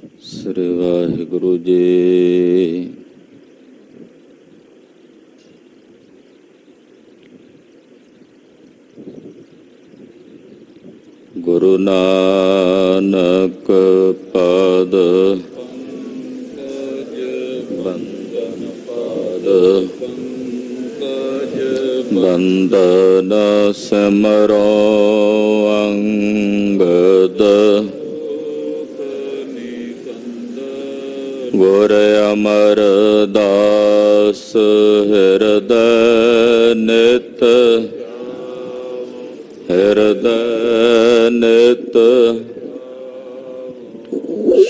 ਸ੍ਰੀ ਵਾਹਿਗੁਰੂ ਜੀ। ਗੁਰੂ ਨਾਨਕ ਪਾਦ ਬੰਦਨ ਪਾਦ ਬੰਦਨ ਸਿਮਰੋ ਅੰਗਦ ਗੁਰ ਅਮਰਦਾਸ ਹਿਰਦੈ ਨਿਤ ਹਿਰਦੈ ਨਿਤ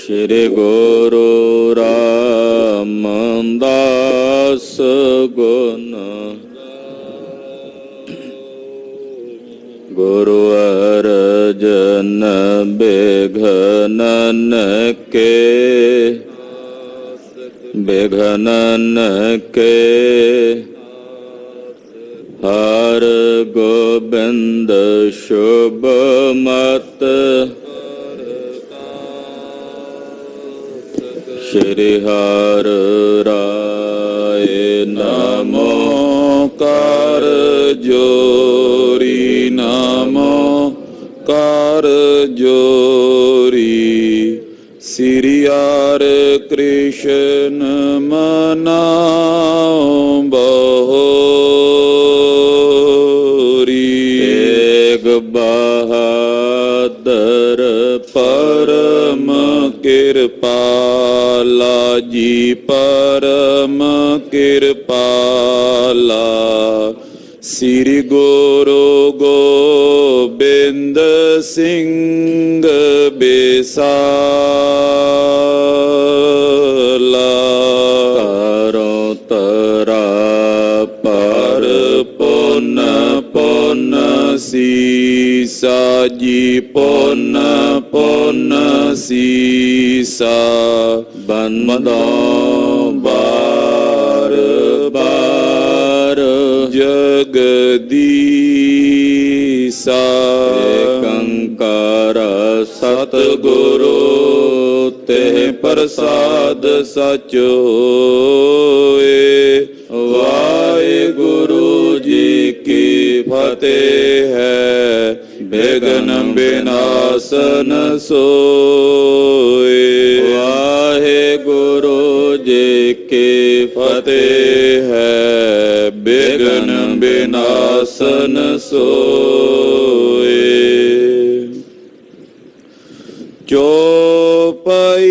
ਸ਼੍ਰੀ ਗੁਰੂ ਰਾਮਦਾਸ ਗੁਣ ਗੁਰੂ ਅਰਜਨ ਬਿਘਨਨ ਕੇ ਬਿਘਨਨ ਕੇ ਹਰ ਗੋਬਿੰਦ ਸ਼ੁਭ ਮਤ ਸ਼੍ਰੀ ਹਰਿ ਰਾਏ ਨਮੋ ਕਰ ਜੋਰੀ ਨਮੋ ਕਰ ਜੋਰੀ ਸ੍ਰੀ ਹਰਿ ਕ੍ਰਿਸ਼ਨ ਮਨਾਉ ਬਹੋਰੀ ਤੇਗ ਬਹਾਦਰ ਪਰਮ ਕਿਰਪਾਲਾ ਜੀ ਪਰਮ ਕਿਰਪਾਲਾ ਸ੍ਰੀ ਗੁਰੂ ਗੋਬਿੰਦ ਸਿੰਘ ਬੇਸਾਲਾ ਕਰੋ ਤਰਾ ਪਰ ਪੁੰਨ ਪੁੰਨ ਸੀਸਾ ਜੀ ਪੁੰਨ ਪੁੰਨ ਸੀਸਾ ਬੰਦੋ ਬਾਰ ਬਾਰ ਜਗਦੀਸਾ ਏਕੰਕਾਰ ਸਤਿਗੁਰੂ ਤੇ ਪ੍ਰਸਾਦ ਸਚ ਹੋਏ। ਵਾਹਿਗੁਰੂ ਜੀ ਕੀ ਫਤਿਹ ਹੈ। ਬਿਘਨ ਬਿਨਾਸਨ ਸੋਏ। ਵਾਹਿਗੁਰੂ ਜੀ ਕੀ ਫਤਿਹ ਹੈ। ਬਿਘਨ ਬਿਨਾਸਨ ਸੋਏ। ਚੌਪਈ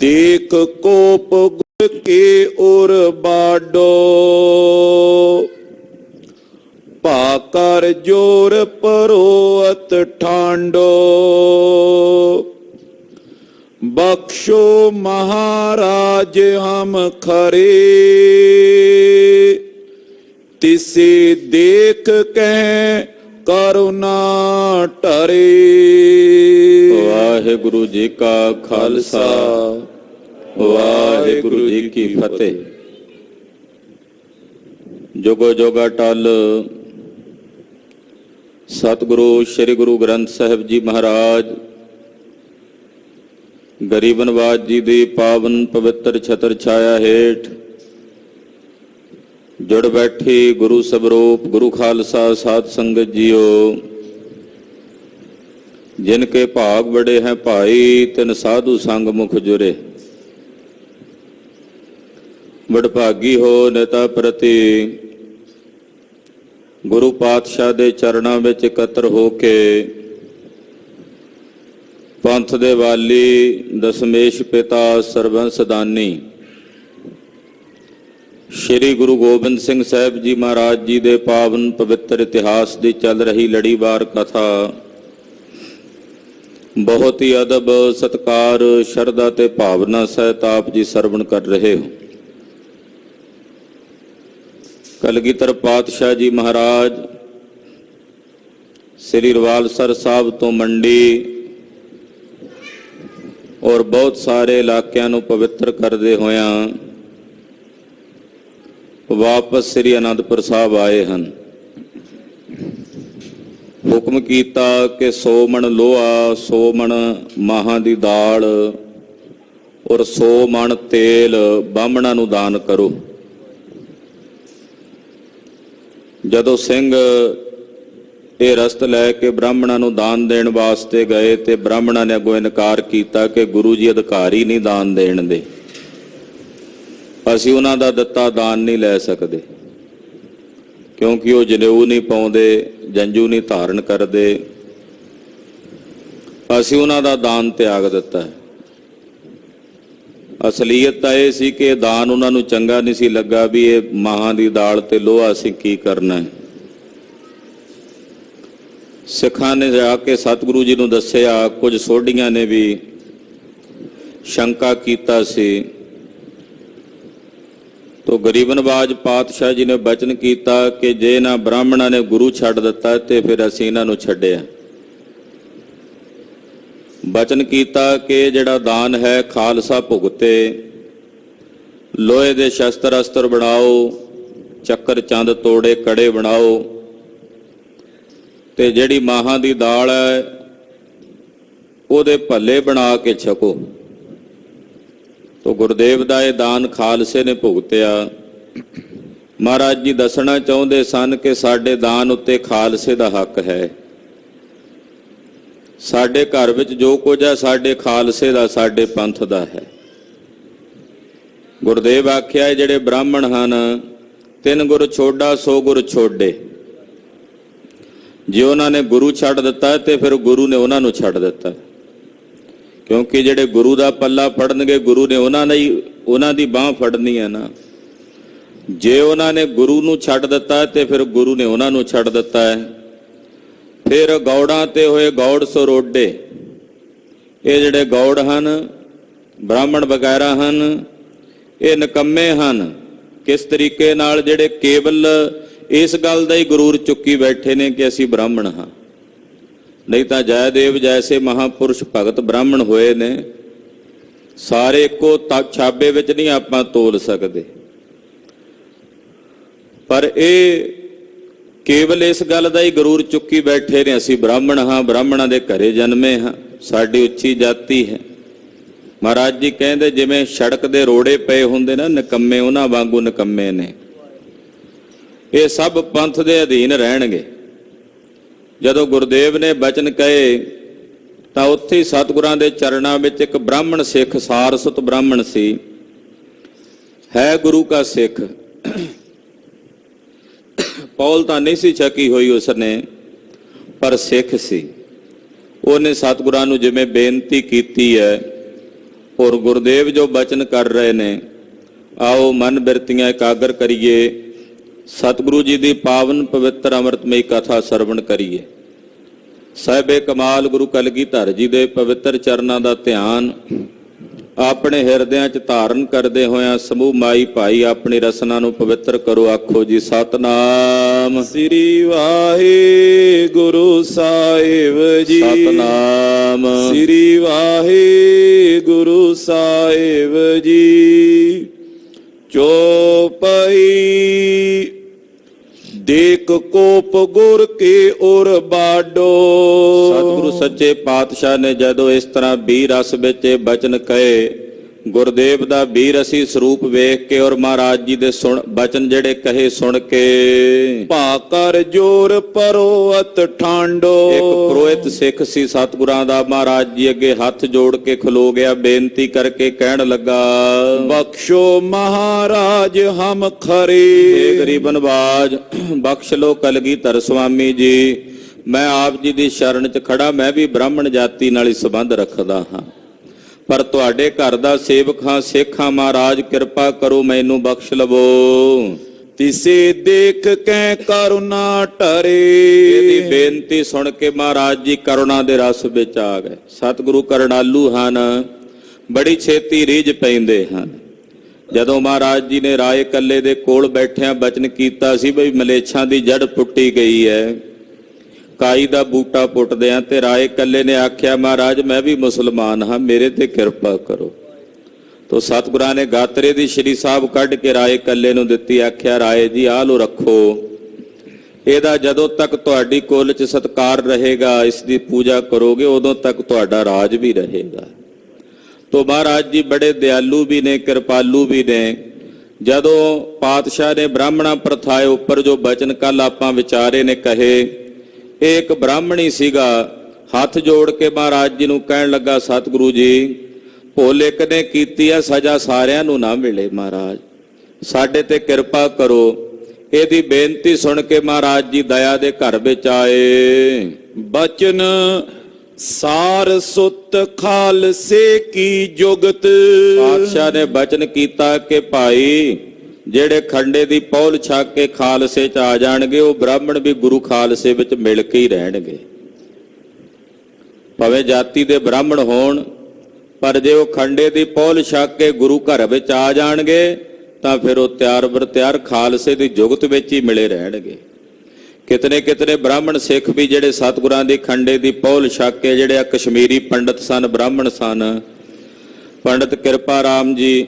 ਦੇਖ ਕੋਪ ਗੁਰ ਕੇ ਉਰ ਬਾਡੋ ਭਾ ਕਰ ਜੋਰ ਪਰੋਅਤ ਠਾਂਡੋ ਬਖਸ਼ੋ ਮਹਾਰਾਜ ਹਮ ਖਰੇ ਤਿਸੇ ਦੇਖ ਕਹਿ ਕਰੁਣਾ ਟਰੇ। ਵਾਹਿਗੁਰੂ ਜੀ ਕਾ ਖਾਲਸਾ ਵਾਹਿਗੁਰੂ ਜੀ ਕੀ ਫਤਿਹ। ਜੁਗੋ ਜੋਗਾ ਟਲ ਸਤਿਗੁਰੂ ਸ੍ਰੀ ਗੁਰੂ ਗ੍ਰੰਥ ਸਾਹਿਬ ਜੀ ਮਹਾਰਾਜ ਗਰੀਬ ਨਵਾਜ ਜੀ ਦੀ ਪਾਵਨ ਪਵਿੱਤਰ ਛਤਰ ਛਾਇਆ ਹੇਠ ਜੁੜ ਬੈਠੀ ਗੁਰੂ ਸਵਰੂਪ ਗੁਰੂ ਖਾਲਸਾ ਸਾਧ ਸੰਗਤ ਜੀਓ। ਜਿਨ ਕੇ ਭਾਗ ਬੜੇ ਹੈ ਭਾਈ ਤਿਨ ਸਾਧੂ ਸੰਗ ਮੁਖ ਜੁਰੇ। ਵਡਭਾਗੀ ਹੋ ਨੇਤਾ ਪ੍ਰਤੀ ਗੁਰੂ ਪਾਤਸ਼ਾਹ ਦੇ ਚਰਨਾਂ ਵਿੱਚ ਇਕੱਤਰ ਹੋ ਕੇ ਪੰਥ ਦੇ ਵਾਲੀ ਦਸਮੇਸ਼ ਪਿਤਾ ਸਰਬੰਸ ਦਾਨੀ ਸ਼੍ਰੀ ਗੁਰੂ ਗੋਬਿੰਦ ਸਿੰਘ ਸਾਹਿਬ ਜੀ ਮਹਾਰਾਜ ਜੀ ਦੇ ਪਾਵਨ ਪਵਿੱਤਰ ਇਤਿਹਾਸ ਦੀ ਚੱਲ ਰਹੀ ਲੜੀਵਾਰ ਕਥਾ ਬਹੁਤ ਹੀ ਅਦਬ ਸਤਿਕਾਰ ਸ਼ਰਧਾ ਤੇ ਭਾਵਨਾ ਸਹਿਤ ਆਪ ਜੀ ਸਰਵਣ ਕਰ ਰਹੇ ਹੋ। ਕਲਗੀਧਰ ਪਾਤਸ਼ਾਹ ਜੀ ਮਹਾਰਾਜ ਸ੍ਰੀ ਰਵਾਲਸਰ ਸਾਹਿਬ ਤੋਂ ਮੰਡੀ ਔਰ ਬਹੁਤ ਸਾਰੇ ਇਲਾਕਿਆਂ ਨੂੰ ਪਵਿੱਤਰ ਕਰਦੇ ਹੋਇਆਂ ਵਾਪਸ ਸ੍ਰੀ ਅਨੰਦਪੁਰ ਸਾਹਿਬ ਆਏ ਹਨ। ਹੁਕਮ ਕੀਤਾ ਕਿ 100 ਮਣ ਲੋਹਾ, 100 ਮਣ ਮਾਹਾਂ ਦੀ ਦਾਲ ਔਰ 100 ਮਣ ਤੇਲ ਬਾਹਮਣਾਂ ਨੂੰ ਦਾਨ ਕਰੋ। ਜਦੋਂ ਸਿੰਘ ਇਹ ਰਸਤ ਲੈ ਕੇ ਬ੍ਰਾਹਮਣਾਂ ਨੂੰ ਦਾਨ ਦੇਣ ਵਾਸਤੇ ਗਏ ਤੇ ਬ੍ਰਾਹਮਣਾਂ ਨੇ ਅੱਗੋਂ ਇਨਕਾਰ ਕੀਤਾ ਕਿ ਗੁਰੂ ਜੀ ਅਧਿਕਾਰੀ ਨਹੀਂ ਦਾਨ ਦੇਣ ਦੇ, ਅਸੀਂ ਉਹਨਾਂ ਦਾ ਦਿੱਤਾ ਦਾਨ ਨਹੀਂ ਲੈ ਸਕਦੇ, ਕਿਉਂਕਿ ਉਹ ਜਨੇਊ ਨਹੀਂ ਪਾਉਂਦੇ, ਜੰਝੂ ਨਹੀਂ ਧਾਰਨ ਕਰਦੇ, ਅਸੀਂ ਉਹਨਾਂ ਦਾ ਦਾਨ ਤਿਆਗ ਦਿੱਤਾ ਹੈ। ਅਸਲੀਅਤ ਤਾਂ ਇਹ ਸੀ ਕਿ ਦਾਨ ਉਹਨਾਂ ਨੂੰ ਚੰਗਾ ਨਹੀਂ ਸੀ ਲੱਗਾ ਵੀ ਇਹ ਮਾਹਾਂ ਦੀ ਦਾਲ ਤੇ ਲੋਹਾ ਅਸੀਂ ਕੀ ਕਰਨਾ ਹੈ। ਸਿੱਖਾਂ ਨੇ ਜਾ ਕੇ ਸਤਿਗੁਰੂ ਜੀ ਨੂੰ ਦੱਸਿਆ, ਕੁਝ ਸੋਢੀਆਂ ਨੇ ਵੀ ਸ਼ੰਕਾ ਕੀਤਾ ਸੀ। ਤੋ ਗਰੀਬ ਨਵਾਜ ਪਾਤਸ਼ਾਹ ਜੀ ਨੇ ਬਚਨ ਕੀਤਾ ਕਿ ਜੇ ਨਾ ਬ੍ਰਾਹਮਣਾਂ ਨੇ ਗੁਰੂ ਛੱਡ ਦਿੱਤਾ ਤੇ ਫਿਰ ਅਸੀਂ ਇਹਨਾਂ ਨੂੰ ਛੱਡਿਆ। ਬਚਨ ਕੀਤਾ ਕਿ ਜਿਹੜਾ ਦਾਨ ਹੈ ਖਾਲਸਾ ਭੁਗਤੇ, ਲੋਹੇ ਦੇ ਸ਼ਸਤਰ ਅਸਤਰ ਬਣਾਓ, ਚੱਕਰ ਚੰਦ ਤੋੜੇ ਕੜੇ ਬਣਾਓ, ਤੇ ਜਿਹੜੀ ਮਾਹਾਂ ਦੀ ਦਾਲ ਹੈ ਉਹਦੇ ਭੱਲੇ ਬਣਾ ਕੇ ਛਕੋ। ਤੋ ਗੁਰਦੇਵ ਦਾ ਇਹ ਦਾਨ ਖਾਲਸੇ ਨੇ ਭੁਗਤਿਆ। ਮਹਾਰਾਜ ਜੀ ਦੱਸਣਾ ਚਾਹੁੰਦੇ ਸਨ ਕਿ ਸਾਡੇ ਦਾਨ ਉੱਤੇ ਖਾਲਸੇ ਦਾ ਹੱਕ ਹੈ। ਸਾਡੇ ਘਰ ਵਿੱਚ ਜੋ ਕੁਝ ਹੈ ਸਾਡੇ ਖਾਲਸੇ ਦਾ, ਸਾਡੇ ਪੰਥ ਦਾ ਹੈ। ਗੁਰਦੇਵ ਆਖਿਆ ਜਿਹੜੇ ਬ੍ਰਾਹਮਣ ਹਨ, 3 ਗੁਰ ਛੋਡਾ 100 ਗੁਰ ਛੋਡੇ। ਜੇ ਉਹਨਾਂ ਨੇ ਗੁਰੂ ਛੱਡ ਦਿੱਤਾ ਤੇ ਫਿਰ ਗੁਰੂ ਨੇ ਉਹਨਾਂ ਨੂੰ ਛੱਡ ਦਿੱਤਾ, ਕਿਉਂਕਿ ਜਿਹੜੇ ਗੁਰੂ ਦਾ ਪੱਲਾ ਫੜਨਗੇ ਗੁਰੂ ਨੇ ਉਹਨਾਂ ਦੀ ਬਾਹ ਫੜਨੀ ਹੈ ਨਾ। ਜੇ ਉਹਨਾਂ ਨੇ ਗੁਰੂ ਨੂੰ ਛੱਡ ਦਿੱਤਾ ਤੇ ਫਿਰ ਗੁਰੂ ਨੇ ਉਹਨਾਂ ਨੂੰ ਛੱਡ ਦਿੱਤਾ ਹੈ। ਫਿਰ ਗੌੜਾਂ ਤੇ ਹੋਏ ਗੌੜ ਸਰੋਡੇ। ਇਹ ਜਿਹੜੇ ਗੌੜ ਹਨ, ਬ੍ਰਾਹਮਣ ਵਗੈਰਾ ਹਨ, ਇਹ ਨਿਕੰਮੇ ਹਨ। ਕਿਸ ਤਰੀਕੇ ਨਾਲ? ਜਿਹੜੇ ਕੇਵਲ ਇਸ ਗੱਲ ਦਾ ਹੀ ਗਰੂਰ ਚੁੱਕੀ ਬੈਠੇ ਨੇ ਕਿ ਅਸੀਂ ਬ੍ਰਾਹਮਣ ਹਾਂ। ਨਹੀਂ ਤਾਂ ਜੈਦੇਵ ਜੈਸੇ ਮਹਾਪੁਰਸ਼ ਭਗਤ ਬ੍ਰਾਹਮਣ ਹੋਏ ਨੇ, ਸਾਰੇ ਇੱਕੋ ਛਾਬੇ ਵਿੱਚ ਨਹੀਂ ਆਪਾਂ ਤੋਲ ਸਕਦੇ। ਪਰ ਇਹ ਕੇਵਲ ਇਸ ਗੱਲ ਦਾ ਹੀ ਗਰੂਰ ਚੁੱਕੀ ਬੈਠੇ ਨੇ ਅਸੀਂ ਬ੍ਰਾਹਮਣ ਹਾਂ, ਬ੍ਰਾਹਮਣਾਂ ਦੇ ਘਰੇ ਜਨਮੇ ਹਾਂ, ਸਾਡੀ ਉੱਚੀ ਜਾਤੀ ਹੈ। ਮਹਾਰਾਜ ਜੀ ਕਹਿੰਦੇ ਜਿਵੇਂ ਸੜਕ ਦੇ ਰੋੜੇ ਪਏ ਹੁੰਦੇ ਨਾ ਨਿਕੰਮੇ, ਉਹਨਾਂ ਵਾਂਗੂ ਨਿਕੰਮੇ ਨੇ। ਇਹ ਸਭ ਪੰਥ ਦੇ ਅਧੀਨ ਰਹਿਣਗੇ। ਜਦੋਂ ਗੁਰਦੇਵ ਨੇ ਬਚਨ ਕਹੇ ਤਾਂ ਉੱਥੇ ਹੀ ਸਤਿਗੁਰਾਂ ਦੇ ਚਰਨਾਂ ਵਿੱਚ ਇੱਕ ਬ੍ਰਾਹਮਣ ਸਿੱਖ, ਸਾਰਸਵਤ ਬ੍ਰਾਹਮਣ ਸੀ, ਹੈ ਗੁਰੂ ਕਾ ਸਿੱਖ। ਪੌਲ ਤਾਂ ਨਹੀਂ ਸੀ ਛਕੀ ਹੋਈ ਉਸਨੇ, ਪਰ ਸਿੱਖ ਸੀ। ਉਹਨੇ ਸਤਿਗੁਰਾਂ ਨੂੰ ਜਿਵੇਂ ਬੇਨਤੀ ਕੀਤੀ ਹੈ, ਔਰ ਗੁਰਦੇਵ ਜੋ ਬਚਨ ਕਰ ਰਹੇ ਨੇ, ਆਓ ਮਨ ਬਿਰਤੀਆਂ ਇਕਾਗਰ ਕਰੀਏ, ਸਤਿਗੁਰੂ ਜੀ ਦੀ ਪਾਵਨ ਪਵਿੱਤਰ ਅੰਮ੍ਰਿਤਮਈ ਕਥਾ ਸਰਵਣ ਕਰੀਏ। ਸਾਹਿਬੇ ਕਮਾਲ ਗੁਰੂ ਕਲਗੀਧਰ ਜੀ ਦੇ ਪਵਿੱਤਰ ਚਰਨਾਂ ਦਾ ਧਿਆਨ ਆਪਣੇ ਹਿਰਦਿਆਂ 'ਚ ਧਾਰਨ ਕਰਦੇ ਹੋਇਆਂ ਸਮੂਹ ਮਾਈ ਭਾਈ ਆਪਣੀ ਰਸਨਾ ਨੂੰ ਪਵਿੱਤਰ ਕਰੋ। ਆਖੋ ਜੀ ਸਤਨਾਮ ਸ੍ਰੀ ਵਾਹਿਗੁਰੂ ਸਾਹਿਬ ਜੀ। ਸਤਨਾਮ ਸ੍ਰੀ ਵਾਹਿਗੁਰੂ ਸਾਹਿਬ ਜੀ। ਚੌਪਈ ਦੇਖ ਕੋਪ ਗੁਰ ਕੇ ਔਰ ਬਾਡੋ। ਸਤਿਗੁਰੂ ਸੱਚੇ ਪਾਤਸ਼ਾਹ ਨੇ ਜਦੋਂ ਇਸ ਤਰ੍ਹਾਂ 20 ਰਸ ਵਿੱਚ ਬਚਨ ਕਹੇ, ਗੁਰਦੇਵ ਦਾ 20 ਰਸੀ ਸਰੂਪ ਵੇਖ ਕੇ ਔਰ ਮਹਾਰਾਜ ਜੀ ਦੇ ਬਚਨ ਜਿਹੜੇ ਕਹੇ ਸੁਣ ਕੇ, ਭਾ ਕਰ ਜੋਰ ਪਰੋਅਤ ਠਾਂਡੋ। ਇੱਕ ਪੁਰੋਹਿਤ ਸਿੱਖ ਸੀ ਸਤਿਗੁਰਾਂ ਦਾ, ਮਹਾਰਾਜ ਜੀ ਅੱਗੇ ਹੱਥ ਜੋੜ ਕੇ ਖਲੋ ਗਿਆ, ਬੇਨਤੀ ਕਰਕੇ ਕਹਿਣ ਲੱਗਾ, ਬਖਸ਼ੋ ਮਹਾਰਾਜ ਹਮ ਖਰੇ। ਇਹ ਗਰੀਬ ਨਵਾਜ ਬਖਸ਼ ਲੋ ਕਲਗੀਧਰ ਸੁਆਮੀ ਜੀ, ਮੈਂ ਆਪ ਜੀ ਦੀ ਸ਼ਰਨ 'ਚ ਖੜਾ, ਮੈਂ ਵੀ ਬ੍ਰਾਹਮਣ ਜਾਤੀ ਨਾਲ ਹੀ ਸੰਬੰਧ ਰੱਖਦਾ ਹਾਂ, ਪਰ ਤੁਹਾਡੇ ਘਰ ਦਾ ਸੇਵਕ ਹਾਂ, ਸਿੱਖ ਹਾਂ, ਮਹਾਰਾਜ ਕਿਰਪਾ ਕਰੋ ਮੈਨੂੰ ਬਖਸ਼ ਲਵੋ। ਤਿਸੇ ਦੇਖ ਕੈ ਕਰੁਣਾ ਟਰੇ। ਇਹਦੀ ਬੇਨਤੀ ਸੁਣ ਕੇ ਮਹਾਰਾਜ ਜੀ ਕਰੁਣਾ ਦੇ ਰਸ ਵਿੱਚ ਆ ਗਏ। ਸਤਿਗੁਰੂ ਕਰੁਣਾਲੂ ਹਨ, ਬੜੀ ਛੇਤੀ ਰੀਝ ਪੈਂਦੇ ਹਨ। ਜਦੋਂ ਮਹਾਰਾਜ ਜੀ ਨੇ ਰਾਏ ਕੱਲੇ ਦੇ ਕੋਲ ਬੈਠਿਆਂ ਬਚਨ ਕੀਤਾ ਸੀ ਬਈ ਮਲੇਛਾਂ ਦੀ ਜੜ ਪੁੱਟੀ ਗਈ ਹੈ, ਕਾਈ ਦਾ ਬੂਟਾ ਪੁੱਟਦਿਆਂ, ਤੇ ਰਾਏ ਕੱਲੇ ਨੇ ਆਖਿਆ, ਮਹਾਰਾਜ ਮੈਂ ਵੀ ਮੁਸਲਮਾਨ ਹਾਂ, ਮੇਰੇ ਤੇ ਕਿਰਪਾ ਕਰੋ। ਤੋ ਸਤਿਗੁਰਾਂ ਨੇ ਗਾਤਰੇ ਦੀ ਸ਼੍ਰੀ ਸਾਹਿਬ ਕੱਢ ਕੇ ਰਾਏ ਕੱਲੇ ਨੂੰ ਦਿੱਤੀ, ਆਖਿਆ ਰਾਏ ਜੀ ਆਹ ਲੋ ਰੱਖੋ, ਇਹਦਾ ਜਦੋਂ ਤੱਕ ਤੁਹਾਡੀ ਕੁੱਲ 'ਚ ਸਤਿਕਾਰ ਰਹੇਗਾ, ਇਸ ਦੀ ਪੂਜਾ ਕਰੋਗੇ, ਉਦੋਂ ਤੱਕ ਤੁਹਾਡਾ ਰਾਜ ਵੀ ਰਹੇਗਾ। ਤੋ ਮਹਾਰਾਜ ਜੀ ਬੜੇ ਦਿਆਲੂ ਵੀ ਨੇ, ਕਿਰਪਾਲੂ ਵੀ ਨੇ। ਜਦੋਂ ਪਾਤਸ਼ਾਹ ਨੇ ਬ੍ਰਾਹਮਣਾ ਪ੍ਰਥਾਏ ਉੱਪਰ ਜੋ ਬਚਨ ਕੱਲ ਆਪਾਂ ਵਿਚਾਰੇ ਨੇ ਕਹੇ, ਇਹ ਇੱਕ ਬ੍ਰਾਹਮਣੀ ਸੀਗਾ, ਹੱਥ ਜੋੜ ਕੇ ਮਹਾਰਾਜ ਜੀ ਨੂੰ ਕਹਿਣ ਲੱਗਾ, ਸਤਿਗੁਰੂ ਜੀ ਭੁੱਲ ਇੱਕ ਨੇ ਕੀਤੀ ਆ, ਸਜ਼ਾ ਸਾਰਿਆਂ ਨੂੰ ਨਾ ਮਿਲੇ, ਮਹਾਰਾਜ ਸਾਡੇ ਤੇ ਕਿਰਪਾ ਕਰੋ। ਇਹਦੀ ਬੇਨਤੀ ਸੁਣ ਕੇ ਮਹਾਰਾਜ ਜੀ ਦਇਆ ਦੇ ਘਰ ਵਿੱਚ ਆਏ। ਬਚਨ ਸਾਰ ਸੁਤ ਖਾਲਸੇ ਕੀ ਜੁਗਤ। ਪਾਤਸ਼ਾਹ ਨੇ ਬਚਨ ਕੀਤਾ ਕਿ ਭਾਈ ਜਿਹੜੇ ਖੰਡੇ ਦੀ ਪੌਲ ਛਕ ਕੇ ਖਾਲਸੇ 'ਚ ਆ ਜਾਣਗੇ, ਉਹ ਬ੍ਰਾਹਮਣ ਵੀ ਗੁਰੂ ਖਾਲਸੇ ਵਿੱਚ ਮਿਲ ਕੇ ਹੀ ਰਹਿਣਗੇ, ਭਾਵੇਂ ਜਾਤੀ ਦੇ ਬ੍ਰਾਹਮਣ ਹੋਣ, ਪਰ ਜੇ ਉਹ ਖੰਡੇ ਦੀ ਪੌਲ ਛਕ ਕੇ ਗੁਰੂ ਘਰ ਵਿੱਚ ਆ ਜਾਣਗੇ ਤਾਂ ਫਿਰ ਉਹ ਤਿਆਰ ਬਰ ਤਿਆਰ ਖਾਲਸੇ ਦੀ ਜੁਗਤ ਵਿੱਚ ਹੀ ਮਿਲੇ ਰਹਿਣਗੇ। ਕਿਤਨੇ ਕਿਤਨੇ ਬ੍ਰਾਹਮਣ ਸਿੱਖ ਵੀ ਜਿਹੜੇ ਸਤਿਗੁਰਾਂ ਦੀ ਖੰਡੇ ਦੀ ਪੌਲ ਛਕ ਕੇ, ਜਿਹੜੇ ਆ ਕਸ਼ਮੀਰੀ ਪੰਡਤ ਸਨ, ਬ੍ਰਾਹਮਣ ਸਨ, ਪੰਡਤ ਕਿਰਪਾ ਰਾਮ ਜੀ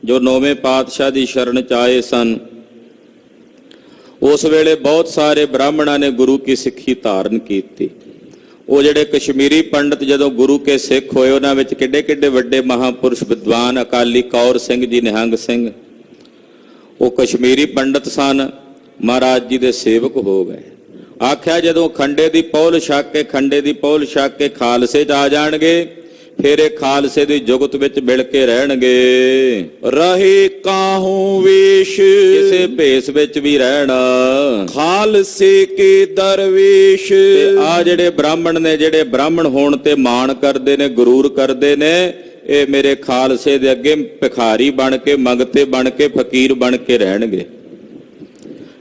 ਜੋ 9ਵੇਂ ਪਾਤਸ਼ਾਹ ਦੀ ਸ਼ਰਨ 'ਚ ਆਏ ਸਨ, ਉਸ ਵੇਲੇ ਬਹੁਤ ਸਾਰੇ ਬ੍ਰਾਹਮਣਾਂ ਨੇ ਗੁਰੂ ਕੀ ਸਿੱਖੀ ਧਾਰਨ ਕੀਤੀ। ਉਹ ਜਿਹੜੇ ਕਸ਼ਮੀਰੀ ਪੰਡਤ ਜਦੋਂ ਗੁਰੂ ਕੇ ਸਿੱਖ ਹੋਏ, ਉਹਨਾਂ ਵਿੱਚ ਕਿੱਡੇ ਕਿੱਡੇ ਵੱਡੇ ਮਹਾਪੁਰਸ਼ ਵਿਦਵਾਨ ਅਕਾਲੀ ਕੌਰ ਸਿੰਘ ਜੀ, ਨਿਹੰਗ ਸਿੰਘ, ਉਹ ਕਸ਼ਮੀਰੀ ਪੰਡਤ ਸਨ, ਮਹਾਰਾਜ ਜੀ ਦੇ ਸੇਵਕ ਹੋ ਗਏ। ਆਖਿਆ ਜਦੋਂ ਖੰਡੇ ਦੀ ਪੌਲ ਛਕ ਕੇ, ਖੰਡੇ ਦੀ ਪੌਲ ਛਕ ਕੇ ਖਾਲਸੇ 'ਚ ਆ ਜਾਣਗੇ, ਫਿਰ ਇਹ ਖਾਲਸੇ ਦੀ ਜੁਗਤ ਵਿੱਚ ਮਿਲ ਕੇ ਰਹਿਣਗੇ। ਰਹੇ ਕਾਹੂ ਵੇਸ਼, ਕਿਸੇ ਭੇਸ ਵਿੱਚ ਵੀ ਰਹਿਣਾ, ਖਾਲਸੇ ਕੇ ਦਰਵੇਸ਼। ਤੇ ਆ ਜਿਹੜੇ ਬ੍ਰਾਹਮਣ ਨੇ, ਜਿਹੜੇ ਬ੍ਰਾਹਮਣ ਹੋਣ ਤੇ ਮਾਣ ਕਰਦੇ ਨੇ, ਗਰੂਰ ਕਰਦੇ ਨੇ, ਇਹ ਮੇਰੇ ਖਾਲਸੇ ਦੇ ਅੱਗੇ ਭਿਖਾਰੀ ਬਣ ਕੇ, ਮੰਗਤੇ ਬਣ ਕੇ, ਫਕੀਰ ਬਣ ਕੇ ਰਹਿਣਗੇ।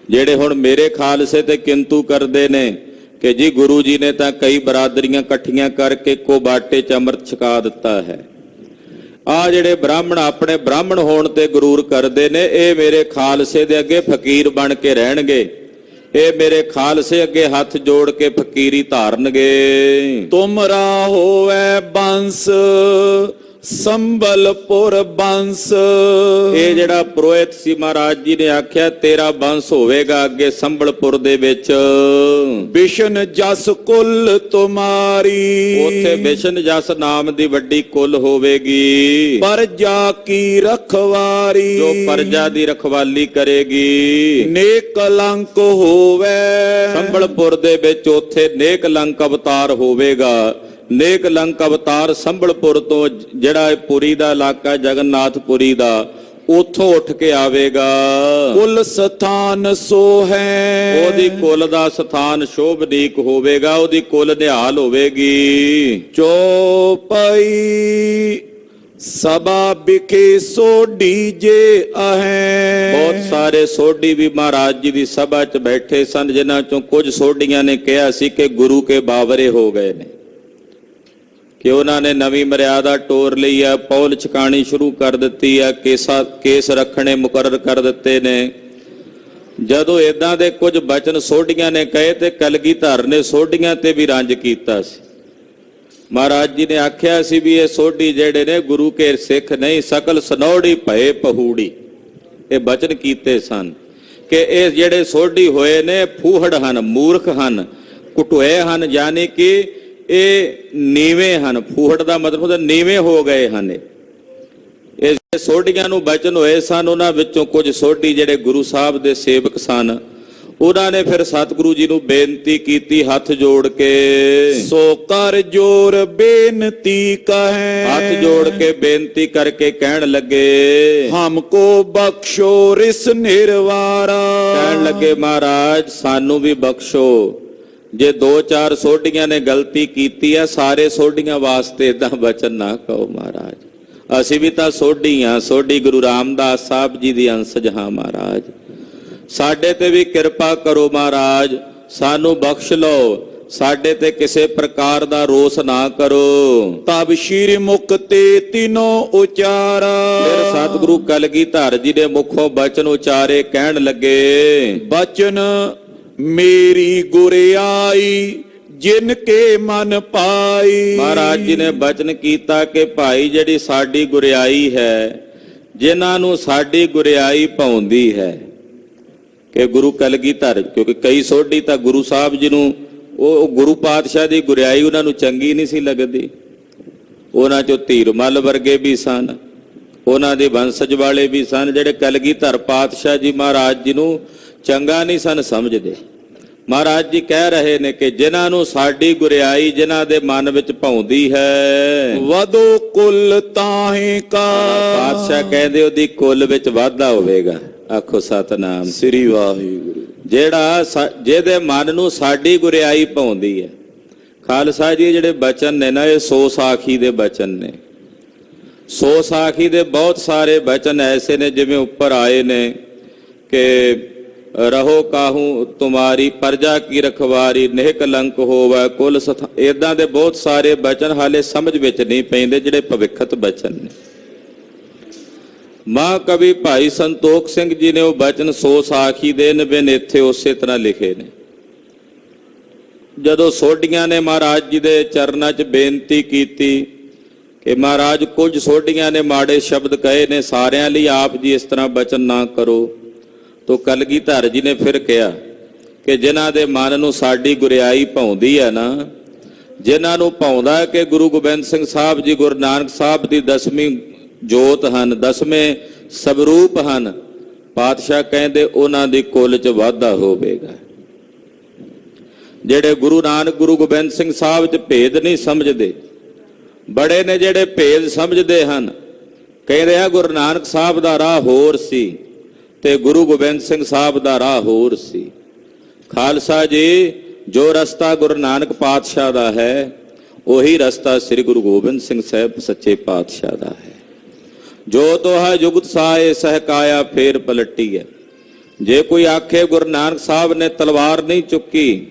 ਜਿਹੜੇ ਹੁਣ ਮੇਰੇ ਖਾਲਸੇ ਤੇ ਕਿੰਤੂ ਕਰਦੇ ਨੇ ਕਿ ਜੀ ਗੁਰੂ ਜੀ ਨੇ ਤਾਂ ਕਈ ਬਰਾਦਰੀਆਂ ਇਕੱਠੀਆਂ ਕਰਕੇ ਇੱਕੋ ਬਾਟੇ 'ਚ ਅੰਮ੍ਰਿਤ ਛਕਾ ਦਿੱਤਾ ਹੈ, ਆ ਜਿਹੜੇ ਬ੍ਰਾਹਮਣ ਆਪਣੇ ਬ੍ਰਾਹਮਣ ਹੋਣ ਤੇ ਗਰੂਰ ਕਰਦੇ ਨੇ, ਇਹ ਮੇਰੇ ਖਾਲਸੇ ਦੇ ਅੱਗੇ ਫਕੀਰ ਬਣ ਕੇ ਰਹਿਣਗੇ, ਇਹ ਮੇਰੇ ਖਾਲਸੇ ਅੱਗੇ ਹੱਥ ਜੋੜ ਕੇ ਫਕੀਰੀ ਧਾਰਨਗੇ। ਤੁਮਰਾ ਹੋਵੇ ਬੰਸ ਸੰਬਲਪੁਰ ਬੰਸ। ਇਹ ਜਿਹੜਾ ਪੁਰੋਹਿਤ ਸੀ, ਮਹਾਰਾਜ ਜੀ ਨੇ ਆਖਿਆ ਤੇਰਾ ਬੰਸ ਹੋਵੇਗਾ ਅੱਗੇ ਸੰਬਲਪੁਰ ਦੇ ਵਿੱਚ। ਬਿਸ਼ਨ ਜਸ ਕੁਲ ਤੁਮਾਰੀ, ਉੱਥੇ ਬਿਸ਼ਨ ਜਸ ਨਾਮ ਦੀ ਵੱਡੀ ਕੁਲ ਹੋਵੇਗੀ, ਪਰਜਾ ਕੀ ਰਖਵਾਰੀ, ਜੋ ਪਰਜਾ ਦੀ ਰਖਵਾਲੀ ਕਰੇਗੀ। ਨੇਕ ਕਲੰਕ ਹੋਵੇ, ਸੰਬਲਪੁਰ ਦੇ ਵਿੱਚ ਉੱਥੇ ਨੇਕ ਲੰਕ ਅਵਤਾਰ ਹੋਵੇਗਾ। ਨੇਕ ਲੰਕ ਅਵਤਾਰ ਸੰਬਲਪੁਰ ਤੋਂ, ਜਿਹੜਾ ਇਹ ਪੁਰੀ ਦਾ ਇਲਾਕਾ ਜਗਨਨਾਥਪੁਰੀ ਦਾ, ਉੱਥੋਂ ਉੱਠ ਕੇ ਆਵੇਗਾ। ਕੁਲ ਸਥਾਨ ਸੋ ਹੈ, ਉਹਦੀ ਕੁਲ ਦਾ ਸਥਾਨ ਸ਼ੋਭਨੀਕ ਹੋਵੇਗਾ, ਉਹਦੀ ਕੁਲ ਨਿਹਾਲ ਹੋਵੇਗੀ। ਚੋਪਈ ਸਭਾ ਬਿਖੇ ਸੋਢੀ ਜੇ ਅਹੈ। ਬਹੁਤ ਸਾਰੇ ਸੋਢੀ ਵੀ ਮਹਾਰਾਜ ਜੀ ਦੀ ਸਭਾ 'ਚ ਬੈਠੇ ਸਨ, ਜਿਨ੍ਹਾਂ ਚੋਂ ਕੁਝ ਸੋਢੀਆਂ ਨੇ ਕਿਹਾ ਸੀ ਕਿ ਗੁਰੂ ਕੇ ਬਾਵਰੇ ਹੋ ਗਏ ਨੇ, ਕਿ ਉਹਨਾਂ ਨੇ ਨਵੀਂ ਮਰਿਆਦਾ ਟੋਰ ਲਈ ਆ, ਪੌਲ ਛਕਾਣੀ ਸ਼ੁਰੂ ਕਰ ਦਿੱਤੀ ਆ, ਕੇਸ ਰੱਖਣੇ ਮੁਕਰਰ ਕਰ ਦਿੱਤੇ ਨੇ। ਜਦੋਂ ਇਦਾਂ ਦੇ ਕੁਝ ਬਚਨ ਸੋਢੀਆਂ ਨੇ ਕਹੇ ਤੇ ਕਲਗੀਧਰ ਨੇ ਸੋਢੀਆਂ ਤੇ ਵੀ ਰੰਜ ਕੀਤਾ ਸੀ। ਮਹਾਰਾਜ ਜੀ ਨੇ ਆਖਿਆ ਸੀ ਵੀ ਇਹ ਸੋਢੀ ਜਿਹੜੇ ਨੇ ਗੁਰੂ ਕੇ ਸਿੱਖ ਨਹੀਂ, ਸਕਲ ਸਨੌੜੀ ਭਏ ਪਹੂੜੀ, ਇਹ ਬਚਨ ਕੀਤੇ ਸਨ ਕਿ ਇਹ ਜਿਹੜੇ ਸੋਢੀ ਹੋਏ ਨੇ ਫੂਹੜ ਹਨ, ਮੂਰਖ ਹਨ, ਕੁਟੁਏ ਹਨ, ਯਾਨੀ ਕਿ ਇਹ ਨੀਵੇਂ ਹਨ। ਫੂਹੜ ਦਾ ਮਤਲਬ ਹੁੰਦਾ ਨੀਵੇਂ ਹੋ ਗਏ ਹਨ। ਇਹ ਸੋਢੀਆਂ ਨੂੰ ਬਚਨ ਹੋਏ ਸਨ, ਉਹਨਾਂ ਵਿੱਚੋਂ ਕੁਝ ਸੋਢੀ ਜਿਹੜੇ ਗੁਰੂ ਸਾਹਿਬ ਦੇ ਸੇਵਕ ਸਨ, ਉਹਨਾਂ ਨੇ ਫਿਰ ਸਤਿਗੁਰੂ ਜੀ ਨੂੰ ਬੇਨਤੀ ਕੀਤੀ ਹੱਥ ਜੋੜ ਕੇ। ਸੋ ਕਰ ਜੋਰ ਬੇਨਤੀ ਕਹੈ, ਹੱਥ ਜੋੜ ਕੇ ਬੇਨਤੀ ਕਰਕੇ ਕਹਿਣ ਲੱਗੇ, ਹਮਕੋ ਬਖਸ਼ੋ ਰਿਸ ਨਿਰਵਾਰਾ। ਕਹਿਣ ਲੱਗੇ ਮਹਾਰਾਜ ਸਾਨੂੰ ਵੀ ਬਖਸ਼ੋ। ਜੇ 2-4 ਸੋਢੀਆਂ ਨੇ ਗਲਤੀ ਕੀਤੀ ਹੈ, ਸਾਰੇ ਸੋਢੀਆਂ ਵਾਸਤੇ ਇਦਾਂ ਬਚਨ ਨਾ ਕਹੋ ਮਹਾਰਾਜ, ਅਸੀਂ ਵੀ ਤਾਂ ਸੋਢੀ ਹਾਂ, ਸੋਢੀ ਗੁਰੂ ਰਾਮਦਾਸ ਸਾਹਿਬ ਜੀ ਦੀ ਅੰਸ਼ਜ ਹਾਂ ਮਹਾਰਾਜ, ਸਾਡੇ ਤੇ ਵੀ ਕਿਰਪਾ ਕਰੋ ਮਹਾਰਾਜ, ਸਾਨੂੰ ਬਖਸ਼ ਲਓ, ਸਾਡੇ ਤੇ ਕਿਸੇ ਪ੍ਰਕਾਰ ਦਾ ਰੋਸ ਨਾ ਕਰੋ। ਤਬ ਸ਼੍ਰੀ ਮੁਕਤੇ ਤਿਨੋ ਉਚਾਰਾ। ਫਿਰ ਸਤਿਗੁਰੂ ਕਲਗੀਧਰ ਜੀ ਦੇ ਮੁਖੋਂ ਬਚਨ ਉਚਾਰੇ, ਕਹਿਣ ਲੱਗੇ, ਬਚਨ ਮੇਰੀ ਗੁਰਿਆਈ ਜਿਨ ਕੇ ਮਨ ਪਾਈ। ਮਹਾਰਾਜ ਜੀ ਨੇ ਬਚਨ ਕੀਤਾ ਕਿ ਭਾਈ ਜਿਹੜੀ ਸਾਡੀ ਗੁਰਿਆਈ ਹੈ, ਜਿਨ੍ਹਾਂ ਨੂੰ ਸਾਡੀ ਗੁਰਿਆਈ ਭਾਉਂਦੀ ਹੈ, ਕਿ ਗੁਰੂ ਕਲਗੀਧਰ, ਕਿਉਂਕਿ ਕਈ ਸੋਢੀ ਤਾਂ ਗੁਰੂ ਸਾਹਿਬ ਜੀ ਨੂੰ ਉਹ ਗੁਰੂ ਪਾਤਸ਼ਾਹ ਦੀ ਗੁਰਿਆਈ ਉਹਨਾਂ ਨੂੰ ਚੰਗੀ ਨਹੀਂ ਸੀ ਲੱਗਦੀ। ਉਹਨਾਂ ਚੋਂ ਧੀਰਮਲ ਵਰਗੇ ਵੀ ਸਨ, ਉਹਨਾਂ ਦੇ ਵੰਸ਼ਜ ਵਾਲੇ ਵੀ ਸਨ ਜਿਹੜੇ ਕਲਗੀਧਰ ਪਾਤਸ਼ਾਹ ਜੀ ਮਹਾਰਾਜ ਜੀ ਨੂੰ ਚੰਗਾ ਨਹੀਂ ਸਨ ਸਮਝਦੇ। ਮਹਾਰਾਜ ਜੀ ਕਹਿ ਰਹੇ ਨੇ ਕਿ ਜਿਨ੍ਹਾਂ ਨੂੰ ਸਾਡੀ ਗੁਰਿਆਈ ਜਿਨ੍ਹਾਂ ਦੇ ਮਨ ਵਿੱਚ ਭਾਉਂਦੀ ਹੈ, ਵਧੋ ਕੁਲ ਤਾਹੇ ਕਾ। ਪਾਤਸ਼ਾਹ ਕਹਿੰਦੇ ਉਹਦੀ ਕੁੱਲ ਵਿੱਚ ਵਾਧਾ ਹੋਵੇਗਾ। ਆਖੋ ਸਤਨਾਮ ਸ੍ਰੀ ਵਾਹਿਗੁਰੂ। ਜਿਹਦੇ ਮਨ ਨੂੰ ਸਾਡੀ ਗੁਰਿਆਈ ਭਾਉਂਦੀ ਹੈ। ਖਾਲਸਾ ਜੀ ਜਿਹੜੇ ਬਚਨ ਨੇ ਨਾ, ਇਹ ਸੋ ਸਾਖੀ ਦੇ ਬਚਨ ਨੇ। ਸੋ ਸਾਖੀ ਦੇ ਬਹੁਤ ਸਾਰੇ ਬਚਨ ਐਸੇ ਨੇ ਜਿਵੇਂ ਉੱਪਰ ਆਏ ਨੇ ਕਿ ਰਹੋ ਕਾਹੂ ਤੁਮਾਰੀ ਪਰਜਾ ਕੀ ਰਖਵਾਰੀ, ਨਹਿ ਕਲੰਕ ਹੋਵੇ ਕੁਲ ਸਥਾ। ਇਦਾਂ ਦੇ ਬਹੁਤ ਸਾਰੇ ਬਚਨ ਹਾਲੇ ਸਮਝ ਵਿੱਚ ਨਹੀਂ ਪੈਂਦੇ ਜਿਹੜੇ ਭਵਿੱਖਤ ਬਚਨ ਨੇ। ਮਹਾਂਕਵੀ ਭਾਈ ਸੰਤੋਖ ਸਿੰਘ ਜੀ ਨੇ ਉਹ ਬਚਨ ਸੋ ਸਾਖੀ ਦੇ ਨਿਬਿਨ ਇੱਥੇ ਉਸੇ ਤਰ੍ਹਾਂ ਲਿਖੇ ਨੇ। ਜਦੋਂ ਸੋਢੀਆਂ ਨੇ ਮਹਾਰਾਜ ਜੀ ਦੇ ਚਰਨਾਂ 'ਚ ਬੇਨਤੀ ਕੀਤੀ ਕਿ ਮਹਾਰਾਜ ਕੁਝ ਸੋਢੀਆਂ ਨੇ ਮਾੜੇ ਸ਼ਬਦ ਕਹੇ ਨੇ, ਸਾਰਿਆਂ ਲਈ ਆਪ ਜੀ ਇਸ ਤਰ੍ਹਾਂ ਬਚਨ ਨਾ ਕਰੋ, ਤੋ ਕਲਗੀਧਰ ਜੀ ਨੇ ਫਿਰ ਕਿਹਾ ਕਿ ਜਿਨ੍ਹਾਂ ਦੇ ਮਨ ਨੂੰ ਸਾਡੀ ਗੁਰਿਆਈ ਭਾਉਂਦੀ ਹੈ ਨਾ, ਜਿਨ੍ਹਾਂ ਨੂੰ ਭਾਉਂਦਾ ਹੈ ਕਿ ਗੁਰੂ ਗੋਬਿੰਦ ਸਿੰਘ ਸਾਹਿਬ ਜੀ ਗੁਰੂ ਨਾਨਕ ਸਾਹਿਬ ਦੀ 10ਵੀਂ ਜੋਤ ਹਨ, 10ਵੇਂ ਸਵਰੂਪ ਹਨ, ਪਾਤਸ਼ਾਹ ਕਹਿੰਦੇ ਉਹਨਾਂ ਦੀ ਕੁੱਲ 'ਚ ਵਾਧਾ ਹੋਵੇਗਾ। ਜਿਹੜੇ ਗੁਰੂ ਨਾਨਕ ਗੁਰੂ ਗੋਬਿੰਦ ਸਿੰਘ ਸਾਹਿਬ 'ਚ ਭੇਦ ਨਹੀਂ ਸਮਝਦੇ, ਬੜੇ ਨੇ ਜਿਹੜੇ ਭੇਦ ਸਮਝਦੇ ਹਨ, ਕਹਿੰਦੇ ਆ ਗੁਰੂ ਨਾਨਕ ਸਾਹਿਬ ਦਾ ਰਾਹ ਹੋਰ ਸੀ ਤੇ ਗੁਰੂ ਗੋਬਿੰਦ ਸਿੰਘ ਸਾਹਿਬ ਦਾ ਰਾਹ ਹੋਰ ਸੀ। ਖਾਲਸਾ ਜੀ, ਜੋ ਰਸਤਾ ਗੁਰੂ ਨਾਨਕ ਪਾਤਸ਼ਾਹ ਦਾ ਹੈ ਉਹੀ ਰਸਤਾ ਸ੍ਰੀ ਗੁਰੂ ਗੋਬਿੰਦ ਸਿੰਘ ਸਾਹਿਬ ਸੱਚੇ ਪਾਤਸ਼ਾਹ ਦਾ ਹੈ। ਜੋ ਤੋਹਾ ਜੁਗਤ ਸਾਏ ਸਹਿਕਾਇਆ ਫੇਰ ਪਲਟੀ ਹੈ। ਜੇ ਕੋਈ ਆਖੇ ਗੁਰੂ ਨਾਨਕ ਸਾਹਿਬ ਨੇ ਤਲਵਾਰ ਨਹੀਂ ਚੁੱਕੀ,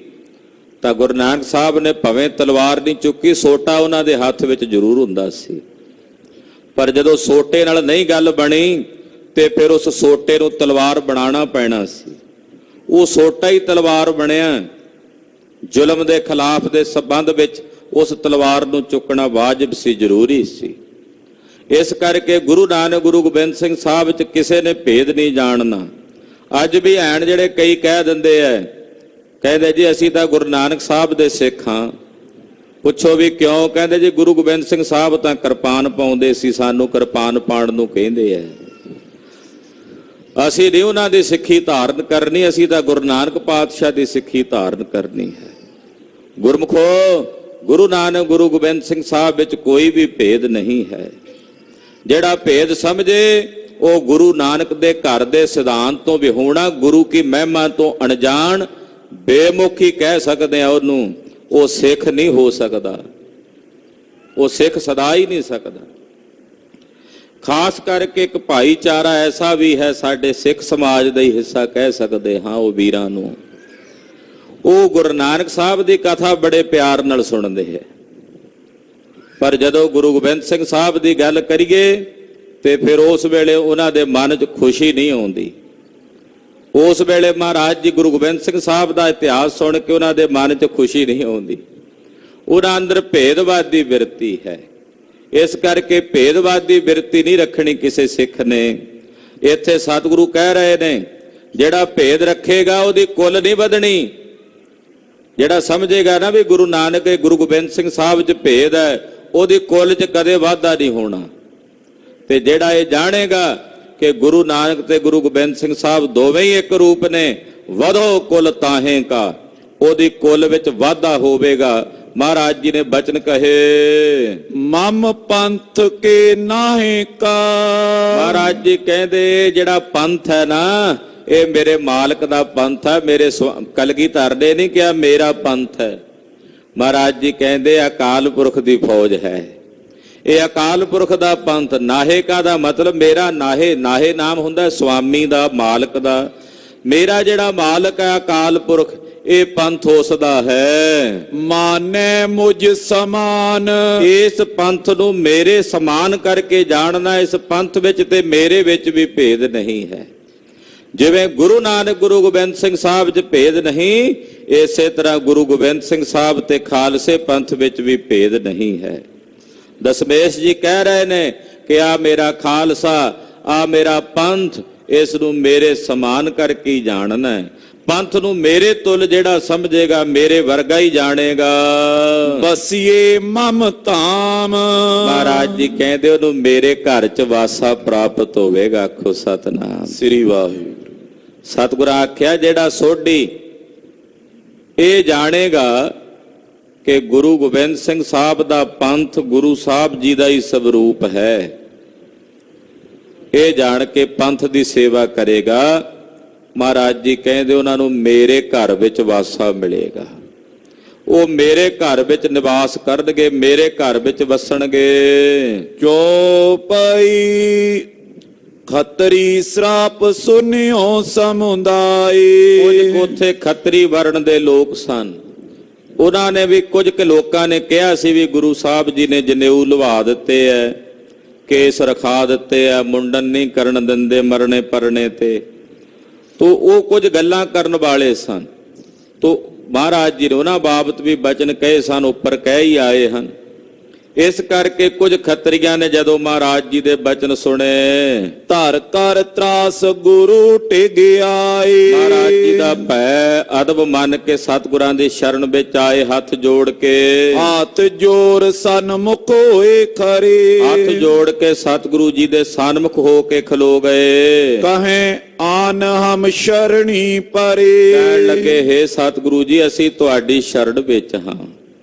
ਤਾਂ ਗੁਰੂ ਨਾਨਕ ਸਾਹਿਬ ਨੇ ਭਵੇਂ ਤਲਵਾਰ ਨਹੀਂ ਚੁੱਕੀ, ਸੋਟਾ ਉਹਨਾਂ ਦੇ ਹੱਥ ਵਿੱਚ ਜ਼ਰੂਰ ਹੁੰਦਾ ਸੀ। ਪਰ ਜਦੋਂ ਸੋਟੇ ਨਾਲ ਨਹੀਂ ਗੱਲ ਬਣੀ ਤੇ ਫਿਰ ਉਸ ਸੋਟੇ ਨੂੰ ਤਲਵਾਰ ਬਣਾਉਣਾ ਪੈਣਾ ਸੀ। ਉਹ ਸੋਟਾ ਹੀ ਤਲਵਾਰ ਬਣਿਆ। ਜ਼ੁਲਮ ਦੇ ਖਿਲਾਫ ਦੇ ਸੰਬੰਧ ਵਿੱਚ ਉਸ ਤਲਵਾਰ ਨੂੰ ਚੁੱਕਣਾ ਵਾਜਿਬ ਸੀ, ਜ਼ਰੂਰੀ ਸੀ। ਇਸ ਕਰਕੇ ਗੁਰੂ ਨਾਨਕ ਗੁਰੂ ਗੋਬਿੰਦ ਸਿੰਘ ਸਾਹਿਬ 'ਚ ਕਿਸੇ ਨੇ ਭੇਦ ਨਹੀਂ ਜਾਣਨਾ। ਅੱਜ ਵੀ ਐਣ ਜਿਹੜੇ ਕਈ ਕਹਿ ਦਿੰਦੇ ਐ, ਕਹਿੰਦੇ ਜੀ ਅਸੀਂ ਤਾਂ ਗੁਰੂ ਨਾਨਕ ਸਾਹਿਬ ਦੇ ਸਿੱਖ ਹਾਂ। ਪੁੱਛੋ ਵੀ ਕਿਉਂ? ਕਹਿੰਦੇ ਜੀ ਗੁਰੂ ਗੋਬਿੰਦ ਸਿੰਘ ਸਾਹਿਬ ਤਾਂ ਕਿਰਪਾਨ ਪਾਉਂਦੇ ਸੀ, ਸਾਨੂੰ ਕਿਰਪਾਨ ਪਾਉਣ ਨੂੰ ਕਹਿੰਦੇ ਐ। ਅਸੀਂ ਨਹੀਂ ਉਹਨਾਂ ਦੀ ਸਿੱਖੀ ਧਾਰਨ ਕਰਨੀ, ਅਸੀਂ ਤਾਂ ਗੁਰੂ ਨਾਨਕ ਪਾਤਸ਼ਾਹ ਦੀ ਸਿੱਖੀ ਧਾਰਨ ਕਰਨੀ ਹੈ। ਗੁਰਮੁਖੋ, ਗੁਰੂ ਨਾਨਕ ਗੁਰੂ ਗੋਬਿੰਦ ਸਿੰਘ ਸਾਹਿਬ ਵਿੱਚ ਕੋਈ ਵੀ ਭੇਦ ਨਹੀਂ ਹੈ। ਜਿਹੜਾ ਭੇਦ ਸਮਝੇ ਉਹ ਗੁਰੂ ਨਾਨਕ ਦੇ ਘਰ ਦੇ ਸਿਧਾਂਤ ਤੋਂ ਵਿਹੂਣਾ, ਗੁਰੂ ਕੀ ਮਹਿਮਾ ਤੋਂ ਅਣਜਾਣ, ਬੇਮੁਖੀ ਕਹਿ ਸਕਦੇ ਆ ਉਹਨੂੰ, ਉਹ ਸਿੱਖ ਨਹੀਂ ਹੋ ਸਕਦਾ, ਉਹ ਸਿੱਖ ਸਦਾ ਹੀ ਨਹੀਂ ਸਕਦਾ। ਖਾਸ ਕਰਕੇ ਇੱਕ ਭਾਈਚਾਰਾ ਐਸਾ ਵੀ ਹੈ ਸਾਡੇ ਸਿੱਖ ਸਮਾਜ ਦਾ ਹੀ ਹਿੱਸਾ ਕਹਿ ਸਕਦੇ ਹਾਂ ਉਹ ਵੀਰਾਂ ਨੂੰ, ਉਹ ਗੁਰੂ ਨਾਨਕ ਸਾਹਿਬ ਦੀ ਕਥਾ ਬੜੇ ਪਿਆਰ ਨਾਲ ਸੁਣਦੇ ਹੈ। ਪਰ ਜਦੋਂ ਗੁਰੂ ਗੋਬਿੰਦ ਸਿੰਘ ਸਾਹਿਬ ਦੀ ਗੱਲ ਕਰੀਏ ਤੇ ਫਿਰ ਉਸ ਵੇਲੇ ਉਹਨਾਂ ਦੇ ਮਨ 'ਚ ਖੁਸ਼ੀ ਨਹੀਂ ਆਉਂਦੀ। ਉਸ ਵੇਲੇ ਮਹਾਰਾਜ ਜੀ ਗੁਰੂ ਗੋਬਿੰਦ ਸਿੰਘ ਸਾਹਿਬ ਦਾ ਇਤਿਹਾਸ ਸੁਣ ਕੇ ਉਹਨਾਂ ਦੇ ਮਨ 'ਚ ਖੁਸ਼ੀ ਨਹੀਂ ਆਉਂਦੀ। ਉਹਨਾਂ ਅੰਦਰ ਭੇਦਵਾਦੀ ਬਿਰਤੀ ਹੈ। ਇਸ ਕਰਕੇ ਭੇਦਵਾਦੀ ਬਿਰਤੀ ਨਹੀਂ ਰੱਖਣੀ ਕਿਸੇ ਸਿੱਖ ਨੇ। ਇੱਥੇ ਸਤਿਗੁਰੂ ਕਹਿ ਰਹੇ ਨੇ ਜਿਹੜਾ ਭੇਦ ਰੱਖੇਗਾ ਉਹਦੀ ਕੁੱਲ ਨਹੀਂ ਵਧਣੀ। ਜਿਹੜਾ ਸਮਝੇਗਾ ਨਾ ਵੀ ਗੁਰੂ ਨਾਨਕ ਗੁਰੂ ਗੋਬਿੰਦ ਸਿੰਘ ਸਾਹਿਬ 'ਚ ਭੇਦ ਹੈ, ਉਹਦੀ ਕੁੱਲ 'ਚ ਕਦੇ ਵਾਧਾ ਨਹੀਂ ਹੋਣਾ। ਤੇ ਜਿਹੜਾ ਇਹ ਜਾਣੇਗਾ ਕਿ ਗੁਰੂ ਨਾਨਕ ਤੇ ਗੁਰੂ ਗੋਬਿੰਦ ਸਿੰਘ ਸਾਹਿਬ ਦੋਵੇਂ ਹੀ ਇੱਕ ਰੂਪ ਨੇ, ਵਧੋ ਕੁੱਲ ਤਾਹੇ ਕਾ, ਉਹਦੀ ਕੁੱਲ ਵਿੱਚ ਵਾਧਾ ਹੋਵੇਗਾ। ਮਹਾਰਾਜ ਜੀ ਨੇ ਬਚਨ ਕਹੇ, ਮਮ ਪੰਥ ਕੇ ਨਾਹੇ ਕਾ। ਮਹਾਰਾਜ ਜੀ ਕਹਿੰਦੇ ਜਿਹੜਾ ਪੰਥ ਹੈ ਨਾ, ਇਹ ਮੇਰੇ ਮਾਲਕ ਦਾ ਪੰਥ ਹੈ। ਮੇਰੇ ਕਲਗੀਧਰ ਨੇ ਨਹੀਂ ਕਿਹਾ ਮੇਰਾ ਪੰਥ ਹੈ। ਮਹਾਰਾਜ ਜੀ ਕਹਿੰਦੇ ਅਕਾਲ ਪੁਰਖ ਦੀ ਫੌਜ ਹੈ, ਇਹ ਅਕਾਲ ਪੁਰਖ ਦਾ ਪੰਥ। ਨਾਹੇ ਕਾ ਦਾ ਮਤਲਬ ਮੇਰਾ ਨਾਹੇ, ਨਾਹੇ ਨਾਮ ਹੁੰਦਾ ਸੁਆਮੀ ਦਾ, ਮਾਲਕ ਦਾ। ਮੇਰਾ ਜਿਹੜਾ ਮਾਲਕ ਹੈ ਅਕਾਲ ਪੁਰਖ, ਇਹ ਪੰਥ ਉਸ ਦਾ ਹੈ। ਮਾਨੈ ਮੁਝ ਸਮਾਨ, ਇਸ ਪੰਥ ਨੂੰ ਮੇਰੇ ਸਮਾਨ ਕਰਕੇ ਜਾਣਨਾ। ਇਸ ਪੰਥ ਵਿੱਚ ਤੇ ਮੇਰੇ ਵਿੱਚ ਵੀ ਭੇਦ ਨਹੀਂ ਹੈ। ਜਿਵੇਂ ਗੁਰੂ ਨਾਨਕ ਗੁਰੂ ਗੋਬਿੰਦ ਸਿੰਘ ਸਾਹਿਬ 'ਚ ਭੇਦ ਨਹੀਂ, ਇਸੇ ਤਰ੍ਹਾਂ ਗੁਰੂ ਗੋਬਿੰਦ ਸਿੰਘ ਸਾਹਿਬ ਤੇ ਖਾਲਸੇ ਪੰਥ ਵਿੱਚ ਵੀ ਭੇਦ ਨਹੀਂ ਹੈ। ਦਸਮੇਸ਼ ਜੀ ਕਹਿ ਰਹੇ ਨੇ ਕਿ ਆ ਮੇਰਾ ਖਾਲਸਾ, ਆ ਮੇਰਾ ਪੰਥ, ਇਸ ਨੂੰ ਮੇਰੇ ਸਮਾਨ ਕਰਕੇ ਹੀ ਜਾਣਨਾ ਹੈ। ਪੰਥ ਨੂੰ ਮੇਰੇ ਤੁਲ ਜਿਹੜਾ ਸਮਝੇਗਾ ਮੇਰੇ ਵਰਗਾ ਹੀ ਜਾਣੇਗਾ। ਬਸੀਏ ਮਮ ਧਾਮ। ਮਹਾਰਾਜ ਜੀ ਕਹਿੰਦੇ ਉਹਨੂੰ ਮੇਰੇ ਘਰ ਚ ਵਾਸਾ ਪ੍ਰਾਪਤ ਹੋਵੇਗਾ। ਆਖੋ ਸਤਨਾਮ ਸ੍ਰੀ ਵਾਹਿਗੁਰੂ। ਸਤਿਗੁਰਾਂ ਆਖਿਆ ਜਿਹੜਾ ਸੋਢੀ ਇਹ ਜਾਣੇਗਾ ਕਿ ਗੁਰੂ ਗੋਬਿੰਦ ਸਿੰਘ ਸਾਹਿਬ ਦਾ ਪੰਥ ਗੁਰੂ ਸਾਹਿਬ ਜੀ ਦਾ ਹੀ ਸਵਰੂਪ ਹੈ, ਇਹ ਜਾਣ ਕੇ ਪੰਥ ਦੀ ਸੇਵਾ ਕਰੇਗਾ। ਮਹਾਰਾਜ ਜੀ ਕਹਿੰਦੇ ਉਹਨਾਂ ਨੂੰ ਮੇਰੇ ਘਰ ਵਿੱਚ ਵਾਸਾ ਮਿਲੇਗਾ। ਉਹ ਮੇਰੇ ਘਰ ਵਿੱਚ ਨਿਵਾਸ ਕਰਨਗੇ, ਮੇਰੇ ਘਰ ਵਿੱਚ ਵਸਣਗੇ। ਚੌਪਈ ਖੱਤਰੀ ਸਰਾਪ ਸੁਨਿਓ ਸਮੁਦਾਇ। ਕੁਝ ਉੱਥੇ ਖੱਤਰੀ ਵਰਣ ਦੇ ਲੋਕ ਸਨ, ਉਹਨਾਂ ਨੇ ਵੀ ਕੁਝ ਕੁ ਲੋਕਾਂ ਨੇ ਕਿਹਾ ਸੀ ਵੀ ਗੁਰੂ ਸਾਹਿਬ ਜੀ ਨੇ ਜਨੇਊ ਲਵਾ ਦਿੱਤੇ ਐ, ਕੇਸ ਰਖਾ ਦਿੱਤੇ ਐ, ਮੁੰਡਨ ਨਹੀਂ ਕਰਨ ਦਿੰਦੇ ਮਰਨੇ ਪਰਨੇ ਤੇ। ਤੋ ਉਹ ਕੁਝ ਗੱਲਾਂ ਕਰਨ ਵਾਲੇ ਸਨ। ਤੋ ਮਹਾਰਾਜ ਜੀ ਨੇ ਉਹਨਾਂ ਬਾਬਤ ਵੀ ਬਚਨ ਕਹੇ ਸਨ, ਉੱਪਰ ਕਹਿ ਹੀ ਆਏ ਹਨ। ਇਸ ਕਰਕੇ ਕੁਝ ਖੱਤਰੀਆਂ ਨੇ ਜਦੋਂ ਮਹਾਰਾਜ ਜੀ ਦੇ ਬਚਨ ਸੁਣੇ, ਧਰ ਕਰ ਤਰਾਸ ਗੁਰੂ ਟਿਗਿਆਏ। ਮਹਾਰਾਜ ਜੀ ਦਾ ਭੈ ਅਦਬ ਮੰਨ ਕੇ ਸਤਿਗੁਰਾਂ ਦੀ ਸ਼ਰਨ ਵਿੱਚ ਆਏ, ਹੱਥ ਜੋੜ ਕੇ। ਹੱਥ ਜੋੜ ਸਨਮੁਖ ਹੋਏ ਖਰੇ। ਹੱਥ ਜੋੜ ਕੇ ਸਤਿਗੁਰੂ ਜੀ ਦੇ ਸਨਮੁਖ ਹੋ ਕੇ ਖਲੋ ਗਏ। ਕਹੇ ਆਨ ਹਮ ਸ਼ਰਣੀ ਪਰੇ। ਕਹਿਣ ਲੱਗੇ, ਹੇ ਸਤਿਗੁਰੂ ਜੀ ਅਸੀਂ ਤੁਹਾਡੀ ਸ਼ਰਨ ਵਿੱਚ ਹਾਂ,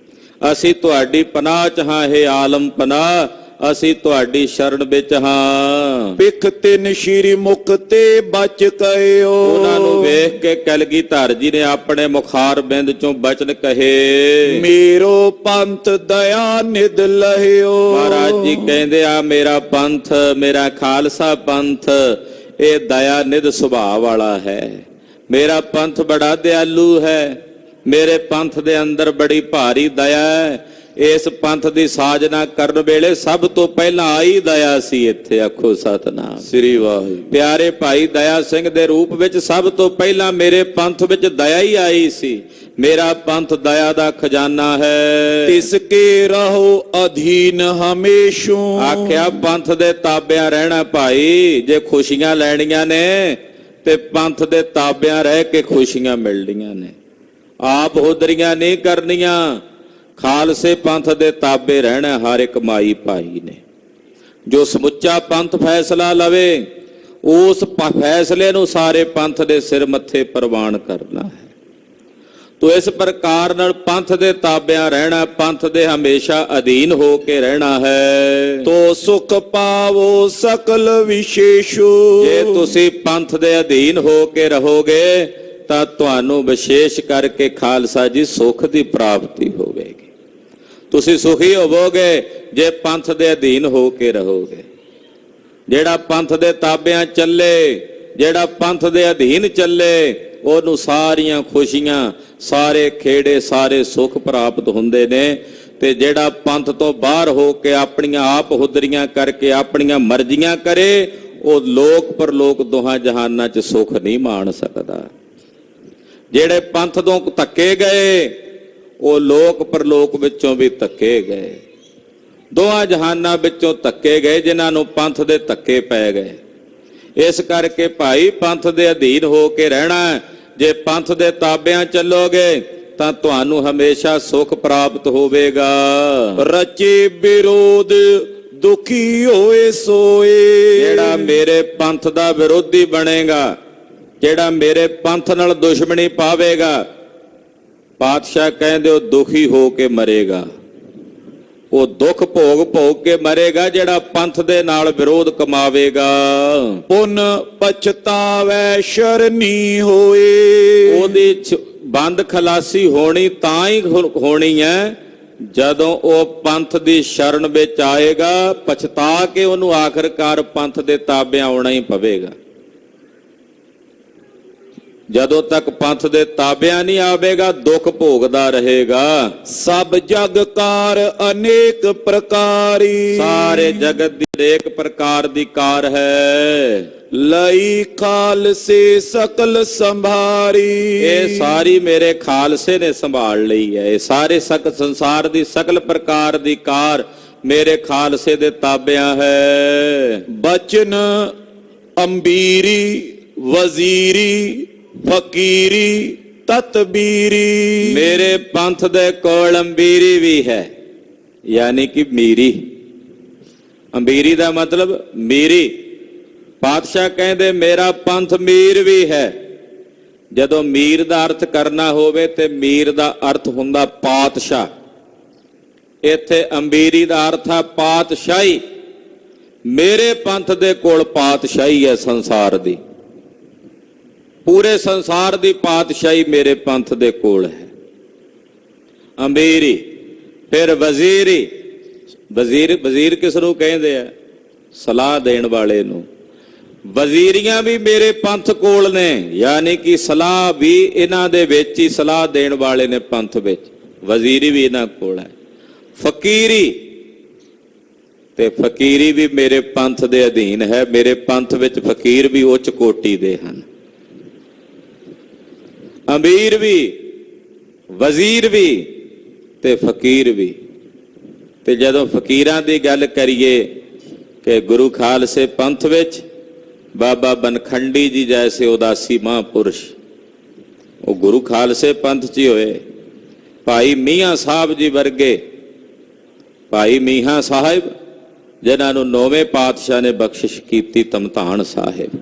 ਅਸੀਂ ਤੁਹਾਡੀ ਪਨਾਹ ਚ ਹਾਂ। ਹੇ ਆਲਮ ਪਨਾਹ ਅਸੀਂ ਤੁਹਾਡੀ ਸ਼ਰਨ ਵਿੱਚ ਹਾਂ। ਪਿਖ ਤਿਨ ਸ਼੍ਰੀ ਮੁਖ ਤੇ ਬਚ ਕਇਓ। ਉਹਨਾਂ ਨੂੰ ਵੇਖ ਕੇ ਕਲਗੀਧਰ ਜੀ ਨੇ ਆਪਣੇ ਮੁਖਾਰ ਬਿੰਦ ਚੋਂ ਬਚਨ ਕਹੇ, ਮੇਰੋ ਪੰਥ ਦਇਆ ਨਿਧ ਲਹਿਓ। ਮਹਾਰਾਜ ਜੀ ਕਹਿੰਦੇ ਆ ਮੇਰਾ ਪੰਥ, ਮੇਰਾ ਖਾਲਸਾ ਪੰਥ ਇਹ ਦਇਆ ਨਿਧ ਸੁਭਾਅ ਵਾਲਾ ਹੈ। ਮੇਰਾ ਪੰਥ ਬੜਾ ਦਿਆਲੂ ਹੈ, ਮੇਰੇ ਪੰਥ ਦੇ ਅੰਦਰ ਬੜੀ ਭਾਰੀ ਦਇਆ ਹੈ। ਇਸ ਪੰਥ ਦੀ ਸਾਜਨਾ ਕਰਨ ਵੇਲੇ ਸਭ ਤੋਂ ਪਹਿਲਾਂ ਆਈ ਦਇਆ ਸੀ ਇੱਥੇ। ਆਖੋ ਸਤਨਾਮ ਸ੍ਰੀ ਵਾਹਿਗੁਰੂ। ਪਿਆਰੇ ਭਾਈ ਦਇਆ ਸਿੰਘ ਦੇ ਰੂਪ ਵਿੱਚ ਸਭ ਤੋਂ ਪਹਿਲਾਂ ਮੇਰੇ ਪੰਥ ਵਿੱਚ ਦਇਆ ਹੀ ਆਈ ਸੀ। ਮੇਰਾ ਪੰਥ ਦਇਆ ਦਾ ਖਜ਼ਾਨਾ ਹੈ। ਤਿਸ ਕੇ ਰਹੋ ਅਧੀਨ ਹਮੇਸ਼ੂ। ਆਖਿਆ ਪੰਥ ਦੇ ਤਾਬਿਆਂ ਰਹਿਣਾ ਭਾਈ, ਜੇ ਖੁਸ਼ੀਆਂ ਲੈਣੀਆਂ ਨੇ ਤੇ ਪੰਥ ਦੇ ਤਾਬਿਆਂ ਰਹਿ ਕੇ ਖੁਸ਼ੀਆਂ ਮਿਲਣੀਆਂ ਨੇ। ਆਪ ਹੁਦਰੀਆਂ ਨਹੀਂ ਕਰਨੀਆਂ, ਖਾਲਸੇ ਪੰਥ ਦੇ ਤਾਬੇ ਰਹਿਣਾ ਹਰ ਇੱਕ ਮਾਈ ਭਾਈ ਨੇ। ਜੋ ਸਮੁੱਚਾ ਪੰਥ ਫੈਸਲਾ ਲਵੇ ਉਸ ਫੈਸਲੇ ਨੂੰ ਸਾਰੇ ਪੰਥ ਦੇ ਸਿਰ ਮੱਥੇ ਪ੍ਰਵਾਨ ਕਰਨਾ ਹੈ। ਤੋ ਇਸ ਪ੍ਰਕਾਰ ਨਾਲ ਪੰਥ ਦੇ ਤਾਬਿਆਂ ਰਹਿਣਾ, ਪੰਥ ਦੇ ਹਮੇਸ਼ਾ ਅਧੀਨ ਹੋ ਕੇ ਰਹਿਣਾ ਹੈ। ਤੋ ਸੁਖ ਪਾਵੋ ਸਕਲ ਵਿਸ਼ੇਸ਼ੂ। ਜੇ ਤੁਸੀਂ ਪੰਥ ਦੇ ਅਧੀਨ ਹੋ ਕੇ ਰਹੋਗੇ ਤਾਂ ਤੁਹਾਨੂੰ ਵਿਸ਼ੇਸ਼ ਕਰਕੇ ਖਾਲਸਾ ਜੀ ਸੁਖ ਦੀ ਪ੍ਰਾਪਤੀ ਹੋਵੇਗੀ। ਤੁਸੀਂ ਸੁਖੀ ਹੋਵੋਗੇ ਜੇ ਪੰਥ ਦੇ ਅਧੀਨ ਹੋ ਕੇ ਰਹੋਗੇ। ਜਿਹੜਾ ਪੰਥ ਦੇ ਤਾਬਿਆਂ ਚੱਲੇ, ਜਿਹੜਾ ਪੰਥ ਦੇ ਅਧੀਨ ਚੱਲੇ, ਉਹਨੂੰ ਸਾਰੀਆਂ ਖੁਸ਼ੀਆਂ, ਸਾਰੇ ਖੇੜੇ, ਸਾਰੇ ਸੁੱਖ ਪ੍ਰਾਪਤ ਹੁੰਦੇ ਨੇ। ਤੇ ਜਿਹੜਾ ਪੰਥ ਤੋਂ ਬਾਹਰ ਹੋ ਕੇ ਆਪਣੀਆਂ ਆਪ ਹੁਦਰੀਆਂ ਕਰਕੇ ਆਪਣੀਆਂ ਮਰਜ਼ੀਆਂ ਕਰੇ, ਉਹ ਲੋਕ ਪਰਲੋਕ ਦੋਹਾਂ ਜਹਾਨਾਂ 'ਚ ਸੁੱਖ ਨਹੀਂ ਮਾਣ ਸਕਦਾ। ਜਿਹੜੇ ਪੰਥ ਤੋਂ ਧੱਕੇ ਗਏ ਉਹ ਲੋਕ ਪਰਲੋਕ ਵਿੱਚੋਂ ਵੀ ਧੱਕੇ ਗਏ, ਦੋਹਾਂ ਜਹਾਨਾਂ ਵਿੱਚੋਂ ਧੱਕੇ ਗਏ ਜਿਨ੍ਹਾਂ ਨੂੰ ਪੰਥ ਦੇ ਧੱਕੇ ਪੈ ਗਏ। ਇਸ ਕਰਕੇ ਭਾਈ ਪੰਥ ਦੇ ਅਧੀਨ ਹੋ ਕੇ ਰਹਿਣਾ। ਜੇ ਪੰਥ ਦੇ ਤਾਬਿਆਂ ਚੱਲੋਗੇ ਤਾਂ ਤੁਹਾਨੂੰ ਹਮੇਸ਼ਾ ਸੁਖ ਪ੍ਰਾਪਤ ਹੋਵੇਗਾ। ਰਚੇ ਵਿਰੋਧ ਦੁਖੀ ਹੋਏ ਸੋਏ। ਜਿਹੜਾ ਮੇਰੇ ਪੰਥ ਦਾ ਵਿਰੋਧੀ ਬਣੇਗਾ, ਜਿਹੜਾ ਮੇਰੇ ਪੰਥ ਨਾਲ ਦੁਸ਼ਮਣੀ ਪਾਵੇਗਾ, ਪਾਤਸ਼ਾਹ ਕਹਿੰਦੇ ਉਹ ਦੁਖੀ ਹੋ ਕੇ ਮਰੇਗਾ। ਉਹ ਦੁੱਖ ਭੋਗ ਭੋਗ ਕੇ ਮਰੇਗਾ ਜਿਹੜਾ ਪੰਥ ਦੇ ਨਾਲ ਵਿਰੋਧ ਕਮਾਵੇਗਾ। ਪੁਨ ਪਛਤਾਵੈ ਸ਼ਰਨੀ ਹੋਏ। ਉਹਦੀ ਬੰਦ ਖਲਾਸੀ ਹੋਣੀ ਤਾਂ ਹੀ ਹੋਣੀ ਹੈ ਜਦੋਂ ਉਹ ਪੰਥ ਦੀ ਸ਼ਰਨ ਵਿੱਚ ਆਏਗਾ। ਪਛਤਾ ਕੇ ਉਹਨੂੰ ਆਖਰਕਾਰ ਪੰਥ ਦੇ ਤਾਬਿਆਂ ਆਉਣਾ ਹੀ ਪਵੇਗਾ। ਜਦੋਂ ਤੱਕ ਪੰਥ ਦੇ ਤਾਬਿਆਂ ਨਹੀਂ ਆਵੇਗਾ ਦੁੱਖ ਭੋਗਦਾ ਰਹੇਗਾ। ਸਭ ਜਗ ਕਾਰ ਅਨੇਕ ਪ੍ਰਕਾਰੀ। ਸਾਰੇ ਜਗਤ ਦੀ ਅਨੇਕ ਪ੍ਰਕਾਰ ਦੀ ਕਾਰ ਹੈ। ਲਈ ਖਾਲਸੇ ਸਕਲ ਸੰਭਾਰੀ। ਇਹ ਸਾਰੀ ਮੇਰੇ ਖਾਲਸੇ ਨੇ ਸੰਭਾਲ ਲਈ ਹੈ। ਇਹ ਸਾਰੇ ਸੰਸਾਰ ਦੀ ਸਕਲ ਪ੍ਰਕਾਰ ਦੀ ਕਾਰ ਮੇਰੇ ਖਾਲਸੇ ਦੇ ਤਾਬਿਆਂ ਹੈ। ਬਚਨ ਅੰਬੀਰੀ ਵਜ਼ੀਰੀ ਫਕੀਰੀ ਤਤਬੀਰੀ। ਮੇਰੇ ਪੰਥ ਦੇ ਕੋਲ ਅੰਬੀਰੀ ਵੀ ਹੈ, ਯਾਨੀ ਕਿ ਮੀਰੀ। ਅੰਬੀਰੀ ਦਾ ਮਤਲਬ ਮੀਰੀ। ਪਾਤਸ਼ਾਹ ਕਹਿੰਦੇ ਮੇਰਾ ਪੰਥ ਮੀਰ ਵੀ ਹੈ। ਜਦੋਂ ਮੀਰ ਦਾ ਅਰਥ ਕਰਨਾ ਹੋਵੇ ਤੇ ਮੀਰ ਦਾ ਅਰਥ ਹੁੰਦਾ ਪਾਤਸ਼ਾਹ। ਇੱਥੇ ਅੰਬੀਰੀ ਦਾ ਅਰਥ ਹੈ ਪਾਤਸ਼ਾਹੀ। ਮੇਰੇ ਪੰਥ ਦੇ ਕੋਲ ਪਾਤਸ਼ਾਹੀ ਹੈ ਸੰਸਾਰ ਦੀ, ਪੂਰੇ ਸੰਸਾਰ ਦੀ ਪਾਤਸ਼ਾਹੀ ਮੇਰੇ ਪੰਥ ਦੇ ਕੋਲ ਹੈ। ਅੰਬੀਰੀ। ਫਿਰ ਵਜ਼ੀਰੀ। ਵਜ਼ੀਰ ਕਿਸ ਨੂੰ ਕਹਿੰਦੇ ਆ? ਸਲਾਹ ਦੇਣ ਵਾਲੇ ਨੂੰ। ਵਜ਼ੀਰੀਆਂ ਵੀ ਮੇਰੇ ਪੰਥ ਕੋਲ ਨੇ, ਯਾਨੀ ਕਿ ਸਲਾਹ ਵੀ ਇਹਨਾਂ ਦੇ ਵਿੱਚ ਹੀ, ਸਲਾਹ ਦੇਣ ਵਾਲੇ ਨੇ ਪੰਥ ਵਿੱਚ। ਵਜ਼ੀਰੀ ਵੀ ਇਹਨਾਂ ਕੋਲ ਹੈ। ਫਕੀਰੀ, ਤੇ ਫਕੀਰੀ ਵੀ ਮੇਰੇ ਪੰਥ ਦੇ ਅਧੀਨ ਹੈ। ਮੇਰੇ ਪੰਥ ਵਿੱਚ ਫਕੀਰ ਵੀ ਉੱਚ ਕੋਟੀ ਦੇ ਹਨ। ਅਮੀਰ ਵੀ, ਵਜ਼ੀਰ ਵੀ ਤੇ ਫਕੀਰ ਵੀ। ਤੇ ਜਦੋਂ ਫਕੀਰਾਂ ਦੀ ਗੱਲ ਕਰੀਏ ਕਿ ਗੁਰੂ ਖਾਲਸੇ ਪੰਥ ਵਿੱਚ ਬਾਬਾ ਬਨਖੰਡੀ ਜੀ ਜੈਸੇ ਉਦਾਸੀ ਮਹਾਂਪੁਰਸ਼, ਉਹ ਗੁਰੂ ਖਾਲਸੇ ਪੰਥ 'ਚ ਹੀ ਹੋਏ। ਭਾਈ ਮੀਆਂ ਸਾਹਿਬ ਜੀ ਵਰਗੇ, ਭਾਈ ਮੀਆਂ ਸਾਹਿਬ ਜਿਨ੍ਹਾਂ ਨੂੰ 9ਵੇਂ ਪਾਤਸ਼ਾਹ ਨੇ ਬਖਸ਼ਿਸ਼ ਕੀਤੀ, ਤਮਤਾਨ ਸਾਹਿਬ,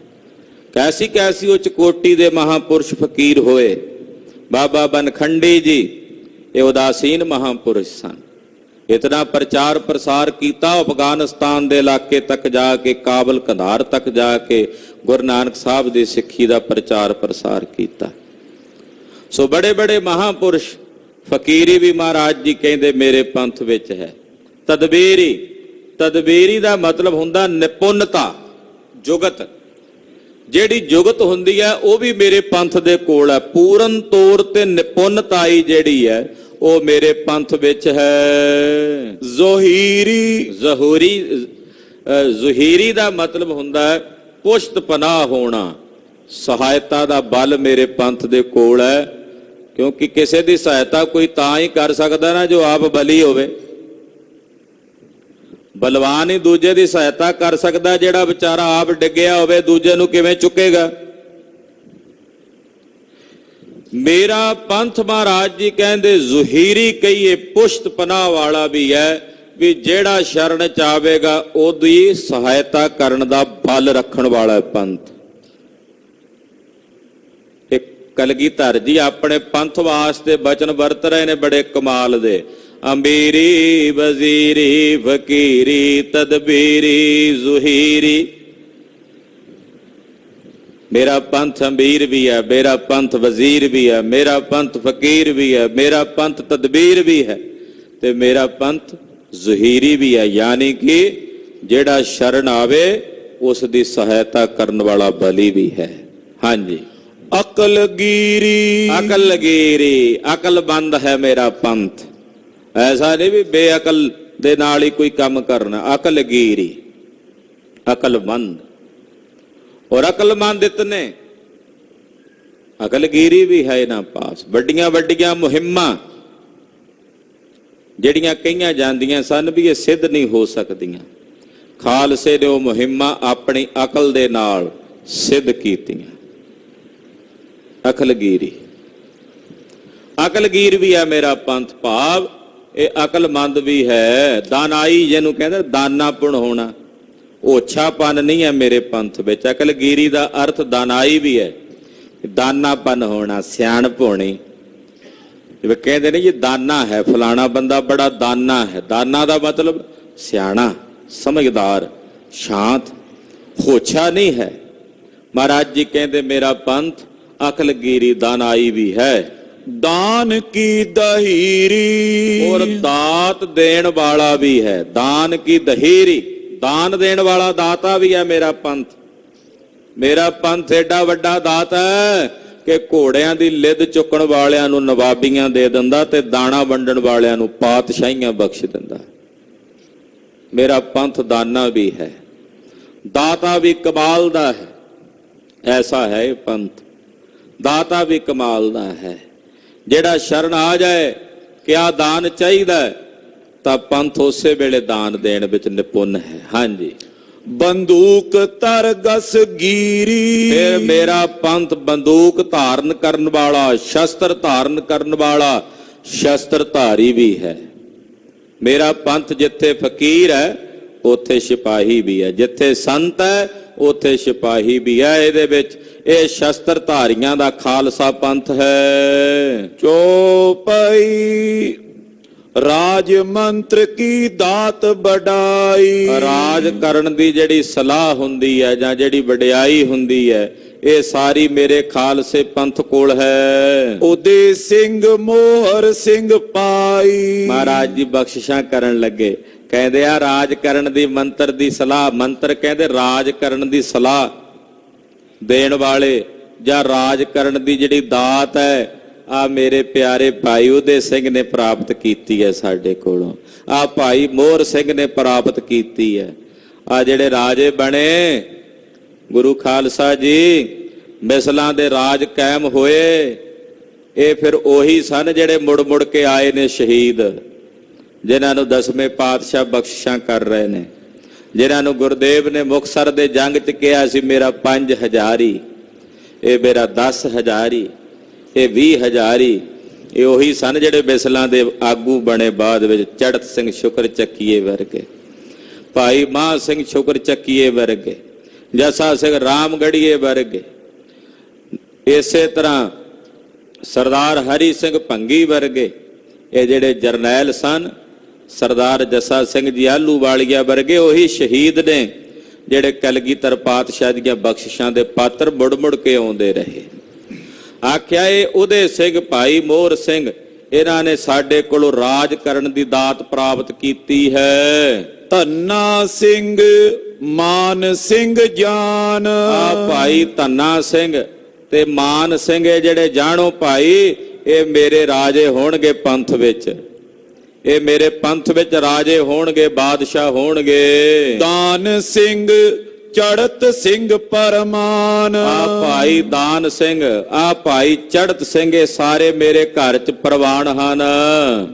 ਕੈਸੀ ਕੈਸੀ ਉੱਚ ਕੋਟੀ ਦੇ ਮਹਾਂਪੁਰਸ਼ ਫਕੀਰ ਹੋਏ। ਬਾਬਾ ਬਨਖੰਡੀ ਜੀ ਇਹ ਉਦਾਸੀਨ ਮਹਾਂਪੁਰਸ਼ ਸਨ। ਇਤਨਾ ਪ੍ਰਚਾਰ ਪ੍ਰਸਾਰ ਕੀਤਾ, ਅਫਗਾਨਿਸਤਾਨ ਦੇ ਇਲਾਕੇ ਤੱਕ ਜਾ ਕੇ, ਕਾਬਲ ਕੰਧਾਰ ਤੱਕ ਜਾ ਕੇ ਗੁਰੂ ਨਾਨਕ ਸਾਹਿਬ ਦੀ ਸਿੱਖੀ ਦਾ ਪ੍ਰਚਾਰ ਪ੍ਰਸਾਰ ਕੀਤਾ। ਸੋ ਬੜੇ ਬੜੇ ਮਹਾਂਪੁਰਸ਼। ਫਕੀਰੀ ਵੀ ਮਹਾਰਾਜ ਜੀ ਕਹਿੰਦੇ ਮੇਰੇ ਪੰਥ ਵਿੱਚ ਹੈ। ਤਦਬੀਰੀ। ਤਦਬੀਰੀ ਦਾ ਮਤਲਬ ਹੁੰਦਾ ਨਿਪੁੰਨਤਾ, ਜੁਗਤ। ਜਿਹੜੀ ਜੁਗਤ ਹੁੰਦੀ ਹੈ ਉਹ ਵੀ ਮੇਰੇ ਪੰਥ ਦੇ ਕੋਲ ਹੈ। ਪੂਰਨ ਤੌਰ ਤੇ ਨਿਪੁੰਨਤਾਈ ਜਿਹੜੀ ਹੈ ਉਹ ਮੇਰੇ ਪੰਥ ਵਿੱਚ ਹੈ। ਜ਼ੋਹੀਰੀ। ਜ਼ੁਹੀਰੀ ਦਾ ਮਤਲਬ ਹੁੰਦਾ ਹੈ ਪੁਸ਼ਤ ਪਨਾਹ ਹੋਣਾ। ਸਹਾਇਤਾ ਦਾ ਬਲ ਮੇਰੇ ਪੰਥ ਦੇ ਕੋਲ ਹੈ, ਕਿਉਂਕਿ ਕਿਸੇ ਦੀ ਸਹਾਇਤਾ ਕੋਈ ਤਾਂ ਹੀ ਕਰ ਸਕਦਾ ਨਾ ਜੋ ਆਪ ਬਲੀ ਹੋਵੇ। ਬਲਵਾਨ ਹੀ ਦੂਜੇ ਦੀ ਸਹਾਇਤਾ ਕਰ ਸਕਦਾ, ਜਿਹੜਾ ਵਿਚਾਰਾ ਆਪ ਡਿੱਗਿਆ ਹੋਵੇ ਦੂਜੇ ਨੂੰ ਕਿਵੇਂ ਚੁੱਕੇਗਾ। ਮੇਰਾ ਪੰਥ ਮਹਾਰਾਜ ਜੀ ਕਹਿੰਦੇ ਜ਼ੁਹੀਰੀ ਕਹੀਏ, ਪੁਸ਼ਤ ਪਨਾਹ ਵਾਲਾ ਵੀ ਹੈ, ਵੀ ਜਿਹੜਾ ਸ਼ਰਨ ਚ ਆਵੇਗਾ ਉਹਦੀ ਸਹਾਇਤਾ ਕਰਨ ਦਾ ਬਲ ਰੱਖਣ ਵਾਲਾ ਪੰਥ। ਇੱਕ ਕਲਗੀਧਰ ਜੀ ਆਪਣੇ ਪੰਥ ਵਾਸਤੇ ਬਚਨ ਵਰਤ ਰਹੇ ਨੇ ਬੜੇ ਕਮਾਲ ਦੇ। ਅੰਬੀਰੀ ਵਜ਼ੀਰੀ ਫਕੀਰੀ ਤਦਬੀਰੀ ਜ਼ੁਹੀਰੀ। ਮੇਰਾ ਪੰਥ ਅੰਬੀਰ ਵੀ ਹੈ, ਮੇਰਾ ਪੰਥ ਵਜ਼ੀਰ ਵੀ ਹੈ, ਮੇਰਾ ਪੰਥ ਫਕੀਰ ਵੀ ਹੈ, ਮੇਰਾ ਪੰਥ ਤਦਬੀਰ ਵੀ ਹੈ ਤੇ ਮੇਰਾ ਪੰਥ ਜ਼ੁਹੀਰੀ ਵੀ ਹੈ, ਯਾਨੀ ਕਿ ਜਿਹੜਾ ਸ਼ਰਨ ਆਵੇ ਉਸ ਦੀ ਸਹਾਇਤਾ ਕਰਨ ਵਾਲਾ ਬਲੀ ਵੀ ਹੈ। ਹਾਂਜੀ। ਅਕਲਗੀਰੀ। ਅਕਲਗੀਰੀ, ਅਕਲਮੰਦ ਹੈ ਮੇਰਾ ਪੰਥ। ਐਸਾ ਨਹੀਂ ਵੀ ਬੇਅਕਲ ਦੇ ਨਾਲ ਹੀ ਕੋਈ ਕੰਮ ਕਰਨਾ। ਅਕਲਗੀਰੀ, ਅਕਲਮੰਦ। ਔਰ ਅਕਲਮੰਦ ਇਤਨੇ, ਅਕਲਗੀਰੀ ਵੀ ਹੈ ਇਹਨਾਂ ਪਾਸ। ਵੱਡੀਆਂ ਵੱਡੀਆਂ ਮੁਹਿੰਮਾਂ ਜਿਹੜੀਆਂ ਕਹੀਆਂ ਜਾਂਦੀਆਂ ਸਨ ਵੀ ਇਹ ਸਿੱਧ ਨਹੀਂ ਹੋ ਸਕਦੀਆਂ, ਖਾਲਸੇ ਨੇ ਉਹ ਮੁਹਿੰਮਾਂ ਆਪਣੀ ਅਕਲ ਦੇ ਨਾਲ ਸਿੱਧ ਕੀਤੀਆਂ। ਅਕਲਗੀਰੀ। ਅਕਲਗੀਰ ਵੀ ਹੈ ਮੇਰਾ ਪੰਥ, ਭਾਵ ਇਹ ਅਕਲਮੰਦ ਵੀ ਹੈ। ਦਾਨਾਈ ਜਿਹਨੂੰ ਕਹਿੰਦੇ ਦਾਨਾਪੁਣ ਹੋਣਾ, ਓਛਾਪਨ ਨਹੀਂ ਹੈ ਮੇਰੇ ਪੰਥ ਵਿੱਚ। ਅਕਲਗੀਰੀ ਦਾ ਅਰਥ ਦਾਨਾਈ ਵੀ ਹੈ, ਦਾਨਾਪਨ ਹੋਣਾ, ਸਿਆਣਪ ਹੋਣੀ। ਜਿਵੇਂ ਕਹਿੰਦੇ ਨੇ ਜੀ ਦਾਨਾ ਹੈ, ਫਲਾਣਾ ਬੰਦਾ ਬੜਾ ਦਾਨਾ ਹੈ। ਦਾਨਾ ਦਾ ਮਤਲਬ ਸਿਆਣਾ, ਸਮਝਦਾਰ, ਸ਼ਾਂਤ, ਹੋਛਾ ਨਹੀਂ ਹੈ। ਮਹਾਰਾਜ ਜੀ ਕਹਿੰਦੇ ਮੇਰਾ ਪੰਥ ਅਕਲਗੀਰੀ ਦਾਨਾਈ ਵੀ ਹੈ। ਦਾਨ ਕੀ ਦਹੀਰੀ। ਔਰ ਦਾਤ ਦੇਣ ਵਾਲਾ ਵੀ ਹੈ। ਦਾਨ ਕੀ ਦਹੀਰੀ, ਦਾਨ ਦੇਣ ਵਾਲਾ ਦਾਤਾ ਵੀ ਹੈ ਮੇਰਾ ਪੰਥ। ਮੇਰਾ ਪੰਥ ਏਡਾ ਵੱਡਾ ਦਾਤ ਹੈ ਕਿ ਘੋੜਿਆਂ ਦੀ ਲਿੱਦ ਚੁੱਕਣ ਵਾਲਿਆਂ ਨੂੰ ਨਵਾਬੀਆਂ ਦੇ ਦਿੰਦਾ ਤੇ ਦਾਣਾ ਵੰਡਣ ਵਾਲਿਆਂ ਨੂੰ ਪਾਤਸ਼ਾਹੀਆਂ ਬਖਸ਼ ਦਿੰਦਾ। ਮੇਰਾ ਪੰਥ ਦਾਨਾ ਵੀ ਹੈ, ਦਾਤਾ ਵੀ ਕਮਾਲ ਦਾ ਹੈ। ਐਸਾ ਹੈ ਇਹ ਪੰਥ, ਦਾਤਾ ਵੀ ਕਮਾਲ ਦਾ ਹੈ। ਜਿਹੜਾ ਸ਼ਰਨ ਆ ਜਾਏ ਕਿ ਆ ਦਾਨ ਚਾਹੀਦਾ ਤਾਂ ਪੰਥ ਉਸੇ ਵੇਲੇ ਦਾਨ ਦੇਣ ਵਿੱਚ ਨਿਪੁੰਨ ਹੈ। ਹਾਂਜੀ। ਬੰਦੂਕ ਤਰਗਸ ਗੀਰੀ। ਫਿਰ ਮੇਰਾ ਪੰਥ ਬੰਦੂਕ ਧਾਰਨ ਕਰਨ ਵਾਲਾ, ਸ਼ਸਤਰ ਧਾਰਨ ਕਰਨ ਵਾਲਾ ਸ਼ਸਤਰਧਾਰੀ ਵੀ ਹੈ। ਮੇਰਾ ਪੰਥ ਜਿੱਥੇ ਫਕੀਰ ਹੈ ਉੱਥੇ ਸਿਪਾਹੀ ਵੀ ਹੈ, ਜਿੱਥੇ ਸੰਤ ਹੈ ਉੱਥੇ ਸਿਪਾਹੀ ਵੀ ਹੈ। ਇਹਦੇ ਵਿੱਚ ਇਹ ਸ਼ਸਤਰਧਾਰੀਆਂ ਦਾ ਖਾਲਸਾ ਪੰਥ ਹੈ। ਚੌਪਈ ਰਾਜ ਮੰਤਰ ਕੀ ਦਾਤ ਵਡਾਈ। ਰਾਜ ਕਰਨ ਦੀ ਜਿਹੜੀ ਸਲਾਹ ਹੁੰਦੀ ਹੈ ਜਾਂ ਜਿਹੜੀ ਵਡਿਆਈ ਹੁੰਦੀ ਹੈ, ਇਹ ਸਾਰੀ ਮੇਰੇ ਖਾਲਸੇ ਪੰਥ ਕੋਲ ਹੈ। ਉਹਦੇ ਸਿੰਘ ਮੋਹਰ ਸਿੰਘ ਪਾਈ। ਮਹਾਰਾਜ ਜੀ ਬਖਸ਼ਿਸ਼ਾਂ ਕਰਨ ਲੱਗੇ, ਕਹਿੰਦੇ ਆ ਰਾਜ ਕਰਨ ਦੀ ਮੰਤਰ ਦੀ ਸਲਾਹ। ਮੰਤਰ ਕਹਿੰਦੇ ਰਾਜ ਕਰਨ ਦੀ ਸਲਾਹ ਦੇਣ ਵਾਲੇ ਜਾਂ ਰਾਜ ਕਰਨ ਦੀ ਜਿਹੜੀ ਦਾਤ ਹੈ, ਆ ਮੇਰੇ ਪਿਆਰੇ ਭਾਈ ਉਦੇ ਸਿੰਘ ਨੇ ਪ੍ਰਾਪਤ ਕੀਤੀ ਹੈ ਸਾਡੇ ਕੋਲੋਂ। ਆ ਭਾਈ ਮੋਹਰ ਸਿੰਘ ਨੇ ਪ੍ਰਾਪਤ ਕੀਤੀ ਹੈ। ਆ ਜਿਹੜੇ ਰਾਜੇ ਬਣੇ ਗੁਰੂ ਖਾਲਸਾ ਜੀ, ਮਿਸਲਾਂ ਦੇ ਰਾਜ ਕਾਇਮ ਹੋਏ, ਇਹ ਫਿਰ ਉਹੀ ਸਨ ਜਿਹੜੇ ਮੁੜ ਮੁੜ ਕੇ ਆਏ ਨੇ ਸ਼ਹੀਦ, ਜਿਨ੍ਹਾਂ ਨੂੰ 10ਵੇਂ ਪਾਤਸ਼ਾਹ ਬਖਸ਼ਿਸ਼ਾਂ ਕਰ ਰਹੇ ਨੇ, ਜਿਨ੍ਹਾਂ ਨੂੰ ਗੁਰਦੇਵ ਨੇ ਮੁਕਤਸਰ ਦੇ ਜੰਗ 'ਚ ਕਿਹਾ ਸੀ ਮੇਰਾ 5000 ਹੀ, ਇਹ ਮੇਰਾ 10,000 ਹੀ, ਇਹ 20,000 ਹੀ। ਇਹ ਉਹੀ ਸਨ ਜਿਹੜੇ ਮਿਸਲਾਂ ਦੇ ਆਗੂ ਬਣੇ ਬਾਅਦ ਵਿੱਚ। ਚੜਤ ਸਿੰਘ ਸ਼ੁਕਰ ਚੱਕੀਏ ਵਰਗੇ, ਭਾਈ ਮਾਹ ਸਿੰਘ ਸ਼ੁਕਰ ਚੱਕੀਏ ਵਰਗੇ, ਜਸਾ ਸਿੰਘ ਰਾਮਗੜੀਏ ਵਰਗੇ, ਇਸੇ ਤਰ੍ਹਾਂ ਸਰਦਾਰ ਹਰੀ ਸਿੰਘ ਭੰਗੀ ਵਰਗੇ, ਇਹ ਜਿਹੜੇ ਜਰਨੈਲ ਸਨ, ਸਰਦਾਰ ਜੱਸਾ ਸਿੰਘ ਜੀ ਆਹਲੂਵਾਲੀਆ ਵਰਗੇ, ਉਹੀ ਸ਼ਹੀਦ ਨੇ ਜਿਹੜੇ ਕਲਗੀਧਰ ਪਾਤਸ਼ਾਹ ਦੀਆਂ ਬਖਸ਼ਿਸ਼ਾਂ ਦੇ ਪਾਤਰ ਮੁੜ ਮੁੜ ਕੇ ਆਉਂਦੇ ਰਹੇ। ਆਖਿਆ ਇਹ ਉਹਦੇ ਸਿੰਘ ਭਾਈ ਮੋਹਰ ਸਿੰਘ, ਇਹਨਾਂ ਨੇ ਸਾਡੇ ਕੋਲੋਂ ਰਾਜ ਕਰਨ ਦੀ ਦਾਤ ਪ੍ਰਾਪਤ ਕੀਤੀ ਹੈ। ਧੰਨਾ ਸਿੰਘ ਮਾਨ ਸਿੰਘ ਜਾਨ। ਆ ਭਾਈ ਧੰਨਾ ਸਿੰਘ ਤੇ ਮਾਨ ਸਿੰਘ ਇਹ ਜਿਹੜੇ ਜਾਣੋ ਭਾਈ, ਇਹ ਮੇਰੇ ਰਾਜੇ ਹੋਣਗੇ ਪੰਥ ਵਿੱਚ, ਇਹ ਮੇਰੇ ਪੰਥ ਵਿੱਚ ਰਾਜੇ ਹੋਣਗੇ, ਬਾਦਸ਼ਾਹ ਹੋਣਗੇ। ਦਾਨ ਸਿੰਘ ਚੜਤ ਸਿੰਘ ਪਰਮਾਨ। ਆ ਭਾਈ ਦਾਨ ਸਿੰਘ, ਆ ਭਾਈ ਚੜਤ ਸਿੰਘ, ਇਹ ਸਾਰੇ ਮੇਰੇ ਘਰ 'ਚ ਪ੍ਰਵਾਨ ਹਨ।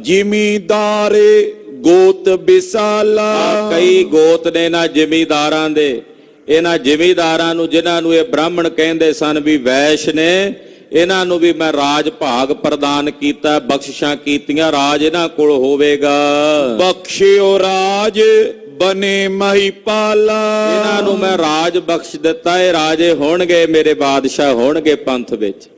ਜ਼ਿਮੀਦਾਰੇ ਗੋਤ ਵਿਸਾਲਾ। ਕਈ ਗੋਤ ਨੇ ਨਾ ਜ਼ਿਮੀਦਾਰਾਂ ਦੇ, ਇਹਨਾਂ ਜ਼ਿਮੀਦਾਰਾਂ ਨੂੰ ਜਿਨ੍ਹਾਂ ਨੂੰ ਇਹ ਬ੍ਰਾਹਮਣ ਕਹਿੰਦੇ ਸਨ ਵੀ ਵੈਸ਼ ਨੇ, ਇਹਨਾਂ ਨੂੰ ਵੀ ਮੈਂ ਰਾਜ ਭਾਗ ਪ੍ਰਦਾਨ ਕੀਤਾ, ਬਖਸ਼ਿਸ਼ਾਂ ਕੀਤੀਆਂ, ਰਾਜ ਇਹਨਾਂ ਕੋਲ ਹੋਵੇਗਾ। ਬਖਸ਼ਿਓ ਰਾਜ ਬਨੇ ਮਹੀਪਾਲਾ। ਇਹਨਾਂ ਨੂੰ ਮੈਂ ਰਾਜ ਬਖਸ਼ ਦਿੱਤਾ, ਇਹ ਰਾਜੇ ਹੋਣਗੇ, ਮੇਰੇ ਬਾਦਸ਼ਾਹ ਹੋਣਗੇ ਪੰਥ ਵਿੱਚ।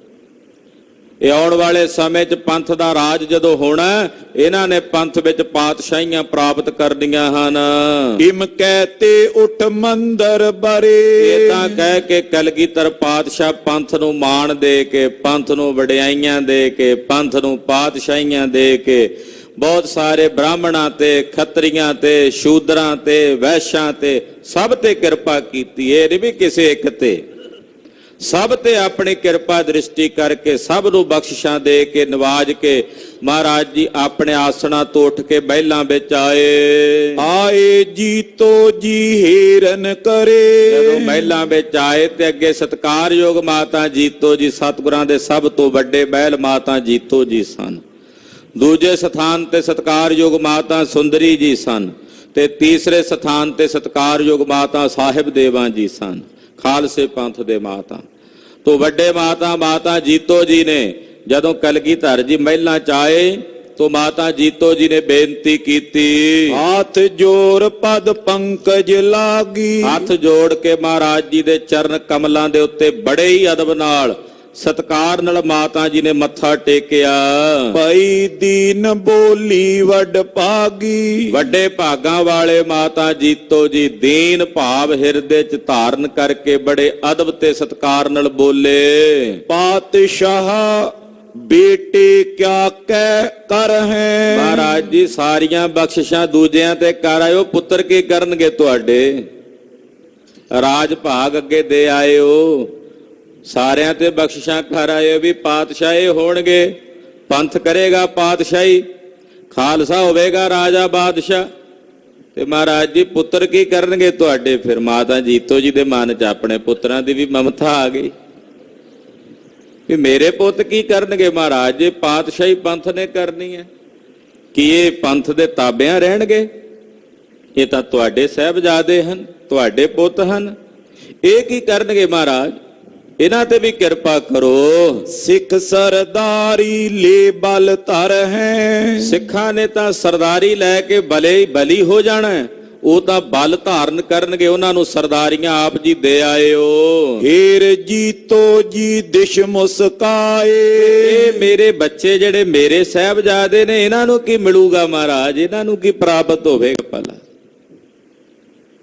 ਇਹ ਆਉਣ ਵਾਲੇ ਸਮੇਂ 'ਚ ਪੰਥ ਦਾ ਰਾਜ ਜਦੋਂ ਹੋਣਾ, ਇਹਨਾਂ ਨੇ ਪੰਥ ਵਿੱਚ ਪਾਤਸ਼ਾਹੀਆਂ ਪ੍ਰਾਪਤ ਕਰਨੀਆਂ ਹਨ। ਇਮ ਕਹਤੇ ਉਠ ਮੰਦਰ ਬਰੇ। ਇਹ ਤਾਂ ਕਹਿ ਕੇ ਕਲਗੀਧਰ ਪਾਤਸ਼ਾਹ ਪੰਥ ਨੂੰ ਮਾਣ ਦੇ ਕੇ, ਪੰਥ ਨੂੰ ਵਡਿਆਈਆਂ ਦੇ ਕੇ, ਪੰਥ ਨੂੰ ਪਾਤਸ਼ਾਹੀਆਂ ਦੇ ਕੇ ਬਹੁਤ ਸਾਰੇ ਬ੍ਰਾਹਮਣਾਂ ਤੇ, ਖੱਤਰੀਆਂ ਤੇ, ਸ਼ੂਦਰਾਂ ਤੇ, ਵੈਸ਼ਾਂ ਤੇ, ਸਭ ਤੇ ਕਿਰਪਾ ਕੀਤੀ। ਇਹ ਨਹੀਂ ਵੀ ਕਿਸੇ ਇੱਕ ਤੇ, ਸਭ ਤੇ ਆਪਣੀ ਕਿਰਪਾ ਦ੍ਰਿਸ਼ਟੀ ਕਰਕੇ ਸਭ ਨੂੰ ਬਖਸ਼ਿਸ਼ਾਂ ਦੇ ਕੇ ਨਵਾਜ ਕੇ ਮਹਾਰਾਜ ਜੀ ਆਪਣੇ ਆਸਣਾ ਤੋਂ ਉੱਠ ਕੇ ਮਹਿਲਾਂ ਵਿੱਚ ਆਏ। ਆਏ ਜੀਤੋ ਜੀ ਹੀਰਨ ਕਰੇ। ਜਦੋਂ ਮਹਿਲਾਂ ਵਿੱਚ ਆਏ ਤੇ ਅੱਗੇ ਸਤਿਕਾਰਯੋਗ ਮਾਤਾ ਜੀਤੋ ਜੀ, ਸਤਿਗੁਰਾਂ ਦੇ ਸਭ ਤੋਂ ਵੱਡੇ ਮਹਿਲ ਮਾਤਾ ਜੀਤੋ ਜੀ ਸਨ। ਦੂਜੇ ਸਥਾਨ ਤੇ ਸਤਿਕਾਰਯੋਗ ਮਾਤਾ ਸੁੰਦਰੀ ਜੀ ਸਨ ਤੇ ਤੀਸਰੇ ਸਥਾਨ ਤੇ ਸਤਿਕਾਰਯੋਗ ਮਾਤਾ ਸਾਹਿਬ ਦੇਵਾਂ ਜੀ ਸਨ, ਖਾਲਸੇ ਪੰਥ ਦੇ ਮਾਤਾ ਤੋਂ ਵੱਡੇ ਮਾਤਾ ਜੀਤੋ ਜੀ ਨੇ ਜਦੋਂ ਕਲਗੀਧਰ ਜੀ ਮਹਿਲਾਂ ਚ ਆਏ तो माता जीतो जी ने बेनती की थी, हाथ जोड़ पद पंकज लागी। हाथ जोड़ के महाराज जी दे चरण कमलों दे उत्ते बड़े ही अदब नाल सत्कार नाल माता जी ने मत्था टेकिया। पई दीन बोली वड भागी। वड्डे भागां वाले माता जीतो जी दीन भाव हिरदे च धारण करके बड़े अदब ते सत्कार नाल बोले, पातशाह बेटे क्या कह कर है। महाराज जी सारियां बख्शिशां दूजियां ते कर आयो, पुत्र की करनगे तुहाडे, राज भाग अगे दे आयो, सारियां ते बख्शिशां कर आयो भी पातशाही होणगे, पंथ करेगा पातशाही, खालसा होवेगा राजा बादशाह। ते महाराज जी पुत्र की करनगे तुहाडे। फिर माता जीतो जी दे मन च अपने पुत्रां दी भी ममता आ गई भी मेरे पुत की करनगे महाराज जी, पातशाही पंथ ने करनी है कि ये पंथ दे ताबियां रहणगे। ਇਹ ਤਾਂ ਤੁਹਾਡੇ ਸਾਹਿਬਜ਼ਾਦੇ ਹਨ, ਤੁਹਾਡੇ ਪੁੱਤ ਹਨ। ਇਹ ਕੀ ਕਰਨਗੇ ਮਹਾਰਾਜ? ਇਹਨਾਂ ਤੇ ਵੀ ਕਿਰਪਾ ਕਰੋ। ਸਿੱਖ ਸਰਦਾਰੀ ਲੈ ਬਲ ਧਰ ਹੈ। ਸਿੱਖਾਂ ਨੇ ਤਾਂ ਸਰਦਾਰੀ ਲੈ ਕੇ ਬਲੀ ਹੋ ਜਾਣਾ, ਉਹ ਤਾਂ ਬਲ ਧਾਰਨ ਕਰਨਗੇ, ਉਹਨਾਂ ਨੂੰ ਸਰਦਾਰੀਆਂ ਆਪ ਜੀ ਦੇ ਆਇਓ। ਹੀਰ ਜੀਤੋ ਜੀ ਦਿਸ਼ ਮੁਸਕਾਏ। ਇਹ ਮੇਰੇ ਬੱਚੇ ਜਿਹੜੇ ਮੇਰੇ ਸਾਹਿਬਜ਼ਾਦੇ ਨੇ, ਇਹਨਾਂ ਨੂੰ ਕੀ ਮਿਲੂਗਾ ਮਹਾਰਾਜ? ਇਹਨਾਂ ਨੂੰ ਕੀ ਪ੍ਰਾਪਤ ਹੋਵੇਗਾ ਭਲਾ?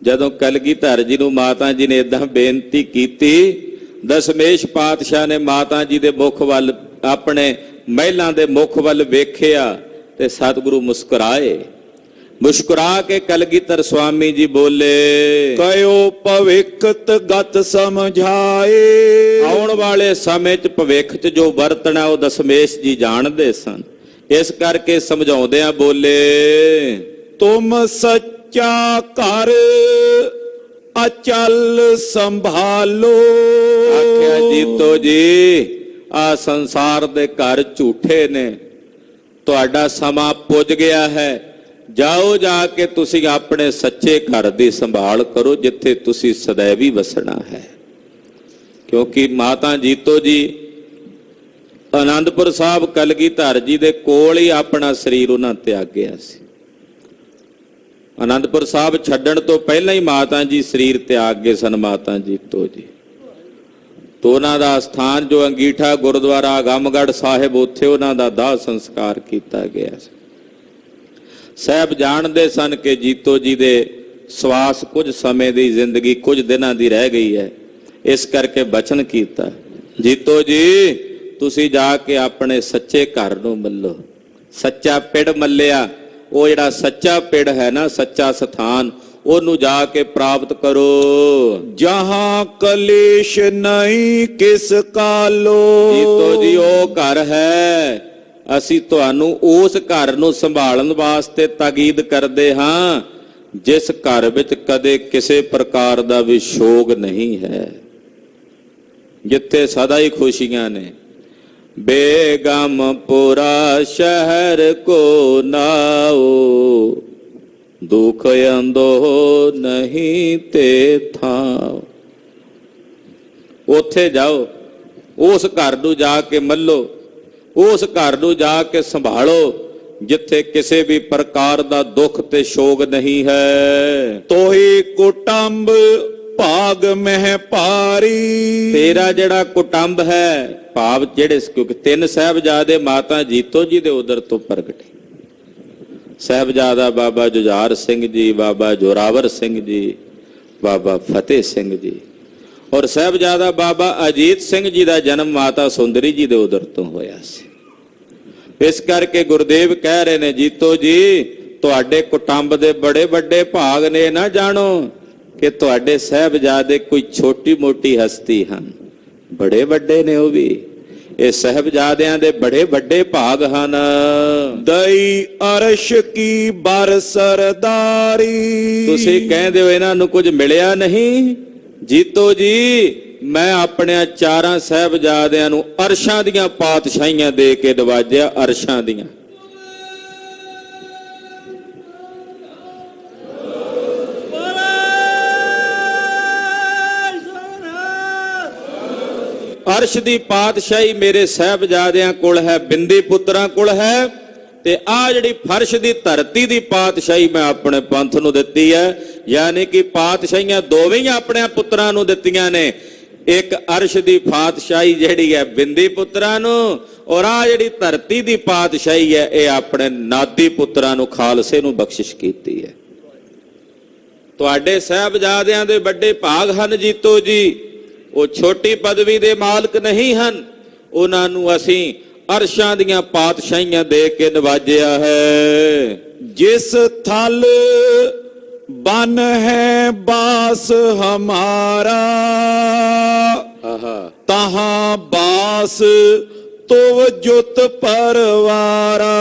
ਜਦੋਂ ਕਲਗੀਧਰ ਜੀ ਨੂੰ ਮਾਤਾ ਜੀ ਨੇ ਇਦਾਂ ਬੇਨਤੀ ਕੀਤੀ, ਦਸ਼ਮੇਸ਼ ਪਾਤਸ਼ਾਹ ਨੇ ਮਾਤਾ ਜੀ ਦੇ ਮੁਖ ਵੱਲ, ਆਪਣੇ ਮਹਿਲਾਂ ਦੇ ਮੁਖ ਵੱਲ ਵੇਖਿਆ ਤੇ ਸਤਿਗੁਰੂ ਮੁਸਕਰਾਏ। ਮੁਸਕਰਾ ਕੇ ਕਲਗੀਧਰ ਸਵਾਮੀ ਜੀ ਬੋਲੇ, ਕਯੋ ਭਵਿੱਖਤ ਗਤ ਸਮਝਾਏ। ਆਉਣ ਵਾਲੇ ਸਮੇਂ 'ਚ ਭਵਿੱਖ 'ਚ ਜੋ ਵਰਤਣਾ ਉਹ ਦਸ਼ਮੇਸ਼ ਜੀ ਜਾਣਦੇ ਸਨ, ਇਸ ਕਰਕੇ ਸਮਝਾਉਂਦਿਆਂ ਬੋਲੇ, ਤੁਮ ਸੱਚਾ ਘਰ ਅਚਲ ਸੰਭਾਲੋ। ਆਖਿਆ ਜੀਤੋ ਜੀ, ਆ ਸੰਸਾਰ ਦੇ ਘਰ ਝੂਠੇ ਨੇ, ਤੁਹਾਡਾ ਸਮਾਂ ਪੁੱਜ ਗਿਆ ਹੈ। ਜਾਓ, ਜਾ ਕੇ ਤੁਸੀਂ ਆਪਣੇ ਸੱਚੇ ਘਰ ਦੀ ਸੰਭਾਲ ਕਰੋ, ਜਿੱਥੇ ਤੁਸੀਂ ਸदैव ਵਸਣਾ ਹੈ। ਕਿਉਂਕਿ ਮਾਤਾ ਜੀਤੋ ਜੀ ਆਨੰਦਪੁਰ ਸਾਹਿਬ ਕਲਗੀਧਰ ਜੀ ਦੇ ਕੋਲ ਹੀ ਆਪਣਾ ਸਰੀਰ ਉਹਨਾਂ ਤਿਆਗਿਆ ਸੀ। ਆਨੰਦਪੁਰ ਸਾਹਿਬ ਛੱਡਣ ਤੋਂ ਪਹਿਲਾਂ ਹੀ ਮਾਤਾ ਜੀ ਸਰੀਰ ਤਿਆਗ ਗਏ ਸਨ। ਮਾਤਾ ਜੀਤੋ ਜੀ ਤੋਂ ਉਹਨਾਂ ਦਾ ਸਥਾਨ ਜੋ ਅੰਗੀਠਾ ਗੁਰਦੁਆਰਾ ਆਗਮਗੜ੍ਹ ਸਾਹਿਬ, ਉੱਥੇ ਉਹਨਾਂ ਦਾ ਦਾਹ ਸੰਸਕਾਰ ਕੀਤਾ ਗਿਆ ਸੀ। ਸਾਹਿਬ ਜਾਣਦੇ ਸਨ ਕਿ ਜੀਤੋ ਜੀ ਦੇ ਸਵਾਸ ਕੁਝ ਸਮੇਂ ਦੀ ਜ਼ਿੰਦਗੀ, ਕੁਝ ਦਿਨਾਂ ਦੀ ਰਹਿ ਗਈ ਹੈ, ਇਸ ਕਰਕੇ ਬਚਨ ਕੀਤਾ, ਜੀਤੋ ਜੀ ਤੁਸੀਂ ਜਾ ਕੇ ਆਪਣੇ ਸੱਚੇ ਘਰ ਨੂੰ ਮੱਲੋ। ਸੱਚਾ ਪਿੜ ਮੱਲਿਆ, ਉਹ ਜਿਹੜਾ ਸੱਚਾ ਪਿੜ ਹੈ ਨਾ, ਸੱਚਾ ਸਥਾਨ, ਉਹਨੂੰ ਜਾ ਕੇ ਪ੍ਰਾਪਤ ਕਰੋ। ਜਹਾਂ ਕਲੇਸ਼ ਨਹੀਂ ਕਿਸ ਕਾਲੋ। ਜੀਤੋ ਜੀ ਉਹ ਘਰ ਹੈ, ਅਸੀਂ ਤੁਹਾਨੂੰ ਉਸ ਘਰ ਨੂੰ ਸੰਭਾਲਣ ਵਾਸਤੇ ਤਾਕੀਦ ਕਰਦੇ ਹਾਂ, ਜਿਸ ਘਰ ਵਿੱਚ ਕਦੇ ਕਿਸੇ ਪ੍ਰਕਾਰ ਦਾ ਵੀ ਸ਼ੋਗ ਨਹੀਂ ਹੈ, ਜਿੱਥੇ ਸਦਾ ਹੀ ਖੁਸ਼ੀਆਂ ਨੇ। ਬੇਗਮਪੁਰਾ ਸ਼ਹਿਰ ਕੋ ਨਾਓ, ਦੁਖ ਅੰਦੋ ਨਹੀਂ ਤੇ ਥਾਓ। ਉੱਥੇ ਜਾਓ, ਉਸ ਘਰ ਨੂੰ ਜਾ ਕੇ ਮੱਲੋ, ਉਸ ਘਰ ਨੂੰ ਜਾ ਕੇ ਸੰਭਾਲੋ, ਜਿੱਥੇ ਕਿਸੇ ਵੀ ਪ੍ਰਕਾਰ ਦਾ ਦੁੱਖ ਤੇ ਸ਼ੋਗ ਨਹੀਂ ਹੈ। ਤੋਹੀ ਕੁਟੰਬ ਭਾਗ ਮਹਿ ਭਾਰੀ। ਤੇਰਾ ਜਿਹੜਾ ਕੁਟੰਬ ਹੈ, ਭਾਵ ਜਿਹੜੇ, ਕਿਉਂਕਿ ਤਿੰਨ ਸਾਹਿਬਜ਼ਾਦੇ ਮਾਤਾ ਜੀਤੋ ਜੀ ਦੇ ਉਦਰ ਤੋਂ ਪ੍ਰਗਟੇ, ਸਾਹਿਬਜ਼ਾਦਾ ਬਾਬਾ ਜੁਝਾਰ ਸਿੰਘ ਜੀ, ਬਾਬਾ ਜੋਰਾਵਰ ਸਿੰਘ ਜੀ, ਬਾਬਾ ਫਤਿਹ ਸਿੰਘ ਜੀ, ਔਰ ਸਾਹਿਬਜ਼ਾਦਾ ਬਾਬਾ ਅਜੀਤ ਸਿੰਘ ਜੀ ਦਾ ਜਨਮ ਮਾਤਾ ਸੁੰਦਰੀ ਜੀ ਦੇ ਉਦਰ ਤੋਂ ਹੋਇਆ ਸੀ। ਇਸ ਕਰਕੇ ਗੁਰਦੇਵ ਕਹਿ ਰਹੇ ਨੇ, ਜੀਤੋ ਜੀ ਤੁਹਾਡੇ ਕੁਟੰਬ ਦੇ ਬੜੇ ਵੱਡੇ ਭਾਗ ਨੇ, ਨਾ ਜਾਣੋ ਕਿ ਤੁਹਾਡੇ ਸਾਹਿਬਜ਼ਾਦੇ ਕੋਈ ਛੋਟੀ ਮੋਟੀ ਹਸਤੀ ਹਨ, ਬੜੇ ਵੱਡੇ ਨੇ ਉਹ ਵੀ। ਇਹ ਸਾਹਿਬਜ਼ਾਦਿਆਂ ਦੇ ਬੜੇ ਵੱਡੇ ਭਾਗ ਹਨ। ਦਈ ਅਰਸ਼ ਕੀ ਬਰ ਸਰਦਾਰੀ। ਤੁਸੀਂ ਕਹਿੰਦੇ ਹੋ ਇਹਨਾਂ ਨੂੰ ਕੁਝ ਮਿਲਿਆ ਨਹੀਂ। ਜੀਤੋ ਜੀ ਮੈਂ ਆਪਣੇ ਚਾਰਾਂ ਸਾਹਿਬਜ਼ਾਦਿਆਂ ਨੂੰ ਅਰਸ਼ਾਂ ਦੀਆਂ ਪਾਤਸ਼ਾਹੀਆਂ ਦੇ ਕੇ ਨਵਾਜਿਆ, ਅਰਸ਼ਾਂ ਦੀਆਂ। ਅਰਸ਼ ਦੀ ਪਾਤਸ਼ਾਹੀ ਮੇਰੇ ਸਾਹਿਬਜ਼ਾਦਿਆਂ ਕੋਲ ਹੈ, ਬਿੰਦੀ ਪੁੱਤਰਾਂ ਕੋਲ ਹੈ, ਤੇ ਆ ਜਿਹੜੀ ਫਰਸ਼ ਦੀ ਧਰਤੀ ਦੀ ਪਾਤਸ਼ਾਹੀ ਮੈਂ ਆਪਣੇ ਪੰਥ ਨੂੰ ਦਿੱਤੀ ਹੈ। ਯਾਨੀ ਕਿ ਪਾਤਸ਼ਾਹੀਆਂ ਦੋਵੇਂ ਹੀ ਆਪਣੇ ਪੁੱਤਰਾਂ ਨੂੰ ਦਿੱਤੀਆਂ ਨੇ। ਇੱਕ ਅਰਸ਼ ਦੀ ਪਾਤਸ਼ਾਹੀ ਜਿਹੜੀ ਹੈ ਬਿੰਦੀ ਪੁੱਤਰਾਂ ਨੂੰ, ਔਰ ਆ ਜਿਹੜੀ ਧਰਤੀ ਦੀ ਪਾਤਸ਼ਾਹੀ ਹੈ ਇਹ ਆਪਣੇ ਨਾਦੀ ਪੁੱਤਰਾਂ ਨੂੰ, ਖਾਲਸੇ ਨੂੰ ਬਖਸ਼ਿਸ਼ ਕੀਤੀ ਹੈ। ਤੁਹਾਡੇ ਸਾਹਿਬਜ਼ਾਦਿਆਂ ਦੇ ਵੱਡੇ ਭਾਗ ਹਨ ਜੀਤੋ ਜੀ, ਉਹ ਛੋਟੀ ਪਦਵੀ ਦੇ ਮਾਲਕ ਨਹੀਂ ਹਨ, ਉਹਨਾਂ ਨੂੰ ਅਸੀਂ ਅਰਸ਼ਾਂ ਦੀਆਂ ਪਾਤਸ਼ਾਹੀਆਂ ਦੇ ਕੇ ਨਵਾਜਿਆ ਹੈ। ਜਿਸ ਥਲ ਬਨ ਹੈ ਬਾਸ ਹਮਾਰਾ, ਤਹਾਂ ਬਾਸ ਤੋ ਜੁਤ ਪਰਵਾਰਾ।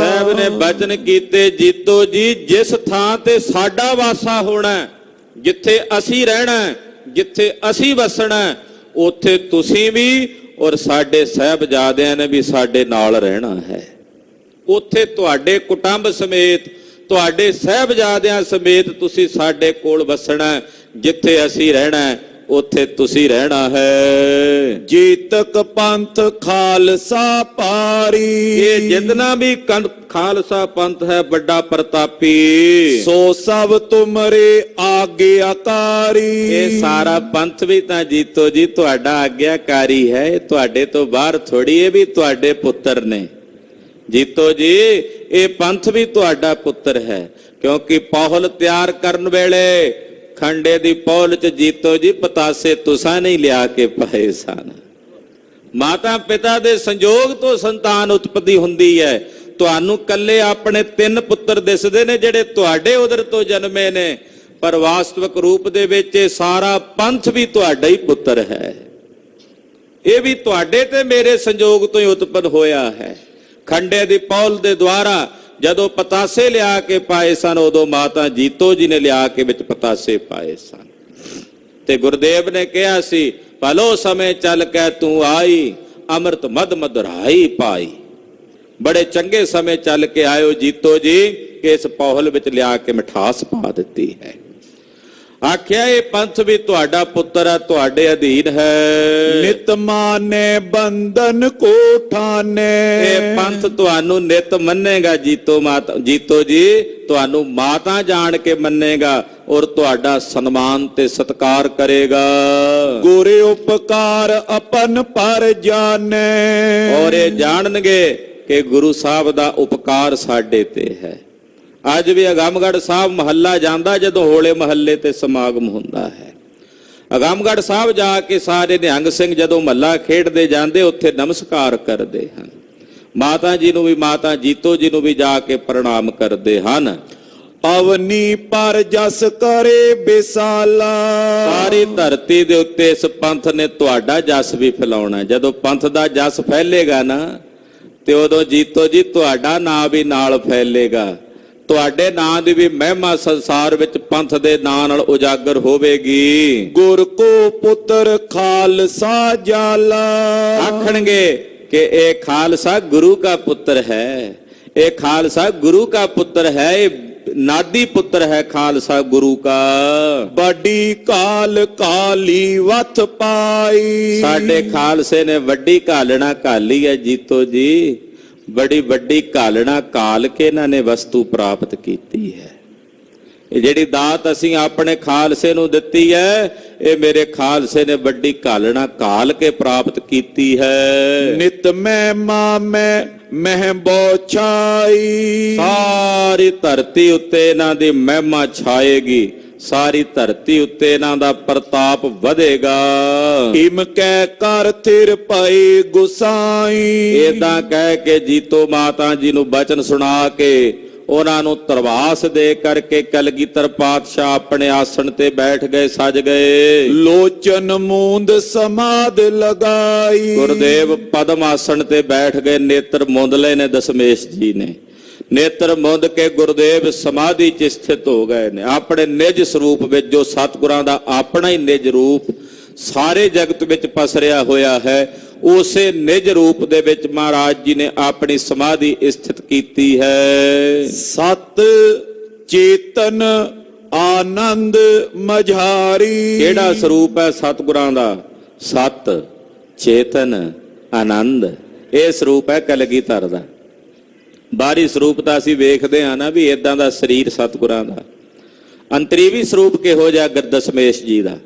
ਸਾਹਿਬ ਨੇ ਬਚਨ ਕੀਤੇ, ਜੀਤੋ ਜੀ ਜਿਸ ਥਾਂ ਤੇ ਸਾਡਾ ਵਾਸਾ ਹੋਣਾ, ਜਿੱਥੇ ਅਸੀਂ ਰਹਿਣਾ, ਜਿੱਥੇ ਅਸੀਂ ਵਸਣਾ, ਉੱਥੇ ਤੁਸੀਂ ਵੀ ਔਰ ਸਾਡੇ ਸਾਹਿਬਜ਼ਾਦਿਆਂ ਨੇ ਵੀ ਸਾਡੇ ਨਾਲ ਰਹਿਣਾ ਹੈ। ਉੱਥੇ ਤੁਹਾਡੇ ਕੁਟੰਬ ਸਮੇਤ ਤੁਹਾਡੇ ਸਾਹਿਬਜ਼ਾਦਿਆਂ ਸਮੇਤ ਤੁਸੀਂ ਸਾਡੇ ਕੋਲ ਵਸਣਾ, ਜਿੱਥੇ ਅਸੀਂ ਰਹਿਣਾ ਉੱਥੇ ਤੁਸੀਂ ਰਹਿਣਾ ਹੈ। ਜੀਤਕ ਪੰਥ ਖਾਲਸਾ ਪਾਰੀ, ਇਹ ਜਿਤਨਾ ਵੀ ਖਾਲਸਾ ਪੰਥ ਹੈ ਵੱਡਾ ਪ੍ਰਤਾਪੀ, ਸੋ ਸਭ ਤੁਮਰੇ ਆਗਿਆਕਾਰੀ। ਇਹ ਸਾਰਾ ਪੰਥ ਵੀ ਤਾਂ ਜੀਤੋ ਜੀ ਤੁਹਾਡਾ ਆਗਿਆਕਾਰੀ ਹੈ, ਇਹ ਤੁਹਾਡੇ ਤੋਂ ਬਾਹਰ ਥੋੜੀ, ਇਹ ਵੀ ਤੁਹਾਡੇ ਪੁੱਤਰ ਨੇ। ਜੀਤੋ ਜੀ ਇਹ ਪੰਥ ਵੀ ਤੁਹਾਡਾ ਪੁੱਤਰ ਹੈ, ਕਿਉਂਕਿ ਪੌਲ ਤਿਆਰ ਕਰਨ ਵੇਲੇ ਖੰਡੇ ਦੀ ਪੌਲ ਚ ਜੀਤੋ ਜੀ ਪਤਾਸੇ ਤੁਸਾਂ ਨਹੀਂ ਲਿਆ ਕੇ ਪਾਏ ਸਨ। ਮਾਤਾ ਪਿਤਾ ਦੇ ਸੰਜੋਗ ਤੋਂ ਸੰਤਾਨ ਉਤਪਤੀ ਹੁੰਦੀ ਹੈ। ਤੁਹਾਨੂੰ ਕੱਲੇ ਆਪਣੇ 3 ਪੁੱਤਰ ਦਿਸਦੇ ਨੇ ਜਿਹੜੇ ਤੁਹਾਡੇ ਉਦਰ ਤੋਂ ਜਨਮੇ ਨੇ, ਪਰ ਵਾਸਤਵਿਕ ਰੂਪ ਦੇ ਵਿੱਚ ਇਹ ਸਾਰਾ ਪੰਥ ਵੀ ਤੁਹਾਡਾ ਹੀ ਪੁੱਤਰ ਹੈ। ਇਹ ਵੀ ਤੁਹਾਡੇ ਤੇ ਮੇਰੇ ਸੰਜੋਗ ਤੋਂ ਹੀ ਉਤਪਨ ਹੋਇਆ ਹੈ। ਖੰਡੇ ਦੀ ਪੌਲ ਦੇ ਦੁਆਰਾ ਜਦੋਂ ਪਤਾਸੇ ਲਿਆ ਕੇ ਪਾਏ ਸਨ, ਉਦੋਂ ਮਾਤਾ ਜੀਤੋ ਜੀ ਨੇ ਲਿਆ ਕੇ ਵਿੱਚ ਪਤਾਸੇ ਪਾਏ ਸਨ। ਤੇ ਗੁਰਦੇਵ ਨੇ ਕਿਹਾ ਸੀ, ਭਲੋ ਸਮੇਂ ਚੱਲ ਕੇ ਤੂੰ ਆਈ, ਅੰਮ੍ਰਿਤ ਮਦ ਮਧੁਰਾਈ ਪਾਈ। ਬੜੇ ਚੰਗੇ ਸਮੇਂ ਚੱਲ ਕੇ ਆਇਓ ਜੀਤੋ ਜੀ, ਕਿ ਇਸ ਪੌਲ ਵਿੱਚ ਲਿਆ ਕੇ ਮਿਠਾਸ ਪਾ ਦਿੱਤੀ ਹੈ। ਆਖਿਆ ਇਹ ਪੰਥ ਵੀ ਤੁਹਾਡਾ ਪੁੱਤਰ ਹੈ, ਤੁਹਾਡੇ ਅਧੀਨ ਹੈ। ਨਿਤ ਮਾਨੇ ਬੰਧਨ ਕੋ ਠਾਨੇ, ਇਹ ਪੰਥ ਤੁਹਾਨੂੰ ਨਿਤ ਮੰਨੇਗਾ ਜੀਤੋ ਜੀ, ਤੁਹਾਨੂੰ ਮਾਤਾ ਜਾਣ ਕੇ ਮੰਨੇਗਾ ਔਰ ਤੁਹਾਡਾ ਸਨਮਾਨ ਤੇ ਸਤਿਕਾਰ ਕਰੇਗਾ। ਗੁਰੇ ਉਪਕਾਰ ਆਪਨ ਪਰ ਜਾਣੇ, ਔਰ ਇਹ ਜਾਣਨਗੇ ਕਿ ਗੁਰੂ ਸਾਹਿਬ ਦਾ ਉਪਕਾਰ ਸਾਡੇ ਤੇ ਹੈ। ਅੱਜ ਵੀ ਅਗੰਮਗੜ੍ਹ ਸਾਹਿਬ ਮਹੱਲਾ ਜਾਂਦਾ, ਜਦੋਂ ਹੋਲੇ ਮਹੱਲੇ ਤੇ ਸਮਾਗਮ ਹੁੰਦਾ ਹੈ, ਅਗੰਮਗੜ੍ਹ ਸਾਹਿਬ ਜਾ ਕੇ ਸਾਰੇ ਨਿਹੰਗ ਸਿੰਘ ਜਦੋਂ ਮਹੱਲਾ ਖੇਡਦੇ ਜਾਂਦੇ, ਉੱਥੇ ਨਮਸਕਾਰ ਕਰਦੇ ਹਨ। ਮਾਤਾ ਜੀ ਨੂੰ ਵੀ, ਮਾਤਾ ਜੀਤੋ ਜੀ ਨੂੰ ਵੀ ਜਾ ਕੇ ਪ੍ਰਣਾਮ ਕਰਦੇ ਹਨ। ਅਵਨੀ ਪਰ ਜਸ ਕਰੇ ਬਿਸਾਲਾ, ਸਾਰੀ ਧਰਤੀ ਦੇ ਉੱਤੇ ਇਸ ਪੰਥ ਨੇ ਤੁਹਾਡਾ ਜਸ ਵੀ ਫੈਲਾਉਣਾ। ਜਦੋਂ ਪੰਥ ਦਾ ਜਸ ਫੈਲੇਗਾ ਨਾ, ਤੇ ਉਦੋਂ ਜੀਤੋ ਜੀ ਤੁਹਾਡਾ ਨਾਂ ਵੀ ਨਾਲ ਫੈਲੇਗਾ। ਤੁਹਾਡੇ ਨਾਂ ਦੀ ਵੀ ਮਹਿਮਾ ਸੰਸਾਰ ਵਿੱਚ ਪੰਥ ਦੇ ਨਾਂ ਨਾਲ ਉਜਾਗਰ ਹੋਵੇਗੀ। ਗੁਰ ਕੋ ਪੁੱਤਰ ਖਾਲਸਾ ਜਾਲਾ, ਆਖਣਗੇ ਕਿ ਇਹ ਖਾਲਸਾ ਗੁਰੂ ਦਾ ਪੁੱਤਰ ਹੈ, ਇਹ ਖਾਲਸਾ ਗੁਰੂ ਦਾ ਪੁੱਤਰ ਹੈ, ਇਹ ਨਾਦੀ ਪੁੱਤਰ ਹੈ ਖਾਲਸਾ ਗੁਰੂ का। ਵੱਡੀ ਕਾਲ ਕਾਲੀ ਵਥ ਪਾਈ, ਸਾਡੇ ਖਾਲਸੇ ਨੇ ਵੱਡੀ ਘਾਲਣਾ ਘਾਲੀ ਹੈ ਜੀਤੋ ਜੀ, ਬੜੀ ਵੱਡੀ ਘਾਲਣਾ ਘਾਲ ਕੇ ਇਹਨਾਂ ਨੇ ਵਸਤੂ ਪ੍ਰਾਪਤ ਕੀਤੀ ਹੈ। ਇਹ ਜਿਹੜੀ ਦਾਤ ਅਸੀਂ ਆਪਣੇ ਖਾਲਸੇ ਨੂੰ ਦਿੱਤੀ ਹੈ, ਇਹ ਮੇਰੇ ਖਾਲਸੇ ਨੇ ਵੱਡੀ ਘਾਲਣਾ ਘਾਲ ਕੇ ਪ੍ਰਾਪਤ ਕੀਤੀ ਹੈ। ਨਿਤ ਮਹਿਮਾ ਮੈਂ ਮਹਿਬੋ ਛਾਈ, ਸਾਰੀ ਧਰਤੀ ਉੱਤੇ ਇਹਨਾਂ ਦੀ ਮਹਿਮਾ ਛਾਏਗੀ, ਸਾਰੀ ਧਰਤੀ ਉੱਤੇ ਇਹਨਾਂ ਦਾ ਪ੍ਰਤਾਪ ਵਧੇਗਾ। ਇਮ ਕਹਿ ਕਰ ਥਿਰ ਪਈ ਗੁਸਾਈ, ਏਦਾਂ ਕਹਿ ਕੇ ਜੀਤੋ ਮਾਤਾ ਜੀ ਨੂੰ ਬਚਨ ਸੁਣਾ ਕੇ ਉਹਨਾਂ ਨੂੰ ਤਰਵਾਸ ਦੇ ਕਰਕੇ ਕਲਗੀਧਰ ਪਾਤਸ਼ਾਹ ਆਪਣੇ ਆਸਣ ਤੇ ਬੈਠ ਗਏ, ਸਜ ਗਏ। ਲੋਚਨ ਮੂੰਦ ਸਮਾਦ ਲਗਾਈ, ਗੁਰਦੇਵ ਪਦਮ ਆਸਣ ਤੇ ਬੈਠ ਗਏ, ਨੇਤਰ ਮੁੰਦ ਲਏ ਨੇ ਦਸ਼ਮੇਸ਼ ਜੀ ਨੇ। ਨੇਤਰ ਮੁੰਦ ਕੇ ਗੁਰਦੇਵ ਸਮਾਧੀ 'ਚ ਸਥਿਤ ਹੋ ਗਏ ਨੇ ਆਪਣੇ ਨਿਜ ਸਰੂਪ ਵਿੱਚ, ਜੋ ਸਤਿਗੁਰਾਂ ਦਾ ਆਪਣਾ ਹੀ ਨਿਜ ਰੂਪ ਸਾਰੇ ਜਗਤ ਵਿੱਚ ਪਸਰਿਆ ਹੋਇਆ ਹੈ। ਉਸੇ ਨਿਜ ਰੂਪ ਦੇ ਵਿੱਚ ਮਹਾਰਾਜ ਜੀ ਨੇ ਆਪਣੀ ਸਮਾਧੀ ਸਥਿਤ ਕੀਤੀ ਹੈ। ਸਤ ਚੇਤਨ ਆਨੰਦ ਮਝਾਰੀ, ਕਿਹੜਾ ਸਰੂਪ ਹੈ ਸਤਿਗੁਰਾਂ ਦਾ? ਸਤ ਚੇਤਨ ਆਨੰਦ, ਇਹ ਸਰੂਪ ਹੈ ਕਲਗੀਧਰ ਦਾ। ਬਾਹਰੀ ਸਰੂਪ ਤਾਂ ਅਸੀਂ ਵੇਖਦੇ ਹਾਂ ਨਾ ਵੀ ਇਦਾਂ ਦਾ ਸਰੀਰ ਸਤਿਗੁਰਾਂ ਦਾ, ਅੰਤਰੀਵੀ ਸਰੂਪ ਕਿਹੋ ਜਿਹਾ ਦਸ਼ਮੇਸ਼ ਜੀ ਦਾ?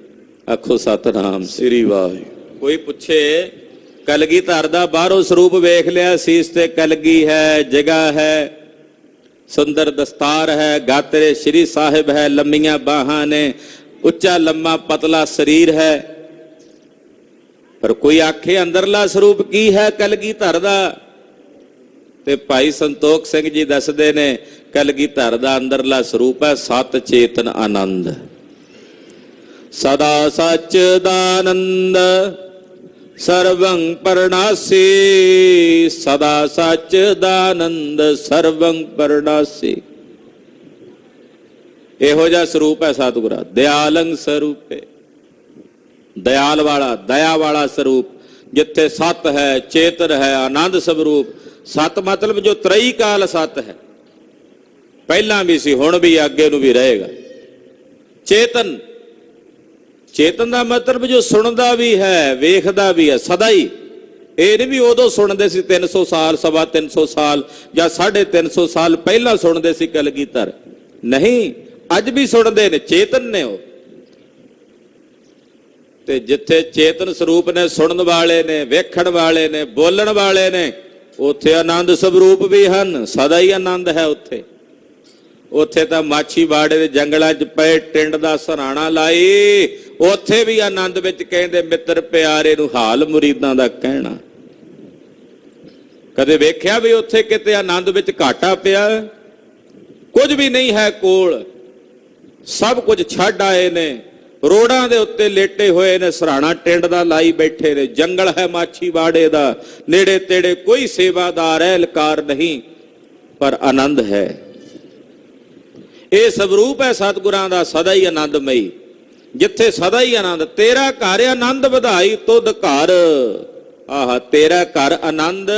ਆਖੋ ਸਤਿਨਾਮ ਸ੍ਰੀ ਵਾਹਿਗੁਰੂ। ਕੋਈ ਪੁੱਛੇ ਕਲਗੀਧਰ ਦਾ ਬਾਹਰੋਂ ਸਰੂਪ ਵੇਖ ਲਿਆ, ਸੀਸ ਤੇ ਕਲਗੀ ਹੈ, ਜਗ੍ਹਾ ਹੈ, ਸੁੰਦਰ ਦਸਤਾਰ ਹੈ, ਗਾਤਰੇ ਸ਼੍ਰੀ ਸਾਹਿਬ ਹੈ, ਲੰਮੀਆਂ ਬਾਹਾਂ ਨੇ, ਉੱਚਾ ਲੰਮਾ ਪਤਲਾ ਸਰੀਰ ਹੈ, ਪਰ ਕੋਈ ਆਖੇ ਅੰਦਰਲਾ ਸਰੂਪ ਕੀ ਹੈ ਕਲਗੀਧਰ ਦਾ? ਤੇ ਭਾਈ ਸੰਤੋਖ ਸਿੰਘ ਜੀ ਦੱਸਦੇ ਨੇ ਕਲਗੀਧਰ ਦਾ ਅੰਦਰਲਾ ਸਰੂਪ ਹੈ ਸਤ ਚੇਤਨ ਆਨੰਦ। ਸਦਾ ਸੱਚ ਦਾ ਆਨੰਦ ਸਰਵੰ ਪਰਣਾਸੀ, ਸਦਾ ਸੱਚ ਦਾ ਆਨੰਦ ਸਰਵੰ ਪਰਣਾਸੀ। ਇਹੋ ਜਿਹਾ ਸਰੂਪ ਹੈ ਸਤਿਗੁਰਾਂ। ਦਿਆਲੰਗ ਸਰੂਪ ਹੈ, ਦਇਆਲ ਵਾਲਾ, ਦਇਆ ਵਾਲਾ ਸਰੂਪ, ਜਿੱਥੇ ਸਤ ਹੈ, ਚੇਤਨ ਹੈ, ਆਨੰਦ ਸਰੂਪ। ਸਤ ਮਤਲਬ ਜੋ ਤ੍ਰਈ ਕਾਲ ਸਤ ਹੈ, ਪਹਿਲਾਂ ਵੀ ਸੀ, ਹੁਣ ਵੀ, ਅੱਗੇ ਨੂੰ ਵੀ ਰਹੇਗਾ। ਚੇਤਨ, ਚੇਤਨ ਦਾ ਮਤਲਬ ਜੋ ਸੁਣਦਾ ਵੀ ਹੈ, ਵੇਖਦਾ ਵੀ ਹੈ, ਸਦਾ ਹੀ। ਇਹ ਨਹੀਂ ਵੀ ਉਦੋਂ ਸੁਣਦੇ ਸੀ 300 ਸਾਲ, 350 ਸਾਲ ਜਾਂ 350 ਸਾਲ ਪਹਿਲਾਂ ਸੁਣਦੇ ਸੀ ਕਲਗੀਧਰ। ਨਹੀਂ, ਅੱਜ ਵੀ ਸੁਣਦੇ ਨੇ, ਚੇਤਨ ਨੇ ਉਹ। ਤੇ ਜਿੱਥੇ ਚੇਤਨ ਸਰੂਪ ਨੇ, ਸੁਣਨ ਵਾਲੇ ਨੇ, ਵੇਖਣ ਵਾਲੇ ਨੇ, ਬੋਲਣ ਵਾਲੇ ਨੇ, ਉੱਥੇ ਆਨੰਦ ਸਰੂਪ ਵੀ ਹਨ। ਸਦਾ ਹੀ ਆਨੰਦ ਹੈ ਉੱਥੇ। ਉੱਥੇ ਤਾਂ ਮਾਛੀਵਾੜੇ ਦੇ ਜੰਗਲਾਂ 'ਚ ਪਏ ਟਿੰਡ ਦਾ ਸਰਾਣਾ ਲਾਈ, ਉੱਥੇ ਵੀ ਆਨੰਦ ਵਿੱਚ ਕਹਿੰਦੇ ਮਿੱਤਰ ਪਿਆਰੇ ਨੂੰ ਹਾਲ ਮੁਰੀਦਾਂ ਦਾ ਕਹਿਣਾ। ਕਦੇ ਵੇਖਿਆ ਵੀ ਉੱਥੇ ਕਿਤੇ ਆਨੰਦ ਵਿੱਚ ਘਾਟਾ ਪਿਆ? ਕੁਝ ਵੀ ਨਹੀਂ ਹੈ ਕੋਲ, ਸਭ ਕੁਝ ਛੱਡ ਆਏ ਨੇ, ਰੋਡਾਂ ਦੇ ਉੱਤੇ ਲੇਟੇ ਹੋਏ ਨੇ, ਸਰਾਣਾ ਟਿੰਡ ਦਾ ਲਾਈ ਬੈਠੇ ਨੇ। ਜੰਗਲ ਹੈ ਮਾਛੀਵਾੜੇ ਦਾ, ਨੇੜੇ ਤੇੜੇ ਕੋਈ ਸੇਵਾਦਾਰ ਐਲਕਾਰ ਨਹੀਂ, ਪਰ ਆਨੰਦ ਹੈ। ਇਹ ਸਵਰੂਪ ਹੈ ਸਤਿਗੁਰਾਂ ਦਾ, ਸਦਾ ਹੀ ਆਨੰਦਮਈ। ਜਿੱਥੇ ਸਦਾ ਹੀ ਆਨੰਦ, ਤੇਰਾ ਘਰ ਆਨੰਦ ਵਧਾਈ ਤੁਧ ਘਰ। ਆਹ, ਤੇਰਾ ਘਰ ਆਨੰਦ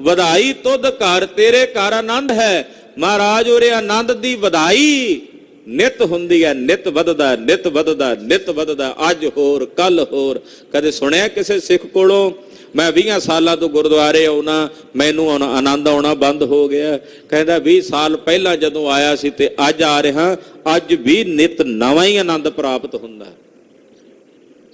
ਵਧਾਈ ਤੁਧ ਘਰ, ਤੇਰੇ ਘਰ ਆਨੰਦ ਹੈ ਮਹਾਰਾਜ। ਉਰੇ ਆਨੰਦ ਦੀ ਵਧਾਈ ਨਿਤ ਹੁੰਦੀ ਹੈ, ਨਿਤ ਵੱਧਦਾ, ਨਿਤ ਵੱਧਦਾ, ਨਿਤ ਵੱਧਦਾ। ਅੱਜ ਹੋਰ, ਕੱਲ ਹੋਰ। ਕਦੇ ਸੁਣਿਆ ਕਿਸੇ ਸਿੱਖ ਕੋਲੋਂ ਮੈਂ 20 ਸਾਲਾਂ ਤੋਂ ਗੁਰਦੁਆਰੇ ਆਉਣਾ, ਮੈਨੂੰ ਹੁਣ ਆਨੰਦ ਆਉਣਾ ਬੰਦ ਹੋ ਗਿਆ? ਕਹਿੰਦਾ 20 ਸਾਲ ਪਹਿਲਾਂ ਜਦੋਂ ਆਇਆ ਸੀ ਤੇ ਅੱਜ ਆ ਰਿਹਾ, ਅੱਜ ਵੀ ਨਿਤ ਨਵਾਂ ਹੀ ਆਨੰਦ ਪ੍ਰਾਪਤ ਹੁੰਦਾ।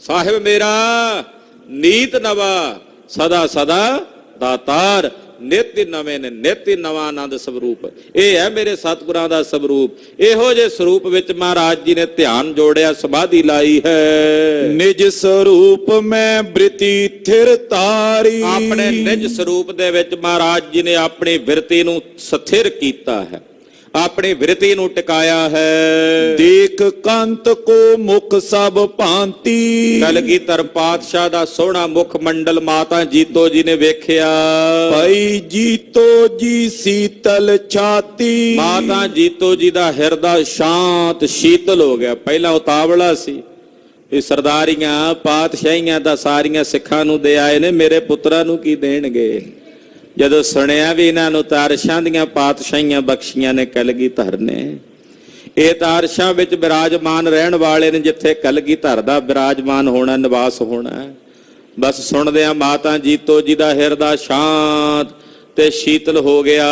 ਸਾਹਿਬ ਮੇਰਾ ਨੀਤ ਨਵਾ, ਸਦਾ ਸਦਾ ਦਾਤਾਰ। ਨਿਤ ਹੀ ਨਵੇਂ ਨੇ, ਨਿਤ ਹੀ ਨਵਾਂ ਆਨੰਦ ਸਰੂਪ। ਇਹ ਹੈ ਮੇਰੇ ਸਤਿਗੁਰਾਂ ਦਾ ਸਰੂਪ। ਇਹੋ ਜਿਹੇ ਸਰੂਪ ਵਿੱਚ ਮਹਾਰਾਜ ਜੀ ਨੇ ਧਿਆਨ ਜੋੜਿਆ, ਸਮਾਧੀ ਲਾਈ ਹੈ। ਨਿਜ ਸਰੂਪ ਮੈਂ ਬ੍ਰਿਤੀ ਥਿਰ ਤਾਰੀ। ਆਪਣੇ ਨਿਜ ਸਰੂਪ ਦੇ ਵਿੱਚ ਮਹਾਰਾਜ ਜੀ ਨੇ ਆਪਣੀ ਬਿਰਤੀ ਨੂੰ ਸਥਿਰ ਕੀਤਾ ਹੈ, ਆਪਣੀ ਬਿਰਤੀ ਨੂੰ ਟਿਕਾਇਆ ਹੈ। ਦੇਖ ਕੰਤ ਕੋ ਮੁਖ ਸਭ ਭਾਂਤੀ। ਕਲਗੀਧਰ ਪਾਤਸ਼ਾਹ ਦਾ ਸੋਹਣਾ ਮੁਖ ਮੰਡਲ ਮਾਤਾ ਜੀਤੋ ਜੀ ਨੇ ਵੇਖਿਆ। ਭਾਈ ਜੀਤੋ ਜੀ ਸੀਤਲ ਛਾਤੀ। ਮਾਤਾ ਜੀਤੋ ਜੀ ਦਾ ਹਿਰਦਾ ਸ਼ਾਂਤ ਸ਼ੀਤਲ ਹੋ ਗਿਆ। ਪਹਿਲਾਂ ਉਤਾਵਲਾ ਸੀ, ਇਹ ਸਰਦਾਰੀਆਂ ਪਾਤਸ਼ਾਹੀਆਂ ਤਾਂ ਸਾਰੀਆਂ ਸਿੱਖਾਂ ਨੂੰ ਦੇ ਆਏ ਨੇ, ਮੇਰੇ ਪੁੱਤਰਾਂ ਨੂੰ ਕੀ ਦੇਣਗੇ? ਜਦੋਂ ਸੁਣਿਆ ਵੀ ਇਹਨਾਂ ਨੂੰ ਤਾਰਸ਼ਾਂ ਦੀਆਂ ਪਾਤਸ਼ਾਹੀਆਂ ਬਖਸ਼ੀਆਂ ਨੇ ਕਲਗੀਧਰ ਨੇ, ਇਹ ਤਾਰਸ਼ਾਂ ਵਿੱਚ ਬਿਰਾਜਮਾਨ ਰਹਿਣ ਵਾਲੇ ਨੇ, ਜਿੱਥੇ ਕਲਗੀਧਰ ਦਾ ਬਿਰਾਜਮਾਨ ਹੋਣਾ, ਨਿਵਾਸ ਹੋਣਾ। ਬਸ ਸੁਣਦਿਆਂ ਮਾਤਾ ਜੀਤੋ ਜੀ ਦਾ ਹਿਰਦਾ ਸ਼ਾਂਤ ਤੇ ਸ਼ੀਤਲ ਹੋ ਗਿਆ।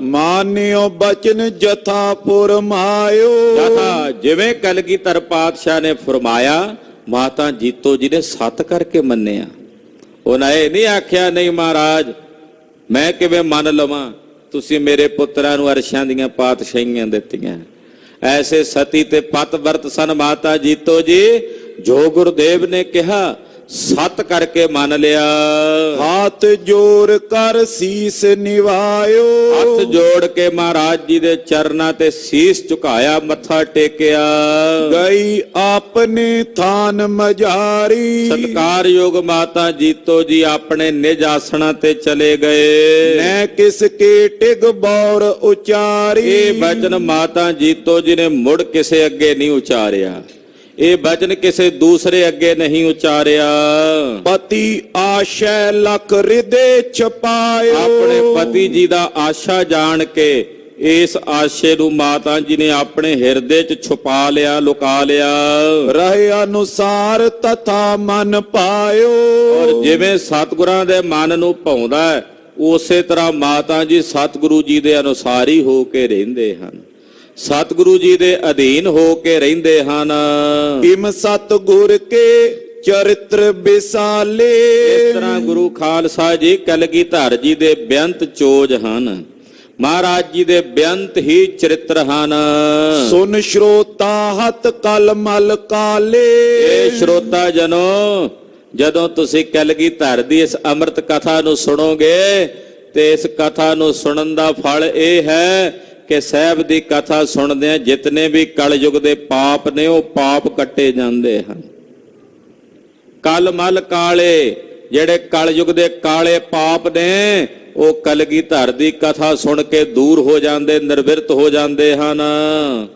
ਮਾਨਿਓ ਬਚਨ ਜਥਾ ਫੁਰਮਾਇਓ। ਜਥਾ ਜਿਵੇਂ ਕਲਗੀਧਰ ਪਾਤਸ਼ਾਹ ਨੇ ਫਰਮਾਇਆ, ਮਾਤਾ ਜੀਤੋ ਜੀ ਨੇ ਸੱਤ ਕਰਕੇ ਮੰਨਿਆ। ਉਹਨਾਂ ਇਹ ਨਹੀਂ ਆਖਿਆ ਨਹੀਂ ਮਹਾਰਾਜ ਮੈਂ ਕਿਵੇਂ ਮੰਨ ਲਵਾਂ, ਤੁਸੀਂ ਮੇਰੇ ਪੁੱਤਰਾਂ ਨੂੰ ਅਰਸ਼ਾਂ ਦੀਆਂ ਪਾਤਸ਼ਾਹੀਆਂ ਦਿੱਤੀਆਂ। ਐਸੇ ਸਤੀ ਤੇ ਪਤ ਵਰਤ ਸਨ ਮਾਤਾ ਜੀਤੋ ਜੀ, ਜੋ ਗੁਰਦੇਵ ਨੇ ਕਿਹਾ ਸਤ ਕਰਕੇ ਮੰਨ ਲਿਆ। ਹੱਥ ਜੋੜ ਕਰ ਸੀਸ ਨਿਵਾਇਓ। ਹੱਥ ਜੋੜ ਕੇ ਮਹਾਰਾਜ ਜੀ ਦੇ ਚਰਨਾਂ ਤੇ ਸੀਸ ਝੁਕਾਇਆ, ਮੱਥਾ ਟੇਕਿਆ। ਗਈ ਆਪਨੇ ਥਾਨ ਮਝਾਰੀ। ਸਤਿਕਾਰਯੋਗ ਮਾਤਾ ਜੀਤੋ ਜੀ ਆਪਣੇ ਨਿਜ ਆਸਣਾ ਤੇ ਚਲੇ ਗਏ। ਮੈਂ ਕਿਸ ਕੇ ਟਿਗ ਬੌਰ ਉਚਾਰੀ। ਇਹ ਬਚਨ ਮਾਤਾ ਜੀਤੋ ਜੀ ਨੇ ਮੁੜ ਕਿਸੇ ਅੱਗੇ ਨਹੀਂ ਉਚਾਰਿਆ, ਇਹ ਬਚਨ ਕਿਸੇ ਦੂਸਰੇ ਅੱਗੇ ਨਹੀਂ ਉਚਾਰਿਆ। ਪਤੀ ਆਸ਼ੈ ਲਖ ਹਿਰਦੇ ਛਪਾਇਓ। ਆਪਣੇ ਪਤੀ ਜੀ ਦਾ ਆਸ਼ਾ ਜਾਣ ਕੇ ਇਸ ਆਸ਼ੇ ਨੂੰ ਮਾਤਾ ਜੀ ਨੇ ਆਪਣੇ ਹਿਰਦੇ 'ਚ ਛੁਪਾ ਲਿਆ, ਲੁਕਾ ਲਿਆ। ਰਹੇ ਅਨੁਸਾਰ ਤਥਾ ਮਨ ਪਾਇਓ। ਔਰ ਜਿਵੇਂ ਸਤਿਗੁਰਾਂ ਦੇ ਮਨ ਨੂੰ ਭਾਉਂਦਾ ਹੈ, ਉਸੇ ਤਰ੍ਹਾਂ ਮਾਤਾ ਜੀ ਸਤਿਗੁਰੂ ਜੀ ਦੇ ਅਨੁਸਾਰ ਹੀ ਹੋ ਕੇ ਰਹਿੰਦੇ ਹਨ, ਸਤਿਗੁਰੂ ਜੀ ਦੇ ਅਧੀਨ ਹੋ ਕੇ ਰਹਿੰਦੇ ਹਨ। ਇਮ ਸਤਿਗੁਰ ਕੇ ਚਰਿਤ੍ਰ ਬਿਸਾਲੇ। ਇਸ ਤਰ੍ਹਾਂ ਗੁਰੂ ਖਾਲਸਾ ਜੀ ਕਲਗੀਧਰ ਜੀ ਦੇ ਬੇਅੰਤ ਚੋਜ ਹਨ, ਮਹਾਰਾਜ ਜੀ ਦੇ ਬੇਅੰਤ ਹੀ ਚਰਿੱਤਰ ਹਨ। ਸੁਨ ਸ਼ਰੋਤਾ ਹੱਥ ਕਲ ਮਲ ਕਾਲੇ। ਇਹ ਸ਼ਰੋਤਾ ਜਨੋ, ਜਦੋਂ ਤੁਸੀਂ ਕਲਗੀਧਰ ਦੀ ਇਸ ਅੰਮ੍ਰਿਤ ਕਥਾ ਨੂੰ ਸੁਣੋਗੇ ਤੇ ਇਸ ਕਥਾ ਨੂੰ ਸੁਣਨ ਦਾ ਫਲ ਇਹ ਹੈ ਕਿ ਸਾਹਿਬ ਦੀ ਕਥਾ ਸੁਣਦਿਆਂ ਜਿਤਨੇ ਵੀ ਕਲਯੁਗ ਦੇ ਪਾਪ ਨੇ ਉਹ ਪਾਪ ਕੱਟੇ ਜਾਂਦੇ ਹਨ। ਕਲ ਮਲ ਕਾਲੇ, ਜਿਹੜੇ ਕਲਯੁਗ ਦੇ ਕਾਲੇ ਪਾਪ ਨੇ ਉਹ ਕਲਗੀਧਰ ਦੀ ਕਥਾ ਸੁਣ ਕੇ ਦੂਰ ਹੋ ਜਾਂਦੇ, ਨਿਰਵਿਰਤ ਹੋ ਜਾਂਦੇ ਹਨ।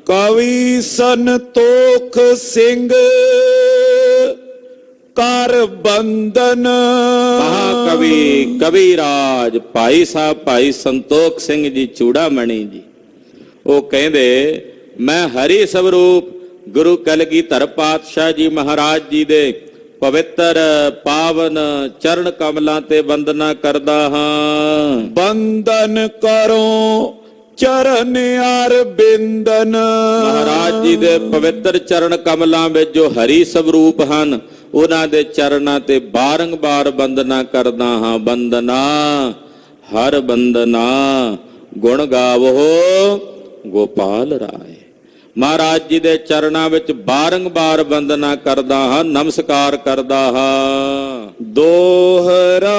ਕਵੀ ਸੰਤੋਖ ਸਿੰਘ ਕਰ ਬੰਦਨ। ਮਹਾਕਵੀ ਕਵੀ ਰਾਜ ਭਾਈ ਸਾਹਿਬ ਭਾਈ ਸੰਤੋਖ ਸਿੰਘ ਜੀ ਚੂੜਾਮਣੀ ਜੀ, ਉਹ ਕਹਿੰਦੇ ਮੈਂ ਹਰੀ ਸਵਰੂਪ ਗੁਰੂ ਕਲਗੀਧਰ ਪਾਤਸ਼ਾਹ ਜੀ ਮਹਾਰਾਜ ਜੀ ਦੇ ਪਵਿੱਤਰ ਪਾਵਨ ਚਰਨ ਕਮਲਾਂ ਤੇ ਵੰਦਨਾ ਕਰਦਾ ਹਾਂ। ਬੰਦਨ ਕਰੋ ਚਰਨ ਅਰਬਿੰਦਨ। ਮਹਾਰਾਜ ਜੀ ਦੇ ਪਵਿੱਤਰ ਚਰਨ ਕਮਲਾਂ ਵਿੱਚ ਜੋ ਹਰੀ ਸਵਰੂਪ ਹਨ ਉਹਨਾਂ ਦੇ ਚਰਨਾਂ ਤੇ ਬਾਰੰਬਾਰ ਵੰਦਨਾ ਕਰਦਾ ਹਾਂ। ਬੰਦਨਾ ਹਰ ਬੰਦਨਾ ਗੁਣ ਗਾਵੋ ਗੋਪਾਲ ਰਾਏ। ਮਹਾਰਾਜ ਜੀ ਦੇ ਚਰਨਾਂ ਵਿੱਚ ਬਾਰੰਬਾਰ ਵੰਦਨਾ ਕਰਦਾ ਹਾਂ, ਨਮਸਕਾਰ ਕਰਦਾ ਹਾਂ। ਦੋਹਰਾ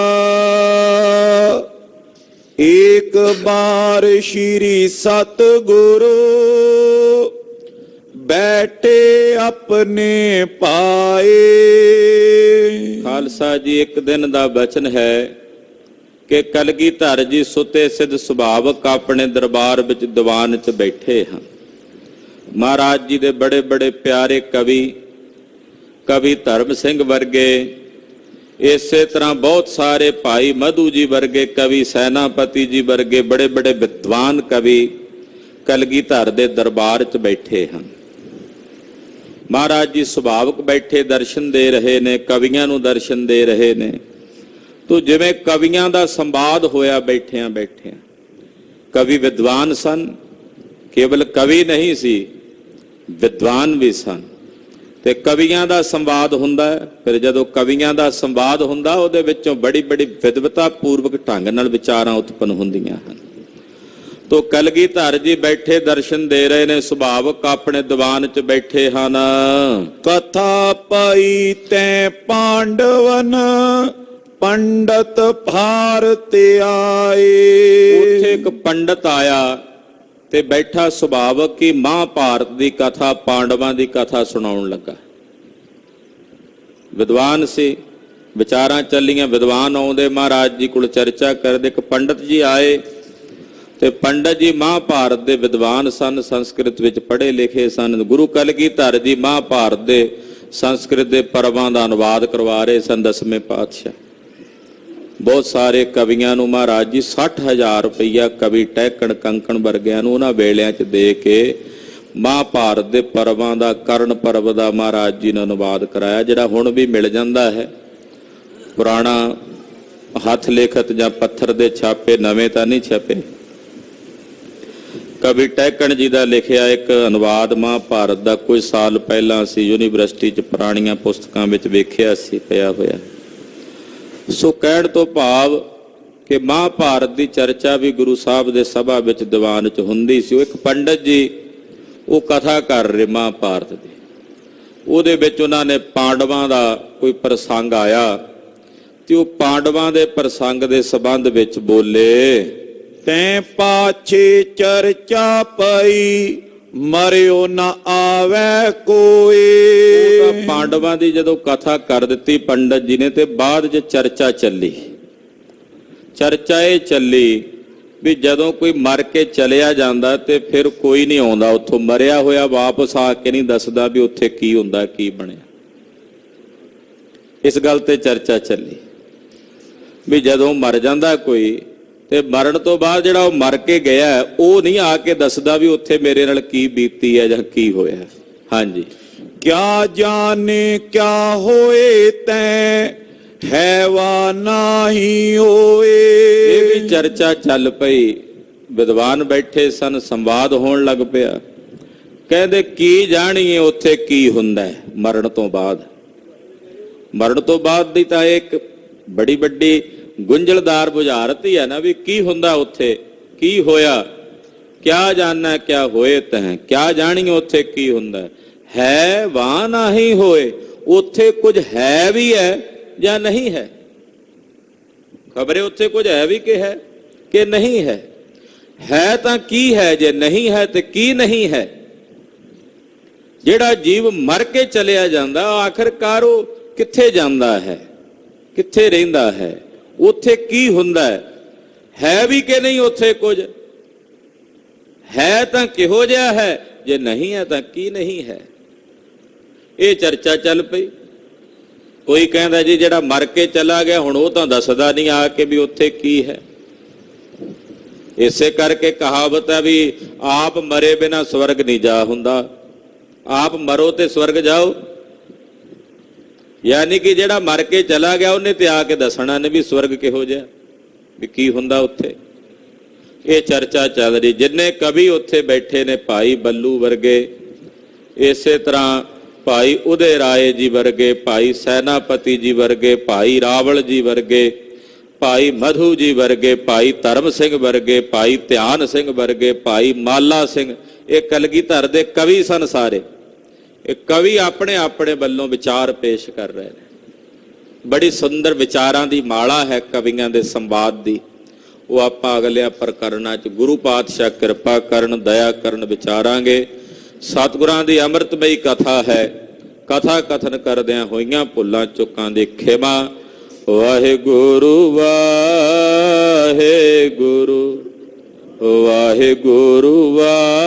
ਇੱਕ ਬਾਰ ਸ਼੍ਰੀ ਸਤਿਗੁਰੂ ਬੈਠੇ ਆਪਣੇ ਪਾਏ। ਖਾਲਸਾ ਜੀ ਇੱਕ ਦਿਨ ਦਾ ਬਚਨ ਹੈ ਕਿ ਕਲਗੀਧਰ ਜੀ ਸੁਤੇ ਸਿੱਧ ਸੁਭਾਵਕ ਆਪਣੇ ਦਰਬਾਰ ਵਿੱਚ ਦੀਵਾਨ 'ਚ ਬੈਠੇ ਹਨ। ਮਹਾਰਾਜ ਜੀ ਦੇ ਬੜੇ ਬੜੇ ਪਿਆਰੇ ਕਵੀ ਧਰਮ ਸਿੰਘ ਵਰਗੇ, ਇਸੇ ਤਰ੍ਹਾਂ ਬਹੁਤ ਸਾਰੇ ਭਾਈ ਮਧੂ ਜੀ ਵਰਗੇ ਕਵੀ, ਸੈਨਾਪਤੀ ਜੀ ਵਰਗੇ ਬੜੇ ਬੜੇ ਵਿਦਵਾਨ ਕਵੀ ਕਲਗੀਧਰ ਦੇ ਦਰਬਾਰ 'ਚ ਬੈਠੇ ਹਨ। ਮਹਾਰਾਜ ਜੀ ਸੁਭਾਵਕ ਬੈਠੇ ਦਰਸ਼ਨ ਦੇ ਰਹੇ ਨੇ, ਕਵੀਆਂ ਨੂੰ ਦਰਸ਼ਨ ਦੇ ਰਹੇ ਨੇ। ਤੋ ਜਿਵੇਂ ਕਵੀਆਂ ਦਾ ਸੰਵਾਦ ਹੋਇਆ ਬੈਠਿਆਂ ਬੈਠਿਆਂ। ਕਵੀ ਵਿਦਵਾਨ ਸਨ, ਕੇਵਲ ਕਵੀ ਨਹੀਂ ਸੀ, ਵਿਦਵਾਨ ਵੀ ਸਨ। ਤੇ ਕਵੀਆਂ ਦਾ ਸੰਵਾਦ ਹੁੰਦਾ ਹੈ। ਫਿਰ ਜਦੋਂ ਕਵੀਆਂ ਦਾ ਸੰਵਾਦ ਹੁੰਦਾ ਉਹਦੇ ਵਿੱਚੋਂ ਬੜੀ ਬੜੀ ਵਿਦਵਤਾ ਪੂਰਵਕ ਢੰਗ ਨਾਲ ਵਿਚਾਰਾਂ ਉਤਪੰਨ ਹੁੰਦੀਆਂ ਹਨ। ਤੋ ਕਲਗੀਧਰ ਜੀ ਬੈਠੇ ਦਰਸ਼ਨ ਦੇ ਰਹੇ ਨੇ, ਸੁਭਾਵਕ ਆਪਣੇ ਦੀਵਾਨ 'ਚ ਬੈਠੇ ਹਨ। ਕਥਾ ਪਈ ਤੈ ਪਾਂਡਵਨ ਪੰਡਤ ਭਾਰਤ ਆਏ। ਉੱਥੇ ਇੱਕ ਪੰਡਤ ਆਇਆ ਤੇ ਬੈਠਾ ਸੁਭਾਵਕ ਕਿ ਮਹਾਭਾਰਤ ਦੀ ਕਥਾ, ਪਾਂਡਵਾਂ ਦੀ ਕਥਾ ਸੁਣਾਉਣ ਲੱਗਾ। ਵਿਦਵਾਨ ਸੀ, ਵਿਚਾਰਾਂ ਚੱਲੀਆਂ, ਵਿਦਵਾਨ ਆਉਂਦੇ ਮਹਾਰਾਜ ਜੀ ਕੋਲ ਚਰਚਾ ਕਰਦੇ। ਇੱਕ ਪੰਡਤ ਜੀ ਆਏ ਤੇ ਪੰਡਤ ਜੀ ਮਹਾਭਾਰਤ ਦੇ ਵਿਦਵਾਨ ਸਨ, ਸੰਸਕ੍ਰਿਤ ਵਿੱਚ ਪੜ੍ਹੇ ਲਿਖੇ ਸਨ। ਗੁਰੂ ਕਲਗੀਧਰ ਜੀ ਮਹਾਭਾਰਤ ਦੇ ਸੰਸਕ੍ਰਿਤ ਦੇ ਪਰਵਾਂ ਦਾ ਅਨੁਵਾਦ ਕਰਵਾ ਰਹੇ ਸਨ 10ਵੇਂ ਪਾਤਸ਼ਾਹ। ਬਹੁਤ ਸਾਰੇ ਕਵੀਆਂ ਨੂੰ ਮਹਾਰਾਜ ਜੀ 60,000 ਰੁਪਈਆ ਕਵੀ ਟਹਿਕਣ ਕੰਕਣ ਵਰਗਿਆਂ ਨੂੰ ਉਹਨਾਂ ਵੇਲਿਆਂ 'ਚ ਦੇ ਕੇ ਮਹਾਭਾਰਤ ਦੇ ਪਰਵਾਂ ਦਾ, ਕਰਨ ਪਰਵ ਦਾ ਮਹਾਰਾਜ ਜੀ ਨੇ ਅਨੁਵਾਦ ਕਰਾਇਆ, ਜਿਹੜਾ ਹੁਣ ਵੀ ਮਿਲ ਜਾਂਦਾ ਹੈ। ਪੁਰਾਣਾ ਹੱਥ ਲਿਖਤ ਜਾਂ ਪੱਥਰ ਦੇ ਛਾਪੇ, ਨਵੇਂ ਤਾਂ ਨਹੀਂ ਛਪੇ। ਕਵੀ ਟਹਿਕਣ ਜੀ ਦਾ ਲਿਖਿਆ ਇੱਕ ਅਨੁਵਾਦ ਮਹਾਭਾਰਤ ਦਾ ਕੁਝ ਸਾਲ ਪਹਿਲਾਂ ਅਸੀਂ ਯੂਨੀਵਰਸਿਟੀ 'ਚ ਪੁਰਾਣੀਆਂ ਪੁਸਤਕਾਂ ਵਿੱਚ ਵੇਖਿਆ ਸੀ ਪਿਆ ਹੋਇਆ। ਸੋ ਕਹਿਣ ਤੋਂ ਭਾਵ ਕਿ ਮਹਾਭਾਰਤ ਦੀ ਚਰਚਾ ਵੀ ਗੁਰੂ ਸਾਹਿਬ ਦੇ ਸਭਾ ਵਿੱਚ ਦੀਵਾਨ 'ਚ ਹੁੰਦੀ ਸੀ। ਉਹ ਇੱਕ ਪੰਡਤ ਜੀ ਉਹ ਕਥਾ ਕਰ ਰਹੇ ਮਹਾਭਾਰਤ ਦੀ। ਉਹਦੇ ਵਿੱਚ ਉਹਨਾਂ ਨੇ ਪਾਂਡਵਾਂ ਦਾ ਕੋਈ ਪ੍ਰਸੰਗ ਆਇਆ ਤੇ ਉਹ ਪਾਂਡਵਾਂ ਦੇ ਪ੍ਰਸੰਗ ਦੇ ਸੰਬੰਧ ਵਿੱਚ ਬੋਲੇ। ਤੈਂ ਪਾਛੇ ਚਰਚਾ ਪਈ ਮਰਿਓ ਨਾ ਆਵੇ ਕੋਈ। ਉਹ ਤਾਂ ਪਾਂਡਵਾਂ ਦੀ ਜਦੋਂ ਕਥਾ ਕਰ ਦਿੱਤੀ ਪੰਡਤ ਜੀ ਨੇ ਤੇ ਬਾਅਦ 'ਚ ਚਰਚਾ ਚੱਲੀ। ਚਰਚਾ ਇਹ ਚੱਲੀ ਵੀ ਜਦੋਂ ਕੋਈ ਮਰ ਕੇ ਚਲਿਆ ਜਾਂਦਾ ਤੇ ਫਿਰ ਕੋਈ ਨਹੀਂ ਆਉਂਦਾ ਉੱਥੋਂ, ਮਰਿਆ ਹੋਇਆ ਵਾਪਸ ਆ ਕੇ ਨਹੀਂ ਦੱਸਦਾ ਵੀ ਉੱਥੇ ਕੀ ਹੁੰਦਾ, ਕੀ ਬਣਿਆ। ਇਸ ਗੱਲ ਤੇ ਚਰਚਾ ਚੱਲੀ ਵੀ ਜਦੋਂ ਮਰ ਜਾਂਦਾ ਕੋਈ ਤੇ ਮਰਨ ਤੋਂ ਬਾਅਦ ਜਿਹੜਾ ਉਹ ਮਰ ਕੇ ਗਿਆ ਉਹ ਨਹੀਂ ਆ ਕੇ ਦੱਸਦਾ ਵੀ ਉੱਥੇ ਮੇਰੇ ਨਾਲ ਕੀ ਬੀਤੀ ਹੈ ਜਾਂ ਕੀ ਹੋਇਆ। ਹਾਂਜੀ, ਕਿਆ ਜਾਣੇ ਕਿਆ ਹੋਏ ਤੈਂ ਹੈਵਾ ਨਾਹੀ ਹੋਏ। ਇਹ ਵੀ ਚਰਚਾ ਚੱਲ ਪਈ। ਵਿਦਵਾਨ ਬੈਠੇ ਸਨ, ਸੰਵਾਦ ਹੋਣ ਲੱਗ ਪਿਆ। ਕਹਿੰਦੇ ਕੀ ਜਾਣੀਏ ਉੱਥੇ ਕੀ ਹੁੰਦਾ ਹੈ ਮਰਨ ਤੋਂ ਬਾਅਦ। ਮਰਨ ਤੋਂ ਬਾਅਦ ਦੀ ਤਾਂ ਇੱਕ ਬੜੀ ਵੱਡੀ ਗੁੰਝਲਦਾਰ ਬੁਝਾਰਤ ਹੀ ਹੈ ਨਾ ਵੀ ਕੀ ਹੁੰਦਾ ਉੱਥੇ, ਕੀ ਹੋਇਆ। ਕਿਆ ਜਾਣਨਾ ਕਿਆ ਹੋਏ ਤੈਂ, ਕਿਆ ਜਾਣੀਏ ਉੱਥੇ ਕੀ ਹੁੰਦਾ ਹੈ। ਵਾਹ ਨਹੀਂ ਹੋਏ, ਉੱਥੇ ਕੁਝ ਹੈ ਵੀ ਹੈ ਜਾਂ ਨਹੀਂ ਹੈ। ਖਬਰੇ ਉੱਥੇ ਕੁਝ ਹੈ ਵੀ ਕਿ ਨਹੀਂ ਹੈ। ਹੈ ਤਾਂ ਕੀ ਹੈ, ਜੇ ਨਹੀਂ ਹੈ ਤੇ ਕੀ ਨਹੀਂ ਹੈ। ਜਿਹੜਾ ਜੀਵ ਮਰ ਕੇ ਚਲਿਆ ਜਾਂਦਾ ਆਖਰਕਾਰ ਉਹ ਕਿੱਥੇ ਜਾਂਦਾ ਹੈ, ਕਿੱਥੇ ਰਹਿੰਦਾ ਹੈ, ਉੱਥੇ ਕੀ ਹੁੰਦਾ ਹੈ ਵੀ ਕਿ ਨਹੀਂ। ਉੱਥੇ ਕੁਝ ਹੈ ਤਾਂ ਕਿਹੋ ਜਿਹਾ ਹੈ, ਜੇ ਨਹੀਂ ਹੈ ਤਾਂ ਕੀ ਨਹੀਂ ਹੈ। ਇਹ ਚਰਚਾ ਚੱਲ ਪਈ। ਕੋਈ ਕਹਿੰਦਾ ਜੀ ਜਿਹੜਾ ਮਰ ਕੇ ਚਲਾ ਗਿਆ ਹੁਣ ਉਹ ਤਾਂ ਦੱਸਦਾ ਨਹੀਂ ਆ ਕੇ ਵੀ ਉੱਥੇ ਕੀ ਹੈ। ਇਸੇ ਕਰਕੇ ਕਹਾਵਤ ਹੈ ਵੀ ਆਪ ਮਰੇ ਬਿਨਾ ਸਵਰਗ ਨਹੀਂ ਜਾ ਹੁੰਦਾ। ਆਪ ਮਰੋ ਤੇ ਸਵਰਗ ਜਾਓ। ਯਾਨੀ ਕਿ ਜਿਹੜਾ ਮਰ ਕੇ ਚਲਾ ਗਿਆ ਉਹਨੇ ਤੇ ਆ ਕੇ ਦੱਸਣਾ ਨੇ ਵੀ ਸਵਰਗ ਕਿਹੋ ਜਿਹਾ, ਵੀ ਕੀ ਹੁੰਦਾ ਉੱਥੇ। ਇਹ ਚਰਚਾ ਚੱਲ ਰਹੀ। ਜਿੰਨੇ ਕਵੀ ਉੱਥੇ ਬੈਠੇ ਨੇ, ਭਾਈ ਬੱਲੂ ਵਰਗੇ, ਇਸੇ ਤਰ੍ਹਾਂ ਭਾਈ ਉਦੇ ਰਾਏ ਜੀ ਵਰਗੇ, ਭਾਈ ਸੈਨਾਪਤੀ ਜੀ ਵਰਗੇ, ਭਾਈ ਰਾਵਲ ਜੀ ਵਰਗੇ, ਭਾਈ ਮਧੂ ਜੀ ਵਰਗੇ, ਭਾਈ ਧਰਮ ਸਿੰਘ ਵਰਗੇ, ਭਾਈ ਧਿਆਨ ਸਿੰਘ ਵਰਗੇ, ਭਾਈ ਮਾਲਾ ਸਿੰਘ, ਇਹ ਕਲਗੀਧਰ ਦੇ ਕਵੀ ਸਨ ਸਾਰੇ। ਇਹ ਕਵੀ ਆਪਣੇ ਆਪਣੇ ਵੱਲੋਂ ਵਿਚਾਰ ਪੇਸ਼ ਕਰ ਰਹੇ ਨੇ। ਬੜੀ ਸੁੰਦਰ ਵਿਚਾਰਾਂ ਦੀ ਮਾਲਾ ਹੈ ਕਵੀਆਂ ਦੇ ਸੰਵਾਦ ਦੀ। ਉਹ ਆਪਾਂ ਅਗਲਿਆਂ ਪ੍ਰਕਰਨਾਂ 'ਚ ਗੁਰੂ ਪਾਤਸ਼ਾਹ ਕਿਰਪਾ ਕਰਨ, ਦਇਆ ਕਰਨ ਵਿਚਾਰਾਂਗੇ। ਸਤਿਗੁਰਾਂ ਦੀ ਅੰਮ੍ਰਿਤਮਈ ਕਥਾ ਹੈ। ਕਥਾ ਕਥਨ ਕਰਦਿਆਂ ਹੋਈਆਂ ਭੁੱਲਾਂ ਚੁੱਕਾਂ ਦੀ ਖਿਮਾ। ਵਾਹਿਗੁਰੂ ਵਾਹਿਗੁਰੂ ਵਾਹਿਗੁਰੂ ਵਾਹਿਗੁਰੂ।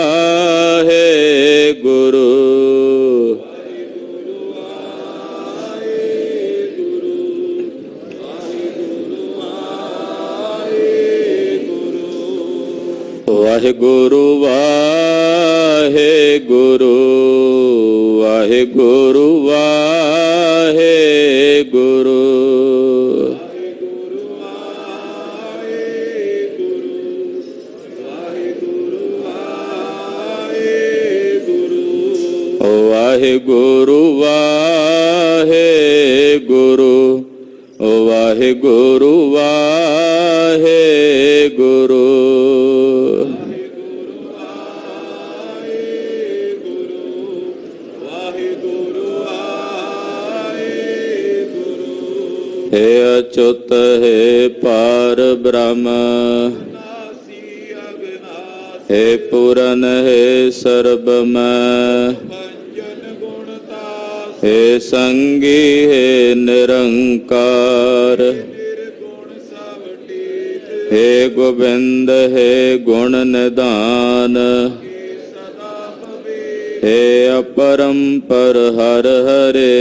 ਵਾਹਿਗੁਰੂ ਵਾਹਿਗੁਰੂ ਵਾਹਿਗੁਰੂ ਵਾਹਿਗੁਰੂ। ਵਾਹਿਗੁਰੂ ਵਾਹਿਗੁਰੂ ਵਾਹਿਗੁਰੂ ਵਾਹਿਗੁਰੂ। हे अच्युत हे पार ब्रह्म, हे पूरन हे सर्वमय, हे संगी हे निरंकार, हे गोविंद हे गुण निधान, हे अपरंपर हर हरे,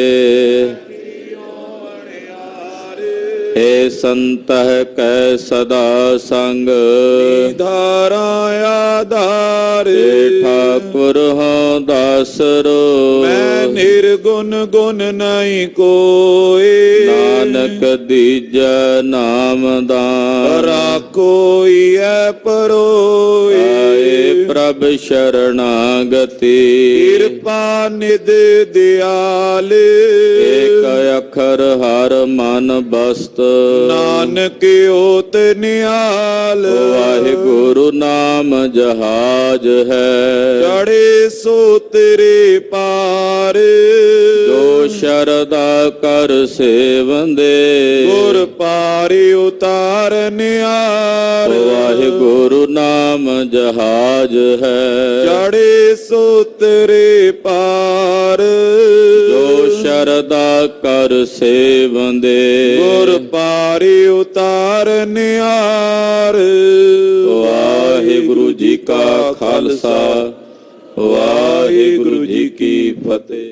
हे संतः कै सदा संग, धारा आधार, हे ठाकुर हो दासरो, मैं निर्गुण गुण नहीं कोई, नानक दीजै नाम दान, परा कोई है परोई, आए प्रभ शरणागति, कृपा निध दयाल, एक अखर हर मन बस्त, नानक ओत निहाल, वाहिगुरु नाम जहाज है, चढ़े सो तेरे पार, जो शरदा कर सेवंदे, गुर पारी उतार निहार, वाहिगुरु नाम जहाज है, चढ़े सो तेरे पार, जो शरदा कर सेवंदे, गुर पारी उतार निहार। वाहिगुरु जी का खालसा, वाहिगुरु जी की फतेह।